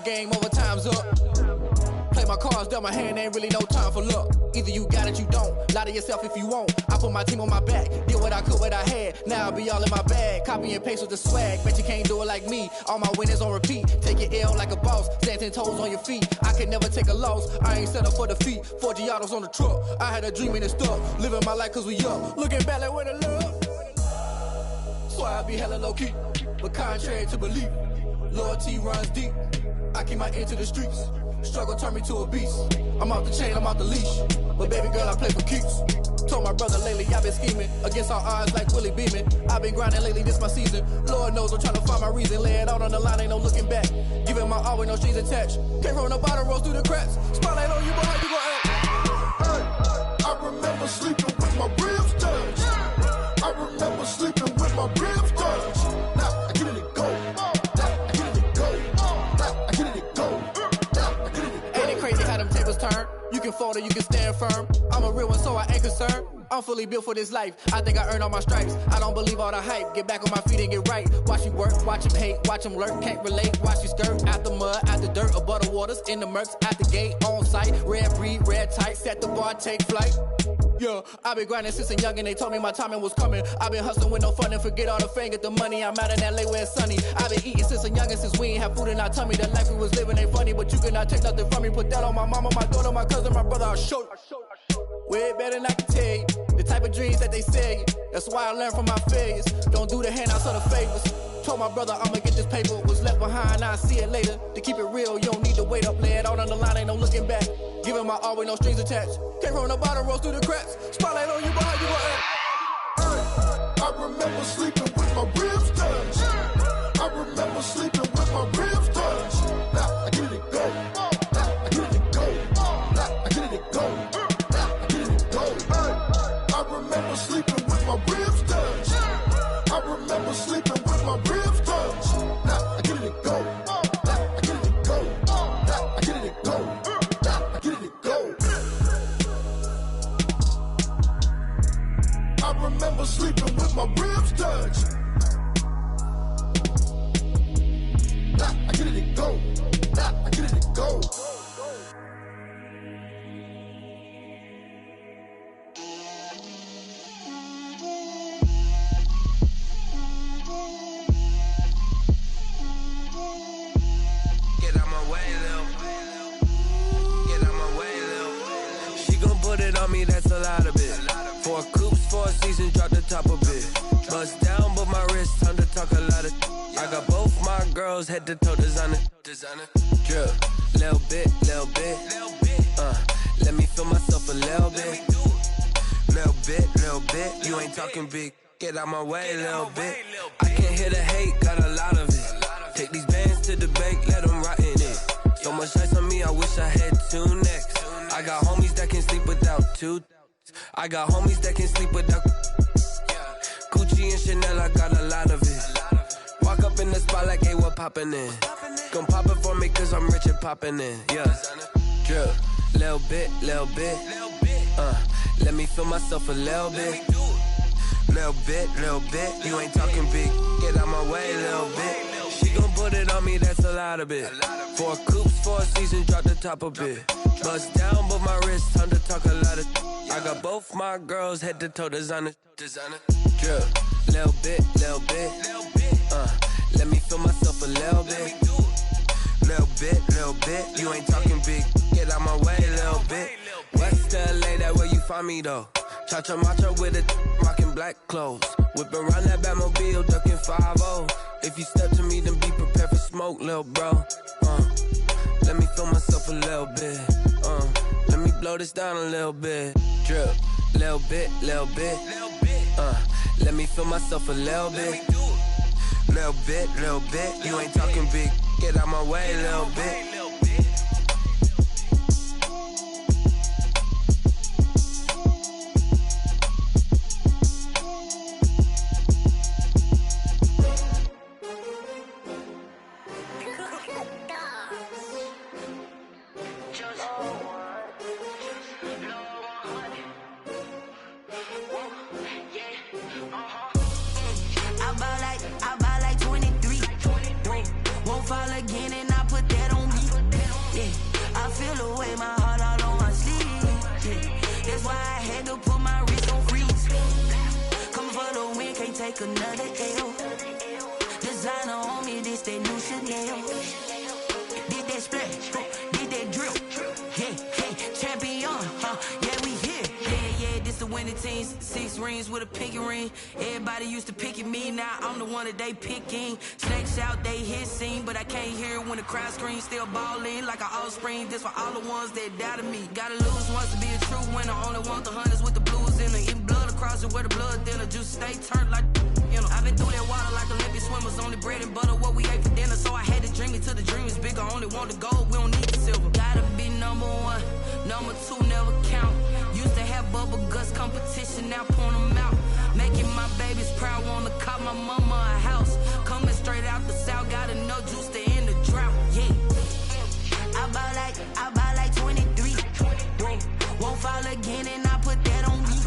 C: Game over, time's up. Play my cards, dealt my hand, ain't really no time for luck. Either you got it, you don't. Lie to yourself if you won't. I put my team on my back, did what I could, what I had. Now I'll be all in my bag. Copy and paste with the swag. Bet you can't do it like me. All my winners on repeat. Take your L like a boss. Stand 10 toes on your feet. I could never take a loss. I ain't set up for defeat. 4 Giottos on the truck. I had a dream and it stuck. Living my life cause we up. Looking back like where the love. So I be hella low key. But contrary to belief, loyalty runs deep. I keep my ear to the streets. Struggle turned me to a beast. I'm off the chain, I'm off the leash. But baby girl, I play for keeps. Told my brother lately, I've been scheming. Against all odds like Willie Beeman. I've been grinding lately, this my season. Lord knows I'm trying to find my reason. Lay it out on the line, ain't no looking back. Giving my all with no strings attached. Came from the bottom, rose through the cracks. Spotlight on you, but how you gon' act?
H: Hey, I remember sleeping with my ribs touched. I remember sleeping with my ribs touched. Now I get it and go.
C: Turn. You can fold or you can stand firm. I'm a real one, so I ain't concerned. I'm fully built for this life. I think I earned all my stripes. I don't believe all the hype. Get back on my feet and get right. Watch you work, watch him hate, watch him lurk. Can't relate, watch you skirt. Out the mud, out the dirt, above the waters, in the murks, at the gate, on site. Red breed, red tight, set the bar, take flight. Yeah, I've been grinding since a youngin', they told me my timing was coming. I've been hustling with no fun and forget all the fame, get the money. I'm out in LA where it's sunny. I've been eating since a youngin', since we ain't have food in our tummy. The life we was living ain't funny, but you cannot take nothing from me. Put that on my mama, my daughter, my cousin, my brother, I'll show you. Way better than I can tell you. The type of dreams that they sell you. That's why I learned from my failures. Don't do the handouts or the favors. Told my brother I'ma get this paper. Was left behind, I'll see it later. To keep it real, you don't need to wait up. Lay it out on the line, ain't no looking back. Giving my all with no strings attached. Came from the bottom, rose through the cracks. Spotlight on you, but how you gon' act?
H: Hey, I remember sleeping with my ribs touched. I remember sleeping with my ribs touched. Now I get it and go. Now I get it and go. Now I get it and go. Now I get it and go. Hey, I remember sleeping with my ribs touched. I remember sleeping with my ribs touched. Now I get it and go. Now I get it and go. Now I get it and go. Now I get it and go. I remember sleeping with my ribs touched. Now I get it and go. Now I get it and go.
L: Get out my way, Lil. Get out my way, Lil. She gon' put it on me, that's a lot of it. 4 coops, 4 seasons, drop the top of it. Bust down, but my wrist, time to talk a lot of. I got both my girls, head to toe designer. Drip, little bit, little bit. Let me feel myself a little bit. Little bit, little bit. You ain't talking big. Get out my way, little bit. I can't hear the hate, got a lot of it. Take these bands to the bank, let them rot in it. So much ice on me, I wish I had 2 necks. I got homies that can sleep without 2. I got homies that can sleep without. Gucci and Chanel, I got a lot of it. Walk up in the spot like, hey, what poppin' in? Gon' pop it for me cause I'm rich and poppin' in, yeah. Drip, little bit, little bit. Let me feel myself a little bit. Little bit. You ain't talking big. Get out my way, little bit. She gon' put it on me, that's a lot of bit. 4 coops, 4 seasons, drop the top a bit. Bust down, but my wrist, time to talk a lot of. I got both my girls head to toe designer. Drip, little bit. Let me feel myself a little bit. Little bit. You ain't talking big. Get out my way, little bit. West LA, that where you find me though. Cha-cha matcha with a rockin' black clothes. Whip around that Batmobile, ducking 5-0. If you step to me, then be prepared for smoke, lil' bro. Let me feel myself a little bit. Let me blow this down a little bit. Drip, little bit. Let me feel myself a little bit. Little bit. You ain't talking big. Get out my way, little bit.
F: Another L. Designer on me, this that new Chanel. Did that splash, did that drill. Yeah, champion, yeah, we here. Yeah, this the winning teams. 6 rings with a pinky ring. Everybody used to pick at me, now I'm the one that they picking. Snakes out, they hit scene, but I can't hear it when the crowd screams. Still ballin' like an offspring. This for all the ones that doubted me. Gotta lose once to be a true winner. Only want the hunters with the blues in the eating blood across it where the blood thinner. Juice stay turned like. You know, I've been through that water like Olympic swimmers. Only bread and butter, what we ate for dinner. So I had to dream it till the dream is bigger. Only want the gold, we don't need the silver. Gotta be number 1, number 2 never count. Used to have bubble guts competition, now point them out. Making my babies proud, wanna cop my mama a house. Coming straight out the south, gotta know juice to end the drought. Yeah, I buy like 23. Won't fall again, and I put that on me.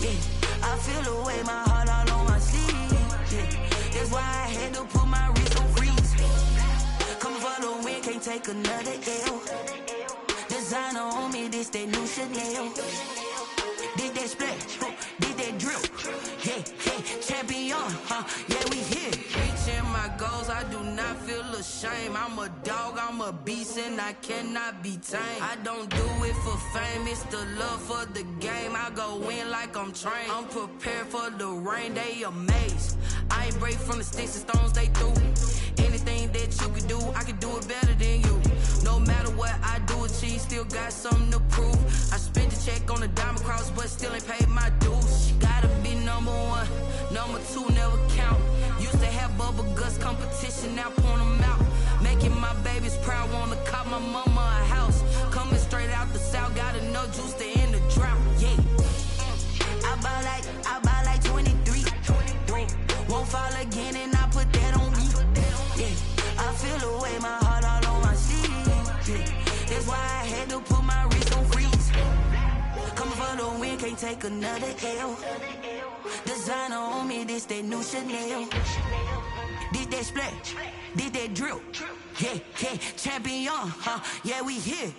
F: Yeah, I feel the way my heart all on my sleeve. That's why I had to put my wrist on freeze. Come for the win, can't take another L. Designer on me, this that new Chanel. Did that splash, did that drill. Yeah, champion, yeah, we here. Reaching my goals, I do not feel ashamed. I'm a dog, I'm a beast, and I cannot be tamed. I don't do it for fame, it's the love for the game. I go in like I'm trained. I'm prepared for the rain, they amazed. I ain't break from the sticks and stones they threw. Anything that you could do, I could do it better than you. No matter what I do achieve, still got something to prove. I spent the check on the diamond cross, but still ain't paid my dues. Gotta be number 1, number 2 never count. Used to have bubble guts competition, now point them out. Making my babies proud, wanna cop my mama a house. Coming straight out the south, gotta know juice to end the drought. Yeah, I buy like 23. Won't fall again, and I put that on me. Yeah, I feel the way my heart all on my sleeve. Yeah, that's why I had to put my wrist on freeze. Coming for the win, can't take another L. Designer on me, this that new Chanel. Did that splash, did that drill. Yeah, champion, yeah, we here.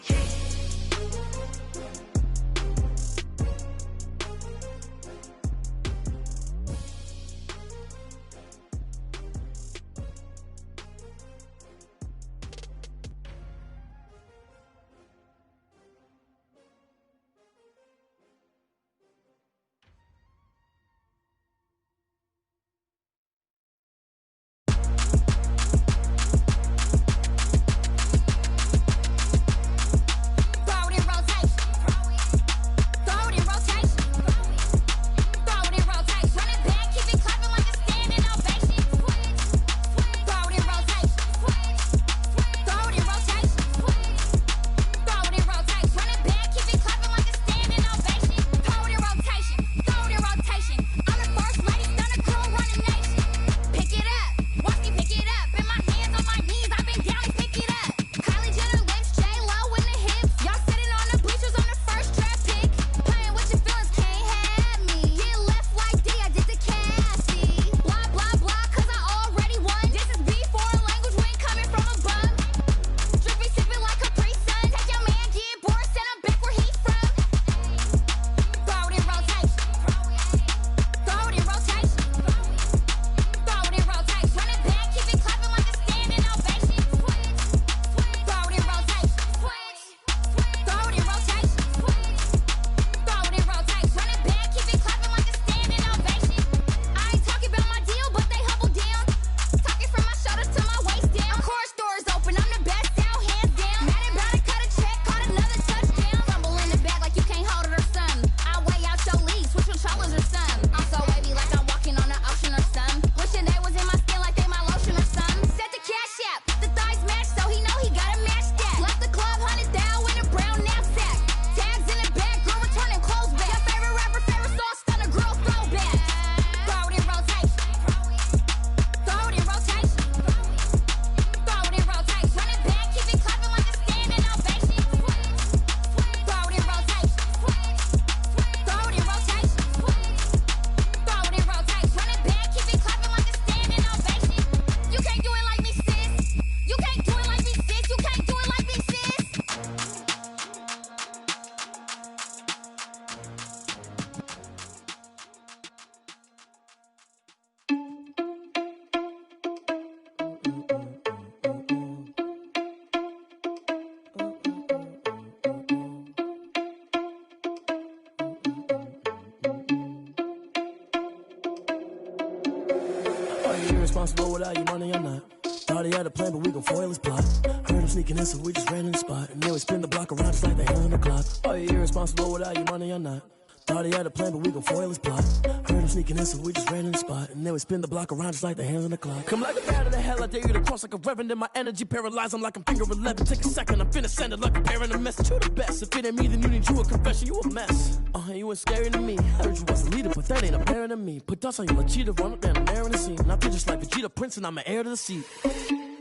B: irresponsible without your money or not. Thought he had a plan, but we gon' foil his plot. Heard him sneaking in, so we just ran in the spot. And then we spin the block around just like the hand on the clock. Are you irresponsible without your money or not? Thought he had a plan, but we gon' foil his plot. Heard him sneaking in, so we just ran in the spot. And then we spin the block around just like the hands on the clock. Come like a bat of the hell, I dare you to cross like a reverend. In my energy paralyzed, I'm like I'm finger 11. Take a second, I'm finna send it like a parent a message. You the best, if it ain't me, then you need you a confession. You a mess. You ain't scary to me. Heard you was a leader, but that ain't apparent to me. Put dust on you like Cheetah, run up down, I'm airing the scene. I feel just like Vegeta Prince, and I'm an heir to the seat.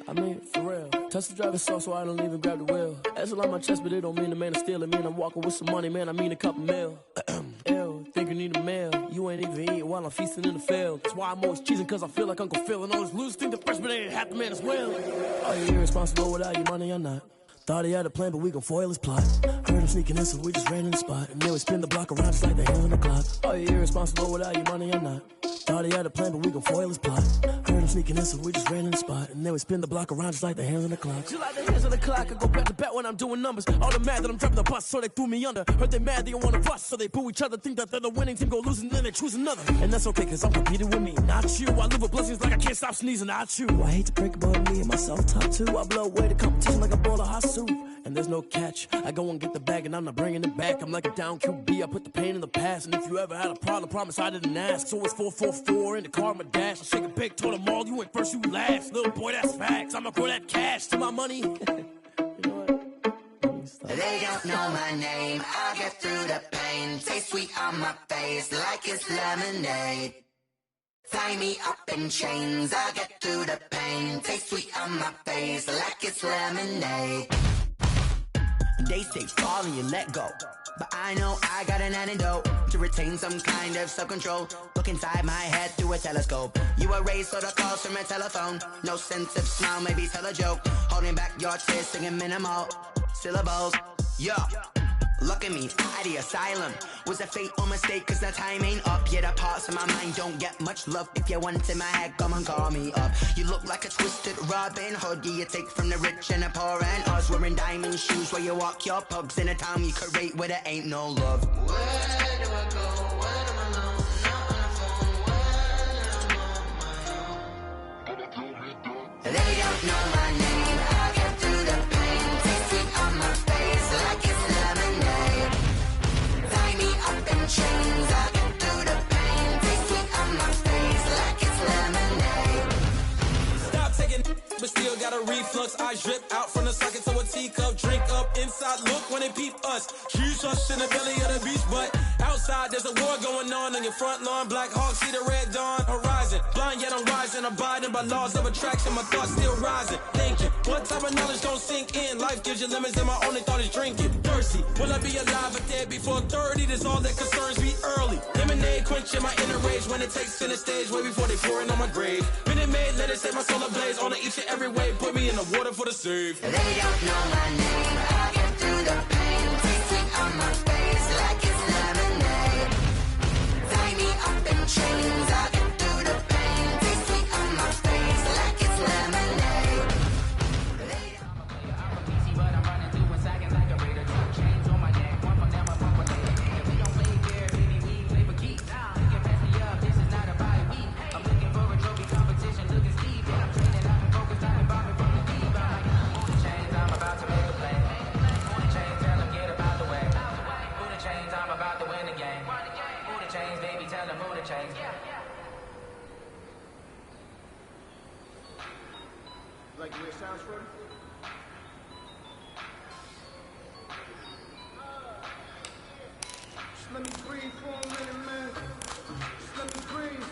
B: I mean, for real. Touch the driver's soft, so I don't even grab the wheel. That's on my chest, but it don't mean the man is stealing. Mean I'm walking with some money, man. I mean a couple mil. Ew, think you need a meal. You ain't even eating while I'm feasting in the field. That's why I'm always cheesing, cause I feel like Uncle Phil. And all those losers think the freshman ain't half the man as well. Are you irresponsible without your money or not? Thought he had a plan, but we gon' foil his plot. Heard him sneaking in, so we just ran in the spot. And then we spin the block around just like the hand on the clock. Are you irresponsible without your money or not? Thought he had a plan, but we gon' foil his plot. Heard him sneaking in, so we just ran in the spot. And then we spin the block around just like the hands on the clock. Just like the hands on the clock, I go back to back when I'm doing numbers. All the mad that I'm driving the bus, so they threw me under. Heard they mad, they don't wanna bust, so they boo each other. Think that they're the winning team, go losing, then they choose another. And that's okay, cause I'm competing with me, not you. I live with blessings like I can't stop sneezing, not you. I hate to break about me and my self-talk too. I blow away the competition like a bowl of hot soup. And there's no catch. I go and get the bag and I'm not bringing it back. I'm like a down QB, I put the pain in the past. And if you ever had a problem, promise I didn't ask. So it's 444 in the car, my dash. I shake a big, told them all, you went first, you last. Little boy, that's facts. I'ma grow that cash to my money. You know what?
F: They don't know my name. I get through the pain. Taste sweet on my face like it's lemonade. Tie me up in chains. I get through the pain. Taste sweet on my face like it's lemonade.
M: They say fall and you let go, but I know I got an antidote to retain some kind of self-control. Look inside my head through a telescope. You erase all the calls from a telephone. No sense of smile, maybe tell a joke. Holding back your tears, singing minimal syllables. Yo, look at me, out of the asylum. Was a fate or mistake, cause the time ain't up. Yeah, the parts of my mind don't get much love. If you want in my head, come and call me up. You look like a twisted Robin Hood. Yeah, you take from the rich and the poor and us. Wearing diamond shoes where you walk your pugs. In a town you create where there ain't no love.
F: Where do I go? When I'm alone? Not on the phone. When I'm on my own. They don't know my name. I get through the pain. Taste sweet on my face like it's lemonade. Tie me up in chains. I get through the pain. Taste sweet on my face like it's lemonade.
I: Stop taking, but still got a reflux. I drip out from the socket to a teacup. Drink up inside, look when they peep us. Huge us in the belly of the beach, but outside there's a war going on your front lawn. Black Hawk, see the red dawn horizon. Blind yet I'm rising, abiding by laws of attraction. My thoughts still rising, thinking. What type of knowledge don't sink in? Life gives you lemons and my only thought is drinking. Thirsty, will I be alive or dead before 30? That's all that concerns me early. Lemonade quenching my inner rage when it takes center stage way before they pouring on my grave. Minute Maid, let it set my soul ablaze on each and every way. Put me in the water for the save.
F: They don't know my name. I get through the pain. Taste sweet on my face like it's lemonade. Tie me up in chains. I get through the pain. Taste sweet on my face like it's lemonade.
G: I'm a PC, but I'm running through in seconds like a raider. Two chains on my neck, one for them, one for later. If we don't play fair, baby, we play for keeps. You can pass me up, this is not a bye week. I'm looking for a trophy competition, looking steep. And I'm training, I've been focused, I've been bombing from the deep. I'm like, move the chains, I'm about to make a play. Move the chains, tell them get about the way. Move the chains, I'm about to win the game. Move the chains, baby, tell them move the chains.
E: Like the way it sounds, Freddie? Just let me breathe for a minute, man. Just let me breathe.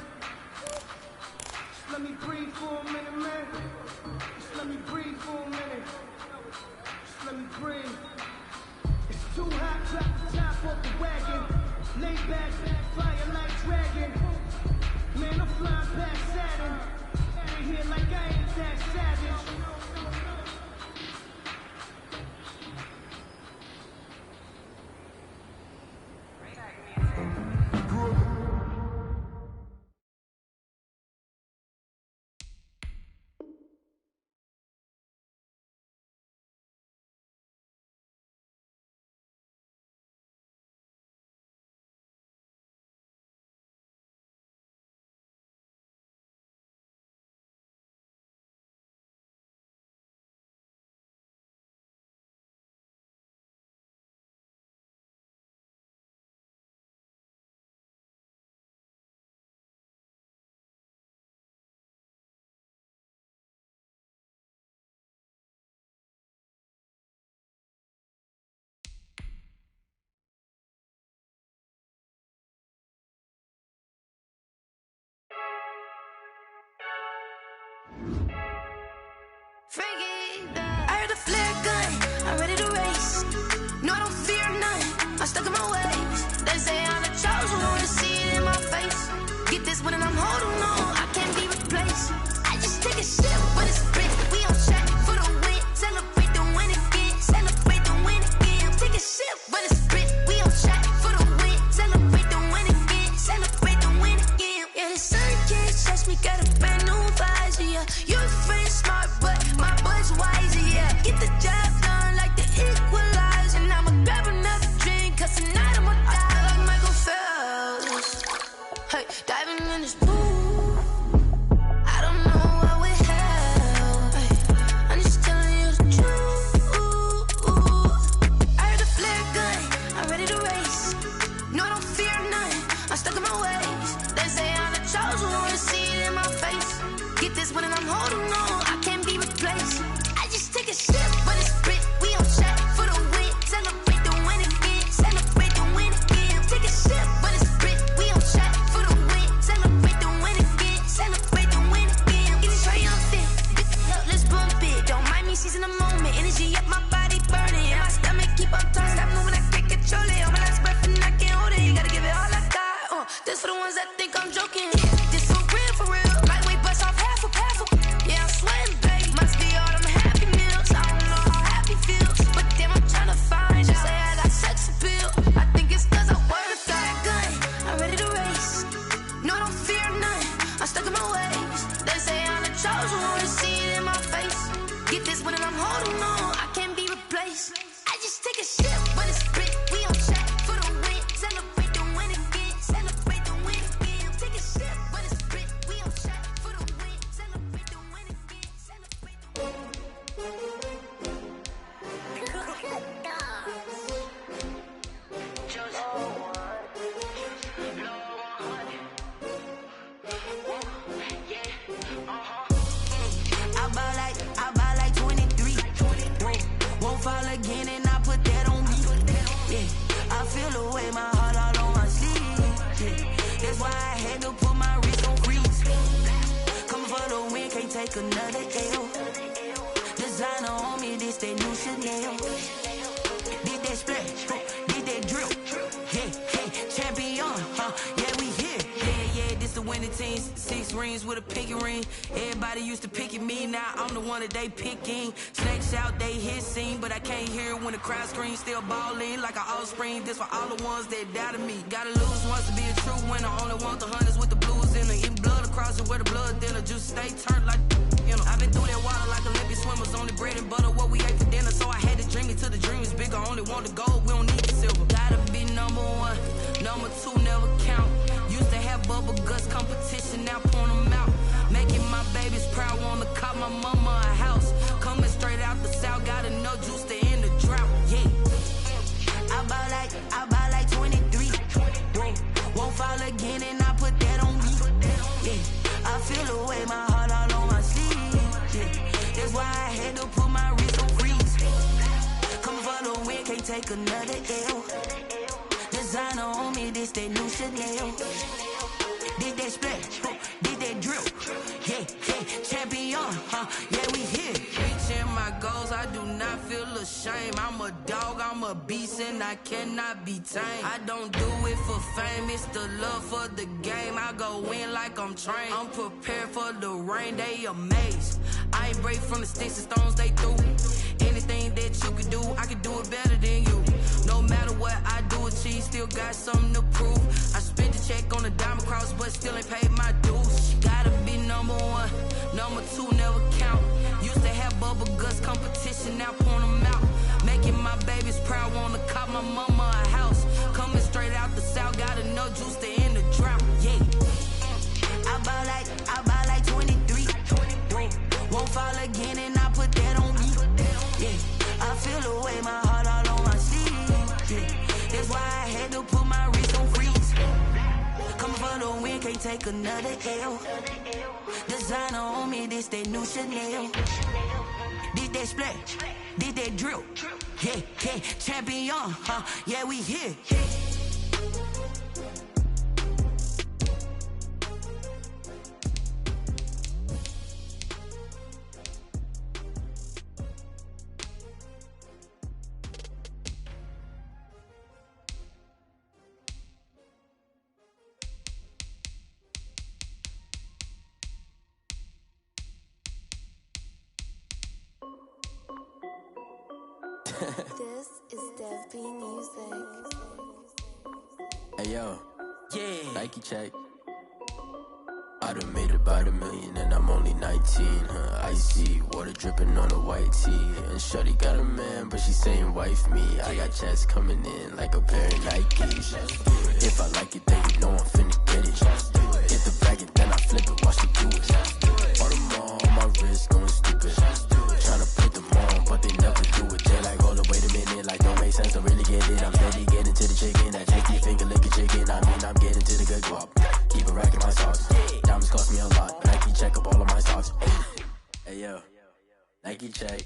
E: Just let me breathe for a minute, man. Just let me breathe for a minute. Just let me breathe. It's too hot, drop the top off the wagon. Lay back, fire like dragon. Man, I'm flying past Saturn. They here like I ain't that savage.
F: I heard the flare gun, I'm ready to race. No, I don't fear none, I'm stuck in my ways. They say I'm the chosen one, to see it in my face. Get this one and I'm holding on, I can't be replaced. I just take a sip, but it's split. We on track for the win, celebrate the win again, celebrate the win again. Take a sip, but it's split. We on track for the win, celebrate the win again, celebrate the win again. Yeah, the sun can't touch me, got a brand new visor, yeah. Your friend's smart, but my boy's wiser, yeah. Get the job done like the equalizer. And I'ma grab another drink, cause tonight I'ma die like Michael Phelps. Hey, diving in this pool, I don't know what would help. Hey, I'm just telling you the truth. I heard the flare gun, I'm ready to race. No, I don't fear none, I'm stuck in my ways. They say I'm the chosen one, to see it in my face. Get this one and I'm holding on, I can't be replaced. I just take a sip, but it's split. We on track for the win, celebrate the win again, celebrate the win again. Take a sip, but it's split. We on track for the win, celebrate the win again, celebrate the win again. Get this triumphant, let's bump it. Don't mind me seizing the moment, energy up my body burning. And my stomach keep up turning, stop moving, I can't control it. On my last breath and I can't hold it. You gotta give it all I got. This for the ones that think I'm joking. This for real, for real. Lightweight bust off half a half. Yeah, I'm sweating, babe. Must be all them happy meals. I don't know how happy feels, but damn, I'm tryna find you. Say I got sex appeal. I think it's cause I work that gun. I'm ready to race. No, I don't fear none. I'm stuck in my ways. They say I'm the chosen one, to see it in my face. Get this one and I'm holding on, I can't be replaced. I just take a sip, but it's split. We on track for the win. Celebrate the win again. Celebrate the win again. Take a sip, but it's split. We on track for the win. Celebrate the win again. Celebrate the win. I buy like 23. Won't fall again and I put that on me. Yeah, I feel the way, my heart all on my sleeve. Yeah, that's why I had to put my wrist on freeze. Coming for the win, can't take another L. Designer on me, this that new Chanel. Did that splash, did that drill. Yeah, champion, yeah, we here. Yeah, this the winning team. 6 rings with a pinky ring. Everybody used to pick at me, now I'm the one that they picking. Snakes out, they hit scene, but I can't hear it when the crowd screams. Still ballin' like an offspring. This for all the ones that doubted me. Gotta lose once to be a true winner. Only want the hunters with the blues in it. Eating blood across it where the blood thinner. Juice stay turned like, you know. I've been through that water like Olympic swimmers. Only bread and butter, what we ate for dinner. So I had to dream it till the dream is bigger. Only want the gold, we don't need the silver. Gotta be number 1, number 2 never count. Used to have bubble guts competition, now point them out. Making my babies proud, wanna cop my mama a house. Coming straight out the south, gotta know juice to end the drought. Yeah, I buy like 23. Won't fall again and I put that on me. Yeah, I feel the way, my heart all on my sleeve. Yeah, that's why I had to put my wrist on freeze. Coming for the win, can't take another L. Designer on me, this that new Chanel. Did that splash, did that drill. Yeah, champion, yeah, we here. Reaching my goals, I do not feel ashamed. I'm a dog, I'm a beast, and I cannot be tamed. I don't do it for fame, it's the love for the game. I go in like I'm trained. I'm prepared for the rain, they amazed. I ain't break from the sticks and stones they threw. Anything that you can do, I can do it better than you. No matter what I do, achieve, still got something to prove. I spent the check on the diamond cross, but still ain't paid my dues. Gotta be number 1, number 2 never count. Used to have bubble guts competition, now point them out. Making my babies proud, wanna cop my mama a house. Coming straight out the south, gotta know juice to end the drought. Yeah, I buy like 23. Won't fall again and I put that on me. Yeah, I feel the way, my heart all on my sleeve. Yeah, that's why I had to put my wrist on freeze. Coming for the win, can't take another L. Designer on me, this that new Chanel. Did that splash, did that drill. Yeah, champion, yeah, we here. This is Dev B Music.
B: Hey yo, yeah. Nike check. I done made about $1 million and I'm only 19. Icy water dripping on a white tee. And shorty got a man, but she saying wife me. I got checks coming in like a pair of Nikes. If I like it, then you know I'm finna get it. Get the bag and then I flip it, watch me do it. All them on my wrist going stupid. Tryna put them on, but they never do it. They like, hold up, wait a minute, like don't make sense, don't really get it. I'm steady getting to the chicken, that tasty finger licking chicken. I mean, I'm getting to the good guap. Keep a rack in my socks. Diamonds cost me a lot. Nike check up all of my socks. Hey yo, Nike check.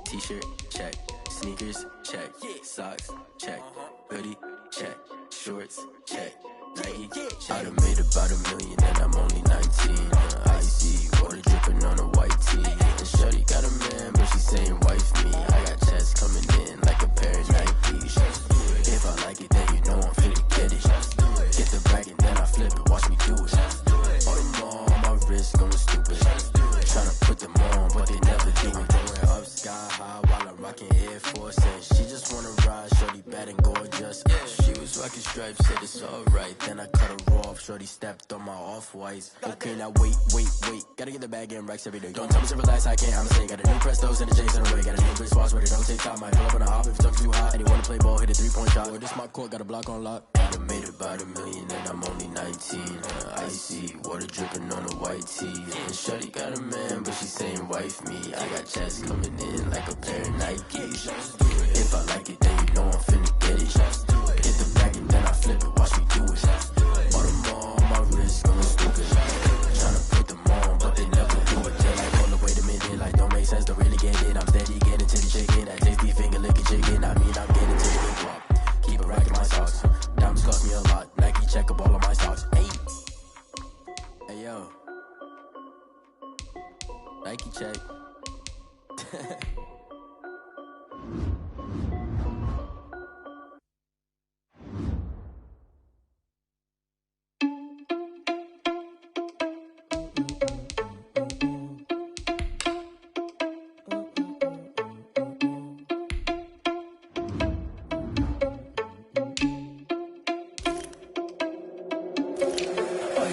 B: T-shirt check. Sneakers check. Socks check. Hoodie check. Shorts check. Nike I done made about $1 million and I'm only 19. Icy water dripping on a white tee. And shorty got a man, but she saying wife me. I got checks coming in like a pair of Nikes. If I like it, then you know I'm finna get it. Get the bag and then I flip it, watch me do it. All them on my wrist going stupid. Tryna put them on, but they never do it. Going up sky high while I'm rocking Air Force. And she just wanna ride, shorty bad and gorgeous. She was rocking stripes, said it's alright. Then I cut her off, shorty stepped on my off-whites. Okay, now wait. Gotta get the bag and racks every day. Don't tell me to relax, I can't, I'ma say. Got a new Prestos and a J's in the way. Got a new bitch watch, but it don't take time. Might pull up on a hop if it's too hot. And you wanna play ball, hit a 3-point shot. Well, this my court, got a block on lock. I done made about $1 million and I'm only 19. Icy water dripping on a white tee. And shorty got a man, but she saying wife me. I got checks coming in like a pair of Nikes. If I like it, then you know I'm finna get it. Hit the bag and then I flip it, watch me do it. All them on my wrist going stupid. Tryna put them on, but they never do it. They like, hold up, wait a minute, like don't make sense, don't really get it. I'm steady getting to the chicken, that tasty finger licking chicken. I mean, I'm getting to the good guap. Keep a rack in my socks. Diamonds cost me a lot. Nike check up all of my socks. Hey yo, Nike check.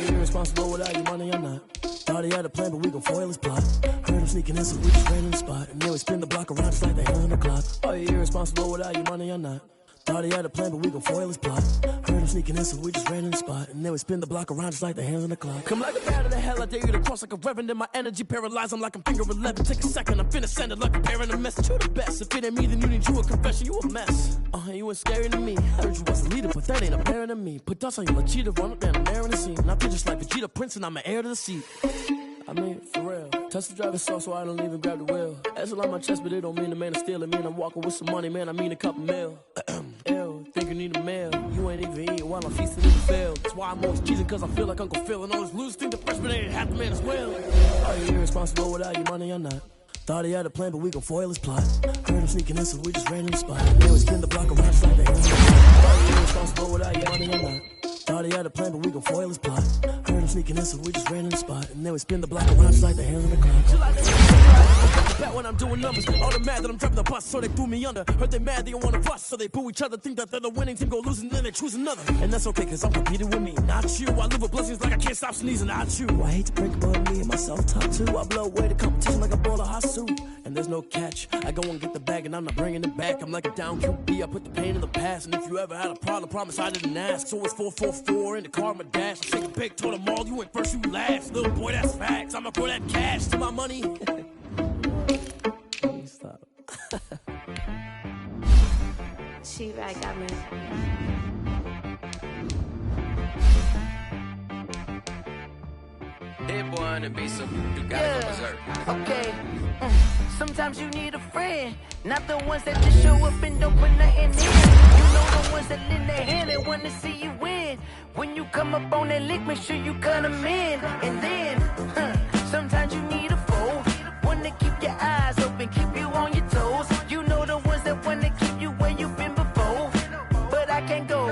B: Irresponsible without your money, I'm not. Thought he had a plan, but we gon' foil his plot. Heard him sneaking in, so we just ran in the spot. And then we spin the block around just like they on the clock. Are you irresponsible without your money, I'm not. Thought he had a plan, but we gon' foil his plot. Heard him sneaking in, so we just ran in the spot. And then we spin the block around just like the hands on the clock. Come like a bat of the hell, I dare you to cross like a reverend. In my energy paralyzed, I'm like I'm finger 11. Take a second, I'm finna send it like a parent a message. You the best, if it ain't me, then you need you a confession. You a mess, you ain't scary to me. Heard you was a leader, but that ain't apparent to me. Put dust on you, like cheetah, run up down the air in the scene. And I feel just like Vegeta Prince, and I'm an heir to the seat. I mean, for real. Touch the driver's soft, so I don't even grab the wheel. That's on my chest, but it don't mean the man is stealing. Man, I'm walking with some money, man, I mean a couple mil. Ew, think you need a meal. You ain't even eating while I'm feasting in the field. That's why I'm always cheesing, cause I feel like Uncle Phil. And all those losers think the freshman ain't half the man as well. Are you irresponsible without your money or not? Thought he had a plan, but we gon' foil his plot. Heard him sneaking in, so we just ran in the spot. And then we spin the block around just like they on the clock. Are you irresponsible without your money or not? Thought he had a plan, but we gon' foil his plot. Heard him sneaking in, so we just ran in the spot. And then we spin the block around just like the hands on the clock. Bet when I'm doing numbers, all the mad that I'm driving the bus, so they threw me under. Heard they mad, they don't wanna bust, so they boo each other. Think that they're the winning team, go losing, then they choose another. And that's okay, cause I'm competing with me, not you. I live with blessings like I can't stop sneezing, not you. I hate to break above me and myself top two. I blow away the competition like a bowl of hot soup. And there's no catch, I go and get the bag and I'm not bringing it back. I'm like a down QB, I put the pain in the past. And if you ever had a problem, promise I didn't ask. So it's 444 in the car, my dash. I shake a big, told them all, you ain't first, you last. Little boy, that's facts, I'ma throw that cash to my money. Stop.
F: She right, got me.
A: Hey boy, on the beat, so you gotta go berserk.
G: Okay. Sometimes you need a friend, not the ones that just show up and don't put nothing in. You know the ones that lend their hand and want to see you win. When you come up on that lick, make sure you cut them in. And then, sometimes you need a foe, one to keep your eyes open, keep you on your toes. You know the ones that want to keep you where you've been before. But I can't go,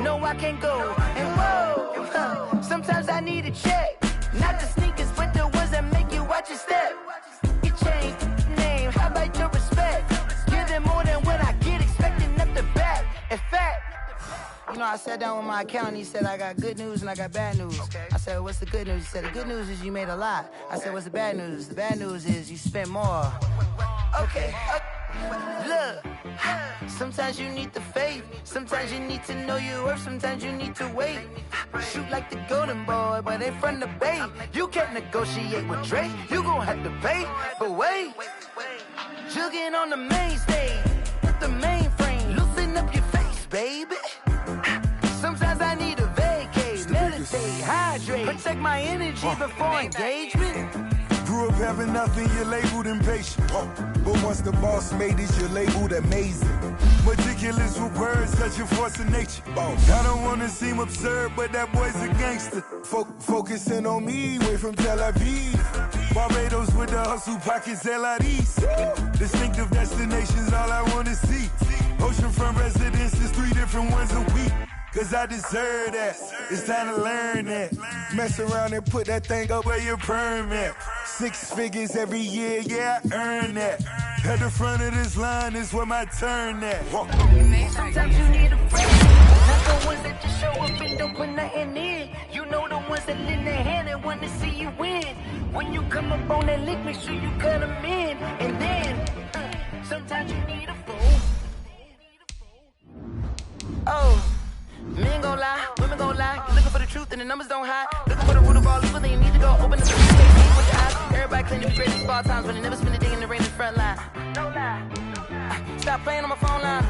G: no I can't go. And whoa, sometimes I need a check. Not the sneakers, but the ones that make you watch your step. You change name, how about your respect? Give them more than You know, I sat down with my accountant. He said I got good news and I got bad news. Okay. I said, what's the good news? He said, the good news is you made a lot. I said, what's the bad news? The bad news is you spent more. Okay. Look, sometimes you need the faith. Sometimes you need to know your worth. Sometimes you need to wait. Shoot like the golden boy, but ain't from the bay. You can't negotiate with Drake. You gon' have to pay. But wait, jugging on the main stage with the mainframe. Loosen up your face, baby. Sometimes I need a vacate, meditate, hydrate, protect my energy before engagement.
H: Grew up having nothing, you're labeled impatient. But once the boss made it, you're labeled amazing. Meticulous with words, such a force of nature. I don't wanna seem absurd, but that boy's a gangster. Focusing on me, way from Tel Aviv. Barbados with the hustle pockets, LIDs. Distinctive destinations, all I wanna see. Oceanfront residences, 3 different ones a week. Cause I deserve that, it's time to learn that. Mess around and put that thing up where your permit. 6 figures every year, yeah, I earn that. At the front of this line is where my turn at.
G: Sometimes you need a friend, not the ones that just show up and don't put nothing in. You know the ones that lend their hand and wanna see you win. When you come up on that lick, make sure you cut them in. And then, sometimes you need a fool. Oh. Men gon' lie, women gon' lie. Looking for the truth and the numbers don't hide. Looking for the root of all evil, then you need to go open the see with your eyes. Everybody claim to be great at small times, but they never spend a day in the rain in the front line. No lie. Stop playing on my phone line.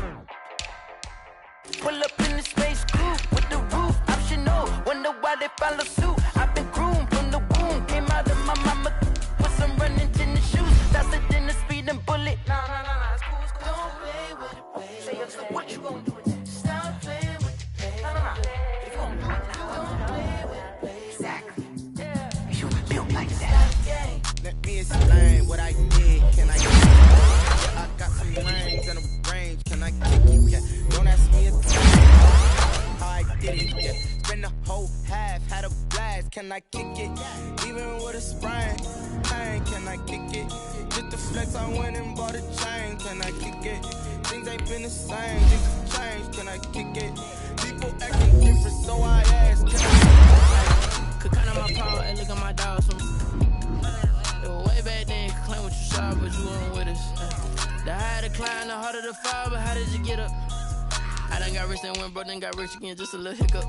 G: Pull up in the space coupe with the roof optional. Wonder why they follow suit. I've been groomed from the womb. Came out of my mama with some running tennis shoes. Faster than the speeding bullet. No, it's cool, it's cool. Don't play with it, baby. Say, what you gon' do?
M: Let me explain what I did. Can I get it? Yeah, I got some rings and a range. Can I kick it? Yeah. Don't ask me a time how I did it. Yeah. Spend the whole half, had a blast. Can I kick it? Even with a sprain, pain. Can I kick it? Just the flex, I went and bought a chain. Can I kick it? Things ain't been the same. Things have changed. Can I kick it? People acting different, so I asked. Can I?
N: Could count on my power and look at my dogs. Way back then, you could claim what you saw, but you weren't with us. The higher the climb, the harder the fall, but how did you get up? I done got rich, then went broke, then got rich again, just a little hiccup.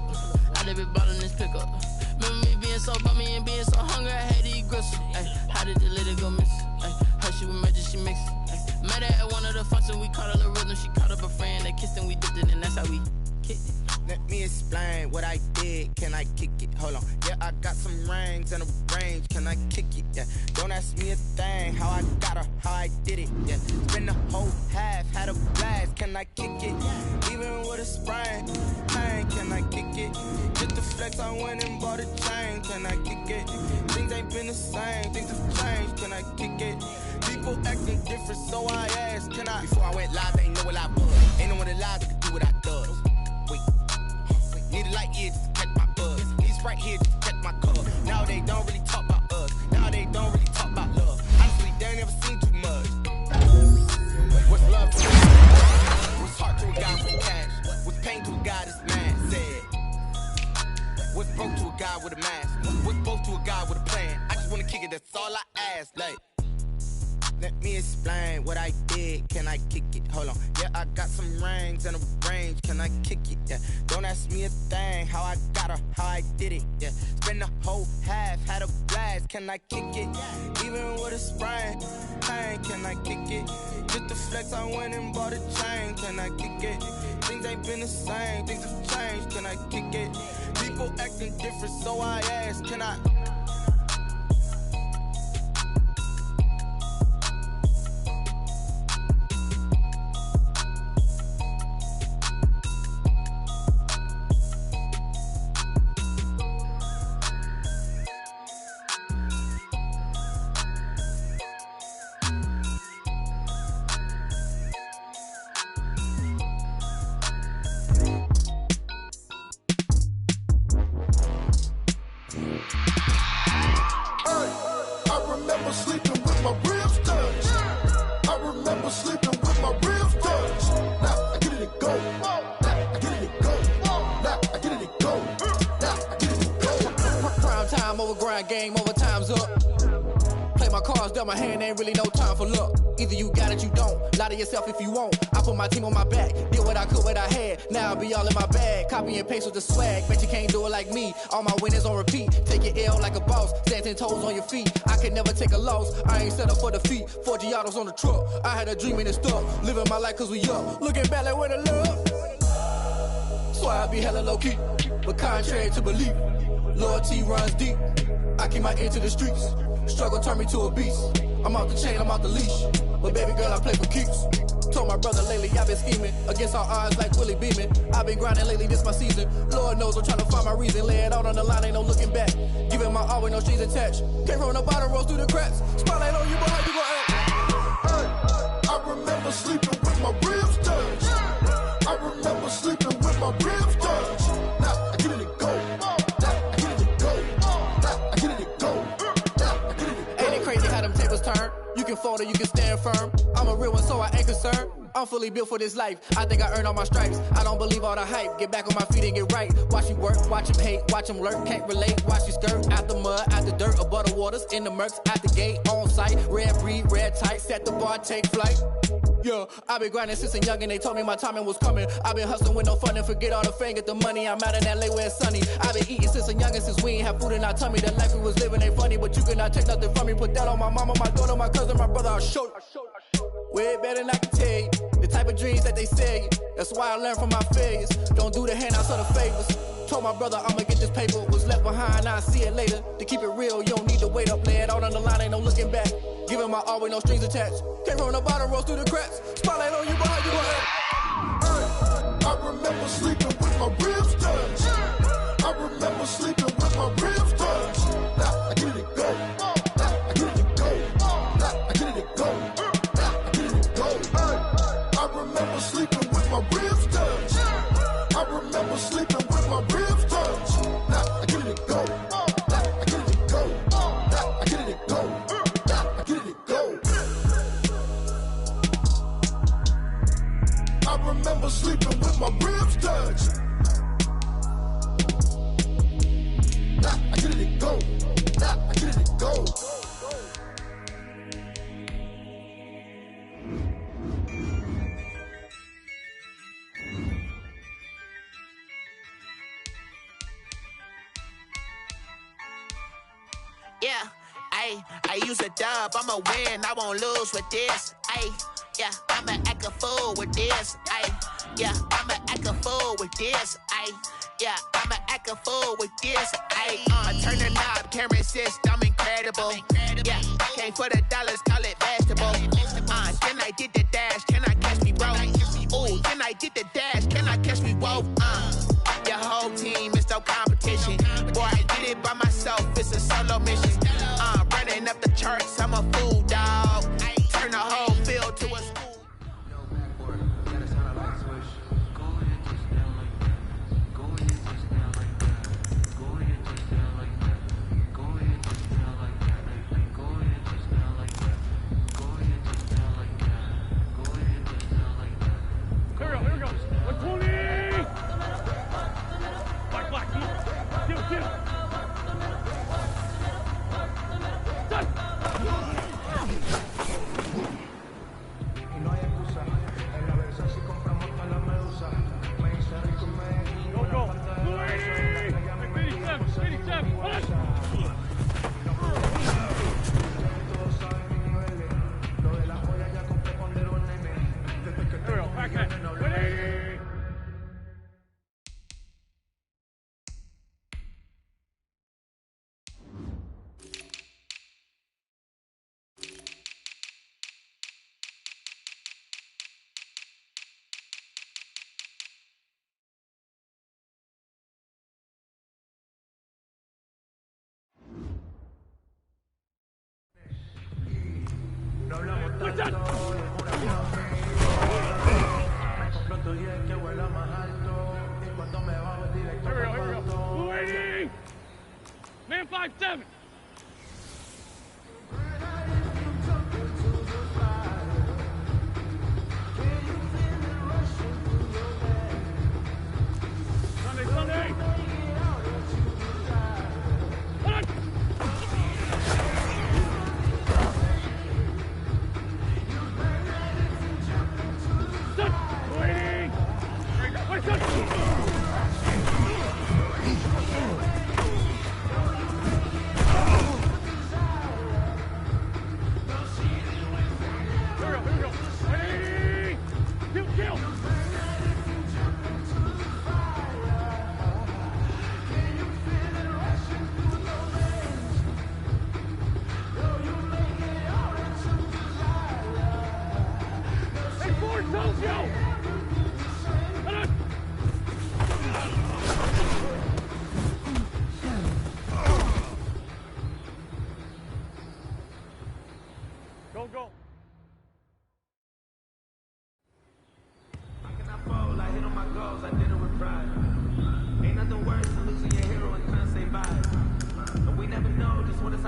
N: I done been ballin' this pickup. Remember me being so bummy and being so hungry, I had to eat gristle. How did the lady go miss? How she was magic, she mixed. Met her at one of the functions, we caught a little rhythm, she caught up a friend, they kissed and we dipped it, and that's how we kicked it.
M: Let me explain what I did. Can I kick it? Hold on. Yeah, I got some rings and a range. Can I kick it? Yeah. Don't ask me a thing. How I got her, how I did it. Yeah. Spend the whole half, had a blast. Can I kick it? Even with a sprain, pain. Can I kick it? Just the flex, I went and bought a chain. Can I kick it? Things ain't been the same. Things have changed. Can I kick it? People acting different, so I asked. Can I? Before I went live, ain't know what I was. Ain't no one alive that could do what I does. Wait. Need a light year just to catch my buzz. Need Sprite here just to catch my cup. Now they don't really talk about us. Now they don't really talk about love. Honestly, they ain't never seen too much. What's love to a guy? What's heart to a guy with cash? What's pain to a guy that's mad? Said. What's broke to a guy with a mask? What's both to a guy with a plan? I just wanna kick it, that's all I ask. Like, let me explain what I did. Can I kick it? Hold on. Yeah, I got some rings and a range. Can I kick it? Yeah. Don't ask me a thing. How I got her, how I did it. Yeah. Spend the whole half, had a blast. Can I kick it? Even with a sprain, pain. Can I kick it? Just the flex, I went and bought a chain. Can I kick it? Things ain't been the same. Things have changed. Can I kick it? People acting different, so I asked. Can I?
C: over grind, game over, time's up. Play my cards, dealt my hand, ain't really no time for luck. Either you got it, you don't. Lie to yourself if you won't. I put my team on my back, did what I could, what I had. Now I'll be all in my bag, copy and paste with the swag. Bet you can't do it like me. All my winners on repeat. Take your L like a boss, stand 10 toes on your feet. I can never take a loss. I ain't set up for defeat. 4 Giottos on the truck. I had a dream and it stuck. Living my life cause we up. Looking back like where the love. So I be hella low key, but contrary to belief, loyalty runs deep. I keep my ear to the streets. Struggle turned me to a beast. I'm off the chain, I'm off the leash. But baby girl, I play for keeps. Told my brother lately, I've been scheming. Against all odds like Willie Beeman. I've been grinding lately, this my season. Lord knows I'm trying to find my reason. Lay it out on the line, ain't no looking back. Giving my all with no strings attached. Came from the bottom, rose through the cracks. Spotlight on you, but how you gon' act?
H: I remember sleeping with my ribs touched. I remember sleeping with my ribs touched. Now I get it to go. Now I get it to go. Now I get it to go.
C: Ain't it crazy how them tables turn? You can fold or you can stand firm. I'm a real one, so I ain't concerned. I'm fully built for this life. I think I earned all my stripes. I don't believe all the hype. Get back on my feet and get right. Watch you work, watch him hate, watch him lurk. Can't relate, watch you skirt. Out the mud, out the dirt, above the waters, in the murks, out the gate, on site. Red breed, red tight, set the bar, take flight. Yeah, I've been grinding since a youngin', they told me my timing was coming. I've been hustling with no fun and forget all the fame, get the money. I'm out in LA where it's sunny. I've been eating since a youngin', since we ain't have food in our tummy. The life we was living ain't funny, but you cannot take nothing from me. Put that on my mama, my daughter, my cousin, my brother, I'll show you. Way better than I can tell you. The type of dreams that they sell you. That's why I learned from my failures. Don't do the handouts or the favors. Told my brother I'ma get this paper. Was left behind, I'll see it later. To keep it real, you don't need to wait up. Lay it out on the line, ain't no looking back. Giving my all with no strings attached. Came from the bottom, rose through the cracks. Spotlight on you, but how you gon' act?
H: I remember sleeping with my ribs touched. I remember sleeping with my ribs touched. Now I get it to go. Now I get it to go. Now I get it to go. Now I get it to go. I remember sleeping with my ribs touched. I remember sleeping with my ribs touched. Now I get it to go. Now I get it to go. Now I get it to go. Now I get it to go. I remember sleeping with my ribs touched. Now I get it to go. Now I get it to go.
P: Yeah, I use a dub, I'ma win, I won't lose with this. Yeah, I'ma act a fool with this. Yeah, I'ma act a fool with this. Yeah, I'ma act a fool with this. I turn the knob, can't resist, I'm incredible. Yeah, came for the dollars, call it vegetable. Then I did the dash, can I catch me, bro? Ooh, then I did the dash, can I catch me, whoa? Your whole team is no competition. Boy, I did it by myself, it's a solo mission. Running up the charts, I'm a fool, dog. Turn the whole field to a school.
R: Here we go. 120! Black. Kill. Done! Go. 87. Backhand. 180! Here we go. 280! Man 5'7". Sunday. Hold on.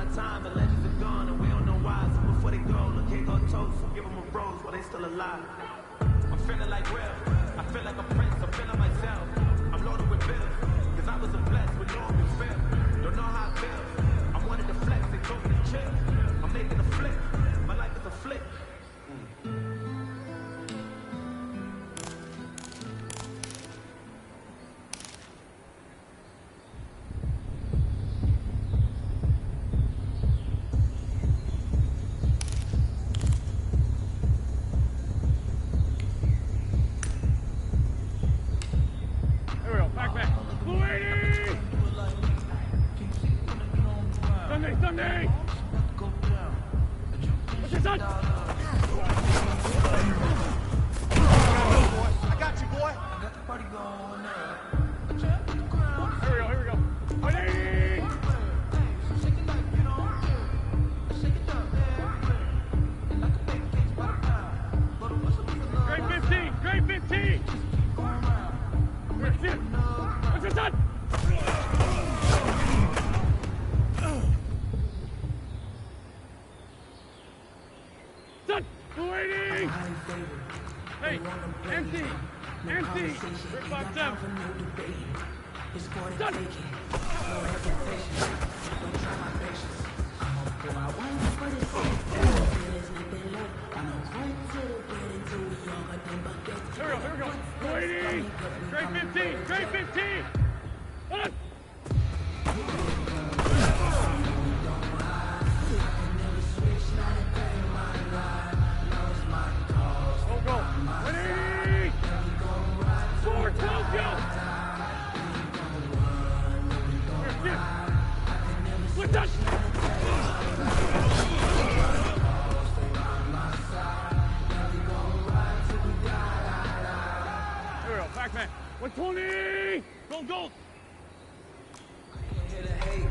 J: our time, the legends are gone and we don't know why. So before they go, look, here go toast. So give them a rose while they still alive. I'm feeling like Will. I feel like a prince. I'm feeling myself. I'm loaded with bills. Cause I was a blessed with no one feel. Don't know how I feel. I wanted to flex. They told me to chill. I'm making a flip. My life is a flip.
R: Sunday! What's your son?
E: I got you, boy.
R: Here we go. Ready? Grade 15! What's your son? Waiting! Hey, empty! Empty! 357! Done! Here we go! Waiting! Grade 15! Grade 15! Done! Pac-Man, 120! Gold!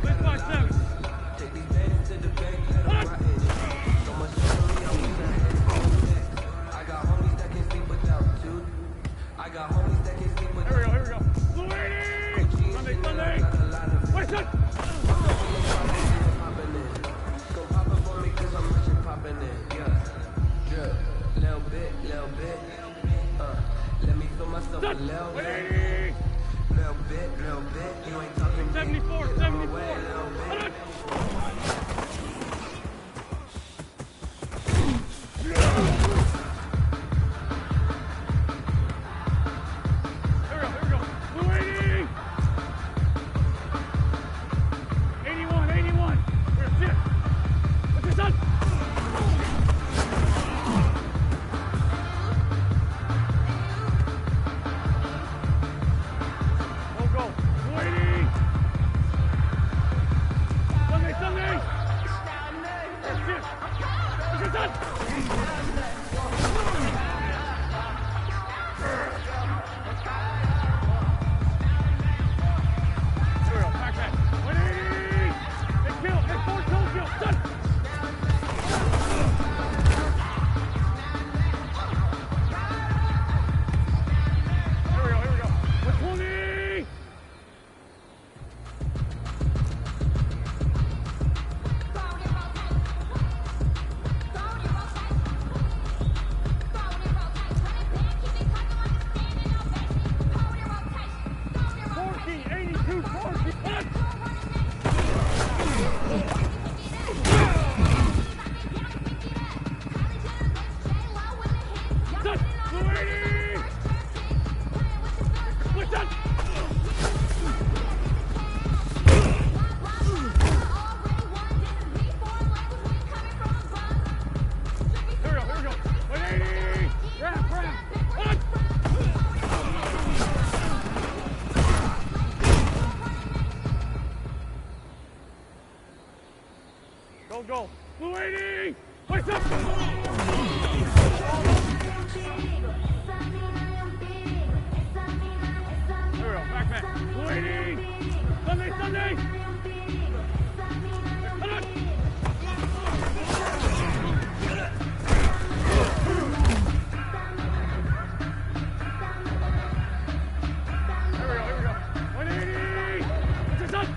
R: 357!
J: Take these bands to the bank, let them ride it. So much money, I wish I had it. I got homies that can sleep without you. I got homies that can sleep without you.
R: Here we go. Sunday! Wait, son!
J: Come pop up on me cause I'm rich and poppin' in. Yeah. Drip. Little bit. Let me feel myself a little bit. Little bit. You ain't talking
R: 74.
J: Little bit.
R: Here we go. Waiting! 81. We're fit. What's your son? Go. Waiting! Sunday! We're fit. What's your son? Go. Waiting! What's up? Here we go, Pac-Man. Waiting! Sunday! Come on! Here we go. 180! What's your son?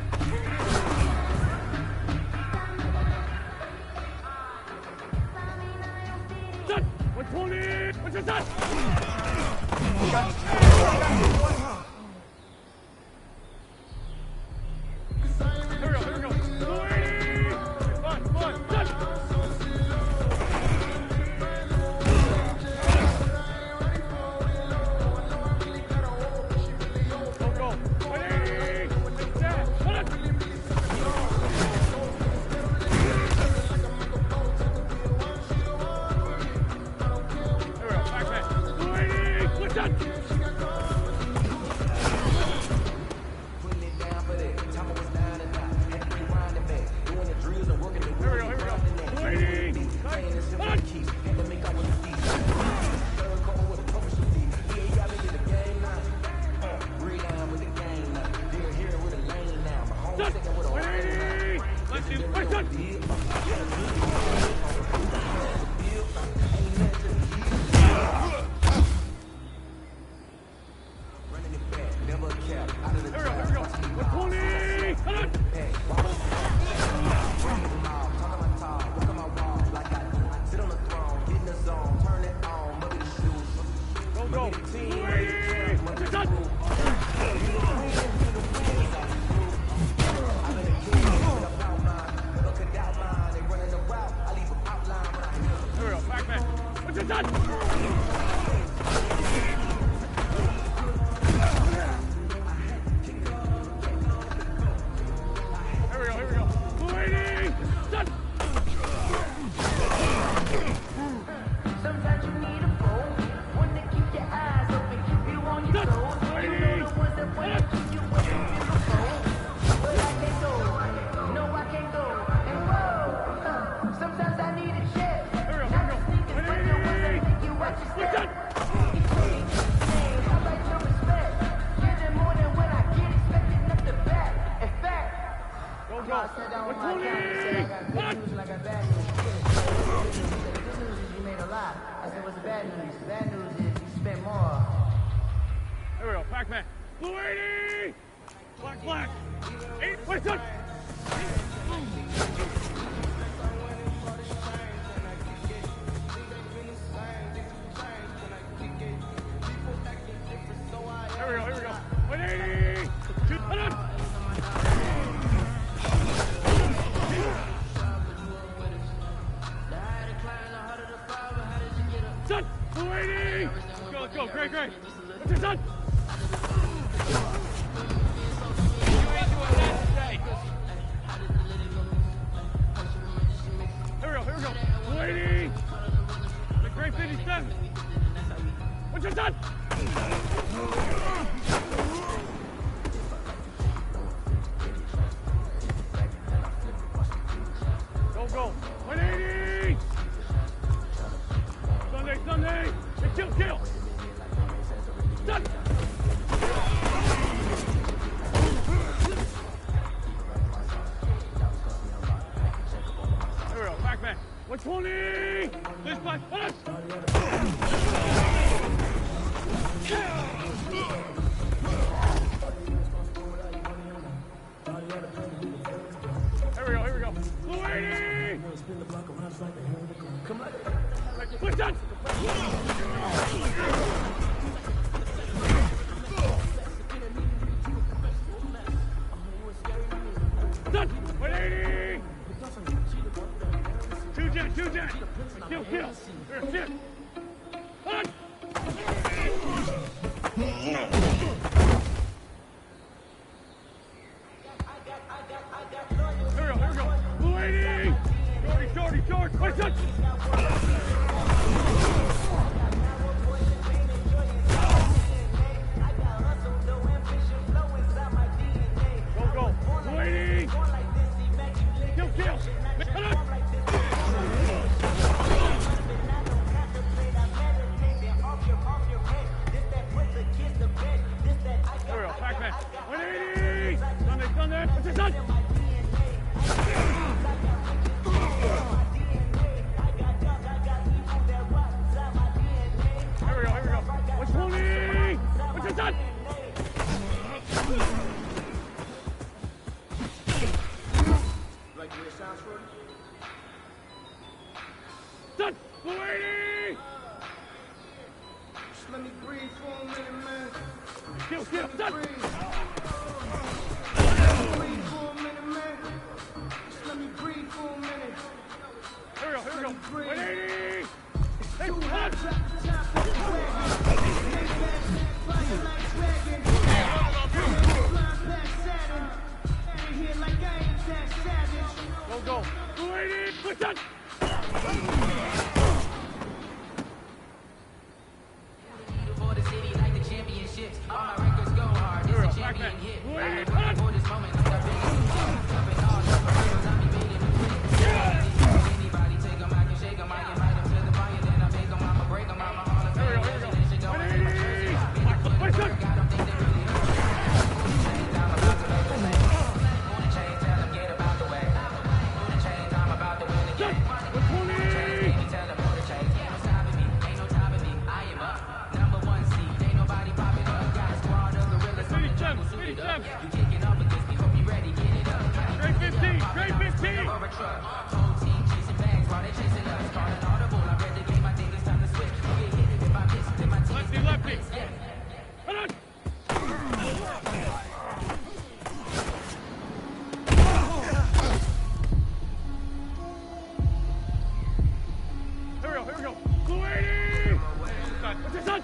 Q: put it up. You taking off against me, hope you ready, get it up.
R: Straight 15, straight 15.
Q: Over truck, whole team chasing bags while they chasing us. Calling audible, I read the game, I think it's time to switch. Get hit if I miss, then my team
R: Lefty, lefty.
Q: yeah.
R: Come on. Here we go. 280! What's this on?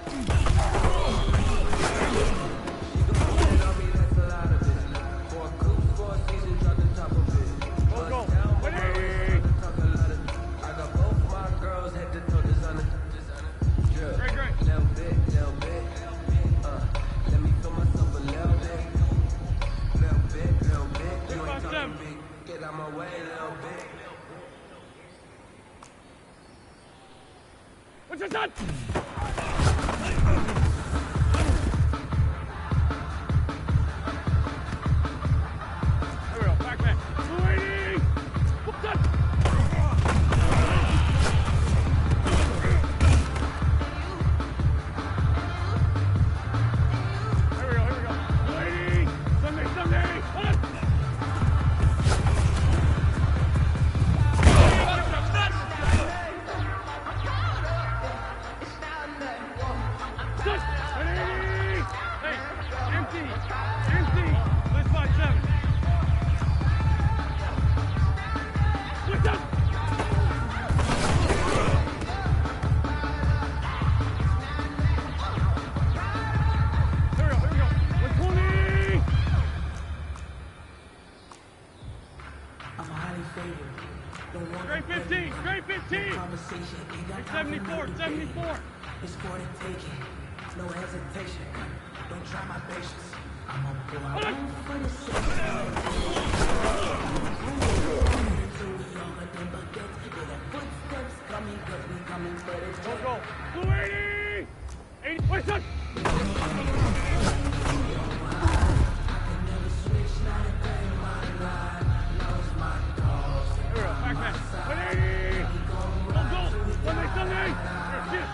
R: Go. 180! Great.
Q: Little bit. Let me feel myself a little bit. You ain't talking big. Get out my way a little bit.
R: What's this on? Here we go. Back. 280! What's up? Here we go. 280! Sunday! Hold on! Empty. Let's fight 7. What's up? Here we go. 120.
Q: I'm highly favored. Don't want
R: Straight 15.
Q: conversation. Ain't got
R: It's
Q: time for
R: 74.
Q: no
R: 74.
Q: It's for the taking. No hesitation. Don't try my patience. I'm on board. I'm for the footsteps coming, cause we coming for the
R: Go. 280. 80. What's up? Here we go. Back. 180. Go. Sunday. Here, shit.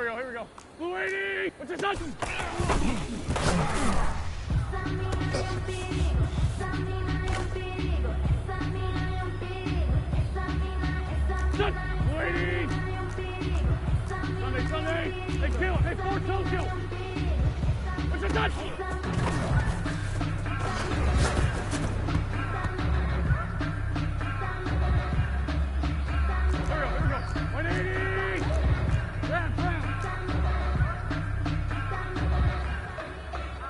R: Here we go. 280! What's this on? Shut! 280! Sunday! Hey, kill! Hey, 4-2 kill! What's this on? Here we go. 180! Round.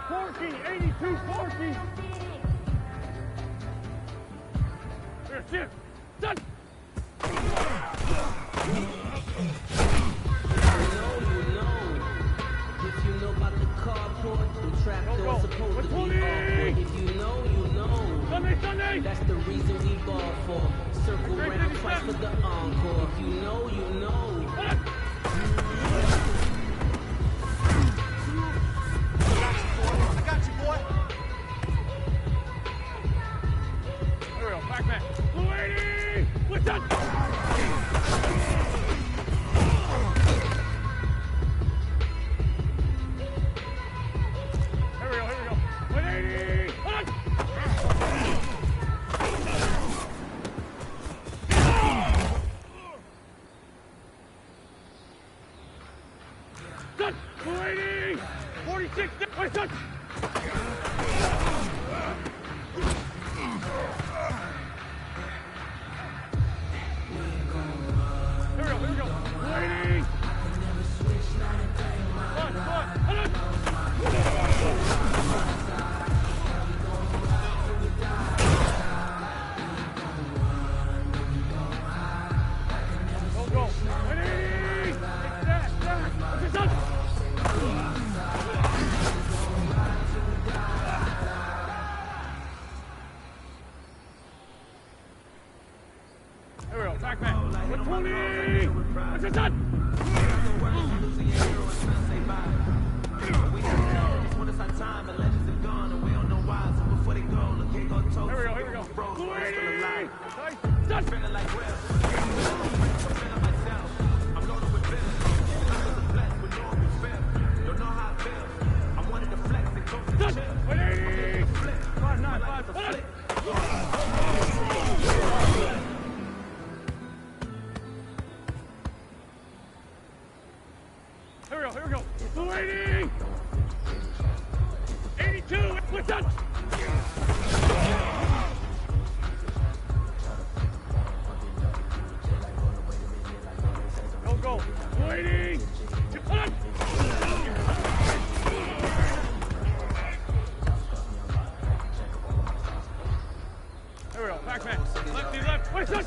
R: Forky, 82, Forky. Here, shit. Done.
Q: If you know about the carport, the trap door supposed to be awkward. If you know, you know.
R: Sunday.
Q: That's the reason we ball for. Circle round twice for the encore. If you know, you know.
E: I got you, boy.
R: Here we go. Back. 280! What's up? Here we go. 180! Hold on! Done! 280! 46! What's up? Here we go. 280! Hold on! Go. 180! What's this up? Here we go. Back. 120! What's this up?
Q: We got time, but legends are gone, and we don't know why. So before they go,
R: on. Good. 180. 595. Here we go. 280. 82. We're done. Go. 280. Come on. There we go. Back man. Lefty left. Wait, son.